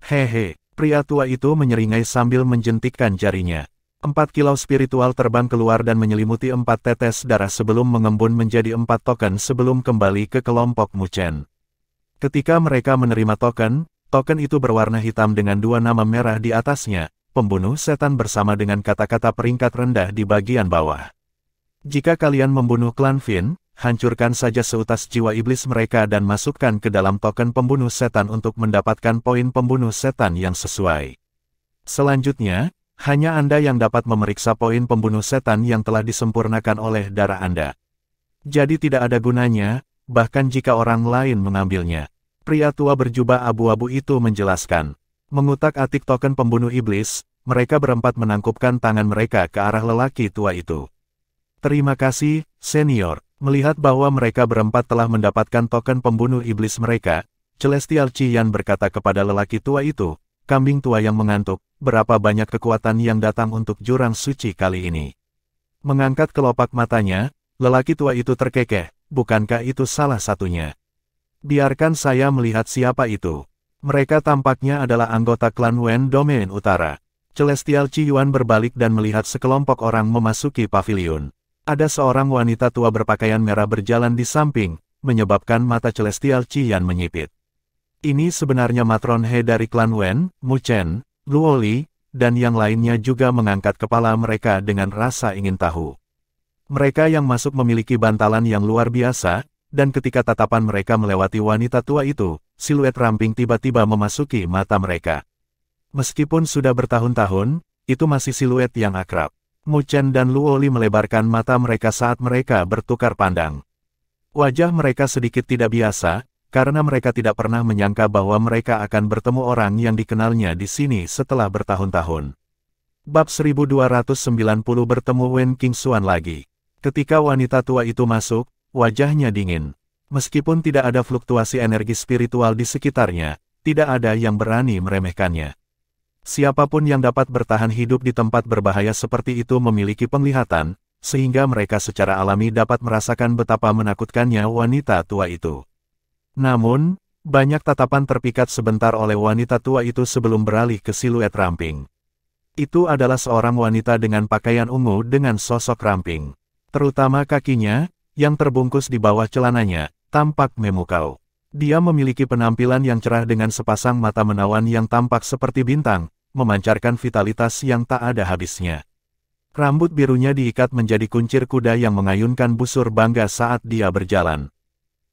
Hehe, pria tua itu menyeringai sambil menjentikkan jarinya. 4 kilau spiritual terbang keluar dan menyelimuti 4 tetes darah sebelum mengembun menjadi 4 token sebelum kembali ke kelompok Mu Chen. Ketika mereka menerima token itu berwarna hitam dengan 2 nama merah di atasnya, pembunuh setan bersama dengan kata-kata peringkat rendah di bagian bawah. Jika kalian membunuh klan Fin, hancurkan saja seutas jiwa iblis mereka dan masukkan ke dalam token pembunuh setan untuk mendapatkan poin pembunuh setan yang sesuai. Selanjutnya, hanya Anda yang dapat memeriksa poin pembunuh setan yang telah disempurnakan oleh darah Anda. Jadi tidak ada gunanya, bahkan jika orang lain mengambilnya. Pria tua berjubah abu-abu itu menjelaskan. Mengutak-atik token pembunuh iblis, mereka berempat menangkupkan tangan mereka ke arah lelaki tua itu. Terima kasih, senior. Melihat bahwa mereka berempat telah mendapatkan token pembunuh iblis mereka, Celestial Qian berkata kepada lelaki tua itu, kambing tua yang mengantuk, berapa banyak kekuatan yang datang untuk jurang suci kali ini. Mengangkat kelopak matanya, lelaki tua itu terkekeh, bukankah itu salah satunya? Biarkan saya melihat siapa itu. Mereka tampaknya adalah anggota klan Wen Domain Utara. Celestial Qiyuan berbalik dan melihat sekelompok orang memasuki pavilion. Ada seorang wanita tua berpakaian merah berjalan di samping, menyebabkan mata Celestial Qian menyipit. Ini sebenarnya Matron He dari klan Wen, Mu Chen, Luoli, dan yang lainnya juga mengangkat kepala mereka dengan rasa ingin tahu. Mereka yang masuk memiliki bantalan yang luar biasa, dan ketika tatapan mereka melewati wanita tua itu, siluet ramping tiba-tiba memasuki mata mereka. Meskipun sudah bertahun-tahun, itu masih siluet yang akrab. Mu Chen dan Luoli melebarkan mata mereka saat mereka bertukar pandang. Wajah mereka sedikit tidak biasa, karena mereka tidak pernah menyangka bahwa mereka akan bertemu orang yang dikenalnya di sini setelah bertahun-tahun. Bab 1290 bertemu Wen Qingxuan lagi. Ketika wanita tua itu masuk, wajahnya dingin. Meskipun tidak ada fluktuasi energi spiritual di sekitarnya, tidak ada yang berani meremehkannya. Siapapun yang dapat bertahan hidup di tempat berbahaya seperti itu memiliki penglihatan, sehingga mereka secara alami dapat merasakan betapa menakutkannya wanita tua itu. Namun, banyak tatapan terpikat sebentar oleh wanita tua itu sebelum beralih ke siluet ramping. Itu adalah seorang wanita dengan pakaian ungu dengan sosok ramping. Terutama kakinya, yang terbungkus di bawah celananya, tampak memukau. Dia memiliki penampilan yang cerah dengan sepasang mata menawan yang tampak seperti bintang, memancarkan vitalitas yang tak ada habisnya. Rambut birunya diikat menjadi kuncir kuda yang mengayunkan busur bangga saat dia berjalan.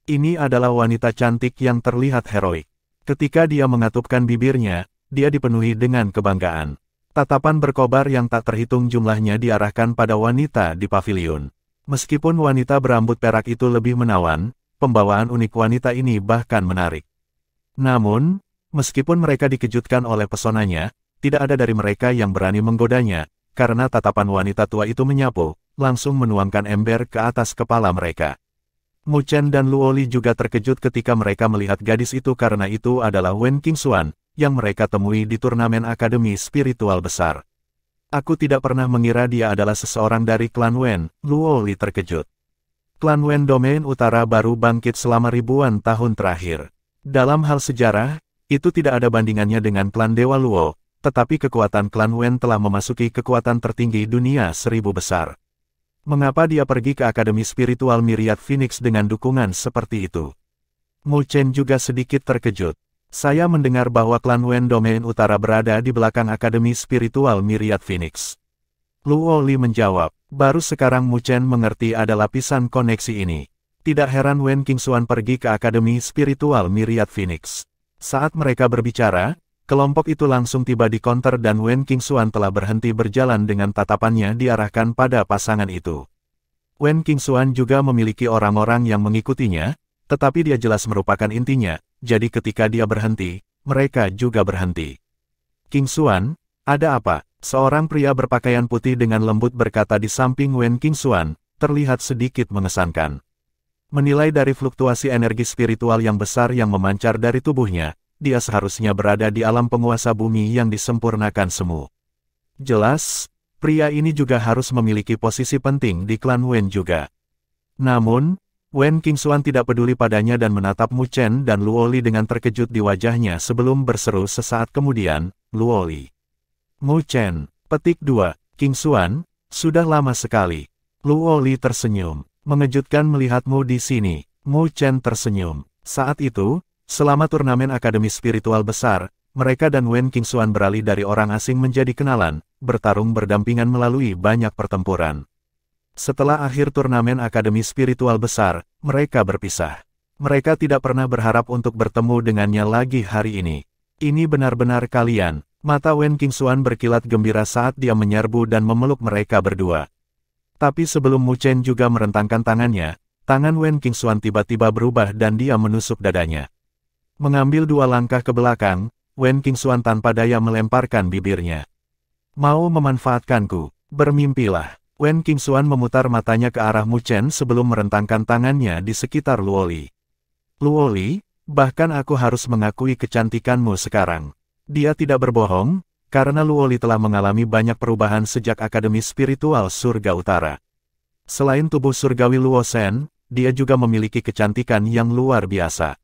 Ini adalah wanita cantik yang terlihat heroik. Ketika dia mengatupkan bibirnya, dia dipenuhi dengan kebanggaan. Tatapan berkobar yang tak terhitung jumlahnya diarahkan pada wanita di pavilion. Meskipun wanita berambut perak itu lebih menawan, pembawaan unik wanita ini bahkan menarik. Namun, meskipun mereka dikejutkan oleh pesonanya, tidak ada dari mereka yang berani menggodanya, karena tatapan wanita tua itu menyapu, langsung menuangkan ember ke atas kepala mereka. Mu Chen dan Luoli juga terkejut ketika mereka melihat gadis itu karena itu adalah Wen Qingxuan, yang mereka temui di turnamen akademi spiritual besar. Aku tidak pernah mengira dia adalah seseorang dari klan Wen, Luoli terkejut. Klan Wen Domain Utara baru bangkit selama ribuan tahun terakhir. Dalam hal sejarah, itu tidak ada bandingannya dengan klan Dewa Luo, tetapi kekuatan klan Wen telah memasuki kekuatan tertinggi dunia 1000 besar. Mengapa dia pergi ke Akademi Spiritual Myriad Phoenix dengan dukungan seperti itu? Mu Chen juga sedikit terkejut. Saya mendengar bahwa klan Wen Domain Utara berada di belakang Akademi Spiritual Myriad Phoenix. Luo Li menjawab, baru sekarang Mu Chen mengerti ada lapisan koneksi ini. Tidak heran Wen Qingxuan pergi ke Akademi Spiritual Myriad Phoenix. Saat mereka berbicara, kelompok itu langsung tiba di konter dan Wen Qingxuan telah berhenti berjalan dengan tatapannya diarahkan pada pasangan itu. Wen Qingxuan juga memiliki orang-orang yang mengikutinya, tetapi dia jelas merupakan intinya, jadi ketika dia berhenti, mereka juga berhenti. Qingxuan, ada apa? Seorang pria berpakaian putih dengan lembut berkata di samping Wen Qingxuan, terlihat sedikit mengesankan. Menilai dari fluktuasi energi spiritual yang besar yang memancar dari tubuhnya, dia seharusnya berada di alam penguasa bumi yang disempurnakan semu. Jelas, pria ini juga harus memiliki posisi penting di klan Wen juga. Namun, Wen Qingxuan tidak peduli padanya dan menatap Mu Chen dan Luo Li dengan terkejut di wajahnya sebelum berseru sesaat kemudian, Luo Li. Mu Chen, petik 2, Qingxuan, sudah lama sekali. Luo Li tersenyum. Mengejutkan melihatmu di sini. Mu Chen tersenyum. Saat itu, selama turnamen Akademi Spiritual besar, mereka dan Wen Qingxuan beralih dari orang asing menjadi kenalan, bertarung berdampingan melalui banyak pertempuran. Setelah akhir turnamen Akademi Spiritual besar, mereka berpisah. Mereka tidak pernah berharap untuk bertemu dengannya lagi hari ini. Ini benar-benar kalian. Mata Wen Qingxuan berkilat gembira saat dia menyerbu dan memeluk mereka berdua. Tapi sebelum Mu Chen juga merentangkan tangannya, tangan Wen Qingxuan tiba-tiba berubah dan dia menusuk dadanya. Mengambil 2 langkah ke belakang, Wen Qingxuan tanpa daya melemparkan bibirnya. Mau memanfaatkanku, bermimpilah. Wen Qingxuan memutar matanya ke arah Mu Chen sebelum merentangkan tangannya di sekitar Luo Li. Luo Li, bahkan aku harus mengakui kecantikanmu sekarang. Dia tidak berbohong, karena Luo Li telah mengalami banyak perubahan sejak Akademi Spiritual Surga Utara. Selain tubuh surgawi Luo Shen, dia juga memiliki kecantikan yang luar biasa.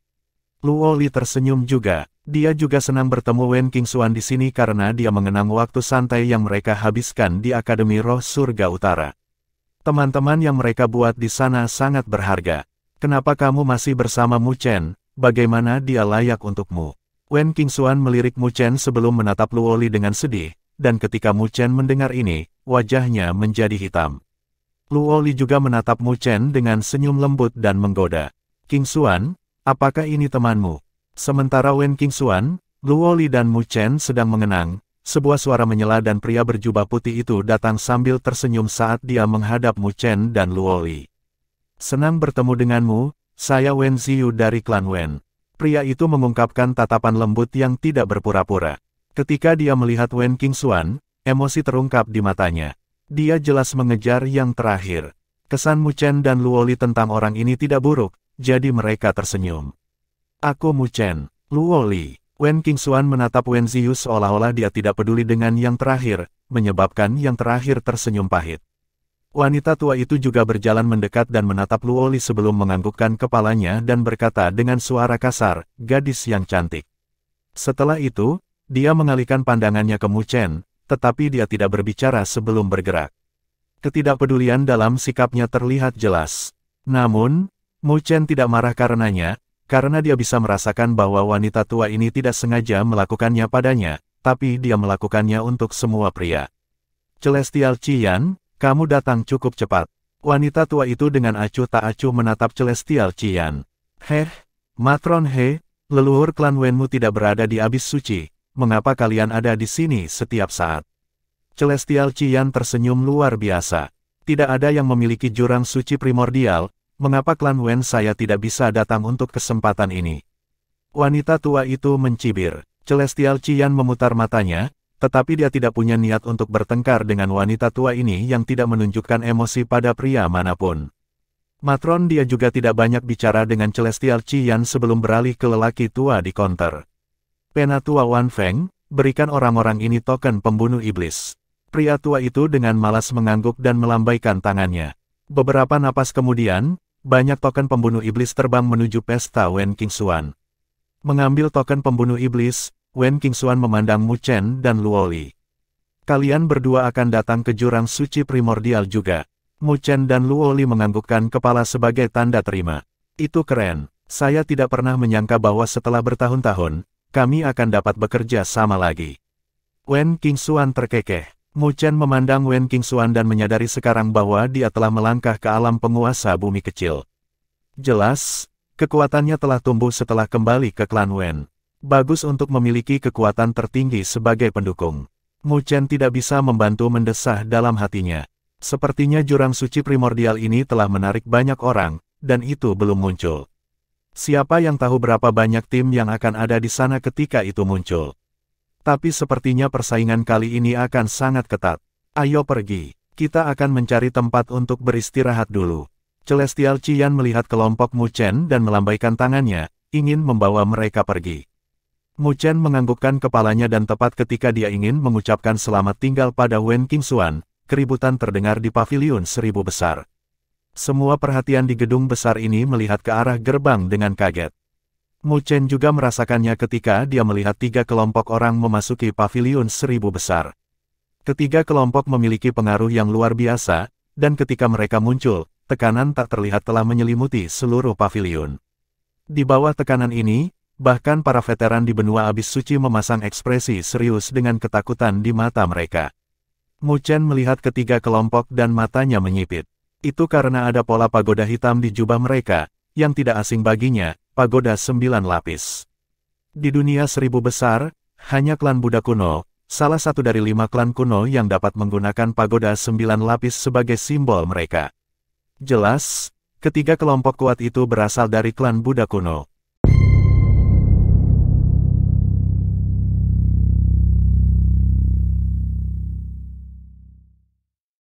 Luo Li tersenyum juga. Dia juga senang bertemu Wen Qingxuan di sini karena dia mengenang waktu santai yang mereka habiskan di Akademi Roh Surga Utara. Teman-teman yang mereka buat di sana sangat berharga. Kenapa kamu masih bersama Mu Chen? Bagaimana dia layak untukmu? Wen Qingxuan melirik Mu Chen sebelum menatap Luo Li dengan sedih, dan ketika Mu Chen mendengar ini, wajahnya menjadi hitam. Luo Li juga menatap Mu Chen dengan senyum lembut dan menggoda. Qingxuan, apakah ini temanmu? Sementara Wen Qingxuan, Luo Li dan Mu Chen sedang mengenang, sebuah suara menyela dan pria berjubah putih itu datang sambil tersenyum saat dia menghadap Mu Chen dan Luo Li. Senang bertemu denganmu, saya Wen Ziyu dari klan Wen. Pria itu mengungkapkan tatapan lembut yang tidak berpura-pura. Ketika dia melihat Wen Qingxuan, emosi terungkap di matanya. Dia jelas mengejar yang terakhir. Kesan Mu Chen dan Luo Li tentang orang ini tidak buruk, jadi mereka tersenyum. Aku Mu Chen, Luo Li. Wen Qingxuan menatap Wen Ziyu seolah-olah dia tidak peduli dengan yang terakhir, menyebabkan yang terakhir tersenyum pahit. Wanita tua itu juga berjalan mendekat dan menatap Luo Li sebelum menganggukkan kepalanya dan berkata dengan suara kasar, gadis yang cantik. Setelah itu, dia mengalihkan pandangannya ke Mu Chen, tetapi dia tidak berbicara sebelum bergerak. Ketidakpedulian dalam sikapnya terlihat jelas. Namun, Mu Chen tidak marah karenanya, karena dia bisa merasakan bahwa wanita tua ini tidak sengaja melakukannya padanya, tapi dia melakukannya untuk semua pria. Celestial Qian, kamu datang cukup cepat. Wanita tua itu dengan acuh tak acuh menatap Celestial Qian. Matron He, leluhur klan Wenmu tidak berada di abis suci, mengapa kalian ada di sini setiap saat? Celestial Qian tersenyum luar biasa. Tidak ada yang memiliki jurang suci primordial, mengapa klan Wen saya tidak bisa datang untuk kesempatan ini? Wanita tua itu mencibir. Celestial Qian memutar matanya, tetapi dia tidak punya niat untuk bertengkar dengan wanita tua ini yang tidak menunjukkan emosi pada pria manapun. Matron dia juga tidak banyak bicara dengan Celestial Qian sebelum beralih ke lelaki tua di konter. Penatua Wan Feng, berikan orang-orang ini token pembunuh iblis. Pria tua itu dengan malas mengangguk dan melambaikan tangannya. Beberapa napas kemudian, banyak token pembunuh iblis terbang menuju pesta Wen Qingxuan. Mengambil token pembunuh iblis, Wen Qingxuan memandang Mu Chen dan Luo Li. Kalian berdua akan datang ke jurang suci primordial juga. Mu Chen dan Luo Li menganggukkan kepala sebagai tanda terima. Itu keren. Saya tidak pernah menyangka bahwa setelah bertahun-tahun, kami akan dapat bekerja sama lagi. Wen Qingxuan terkekeh. Mu Chen memandang Wen Qingxuan dan menyadari sekarang bahwa dia telah melangkah ke alam penguasa bumi kecil. Jelas, kekuatannya telah tumbuh setelah kembali ke klan Wen. Bagus untuk memiliki kekuatan tertinggi sebagai pendukung. Mu Chen tidak bisa membantu mendesah dalam hatinya. Sepertinya jurang suci primordial ini telah menarik banyak orang, dan itu belum muncul. Siapa yang tahu berapa banyak tim yang akan ada di sana ketika itu muncul. Tapi sepertinya persaingan kali ini akan sangat ketat. Ayo pergi, kita akan mencari tempat untuk beristirahat dulu. Celestial Qian melihat kelompok Mu Chen dan melambaikan tangannya, ingin membawa mereka pergi. Mu Chen menganggukkan kepalanya dan tepat ketika dia ingin mengucapkan selamat tinggal pada Wen Qingxuan, keributan terdengar di paviliun 1000 besar. Semua perhatian di gedung besar ini melihat ke arah gerbang dengan kaget. Mu Chen juga merasakannya ketika dia melihat 3 kelompok orang memasuki paviliun 1000 besar. Ketiga kelompok memiliki pengaruh yang luar biasa, dan ketika mereka muncul, tekanan tak terlihat telah menyelimuti seluruh paviliun. Di bawah tekanan ini, bahkan para veteran di benua abis suci memasang ekspresi serius dengan ketakutan di mata mereka. Mu Chen melihat ketiga kelompok dan matanya menyipit. Itu karena ada pola pagoda hitam di jubah mereka, yang tidak asing baginya, pagoda 9 lapis. Di dunia 1000 besar, hanya klan Buddha kuno, salah satu dari 5 klan kuno yang dapat menggunakan pagoda 9 lapis sebagai simbol mereka. Jelas, ketiga kelompok kuat itu berasal dari klan Buddha kuno.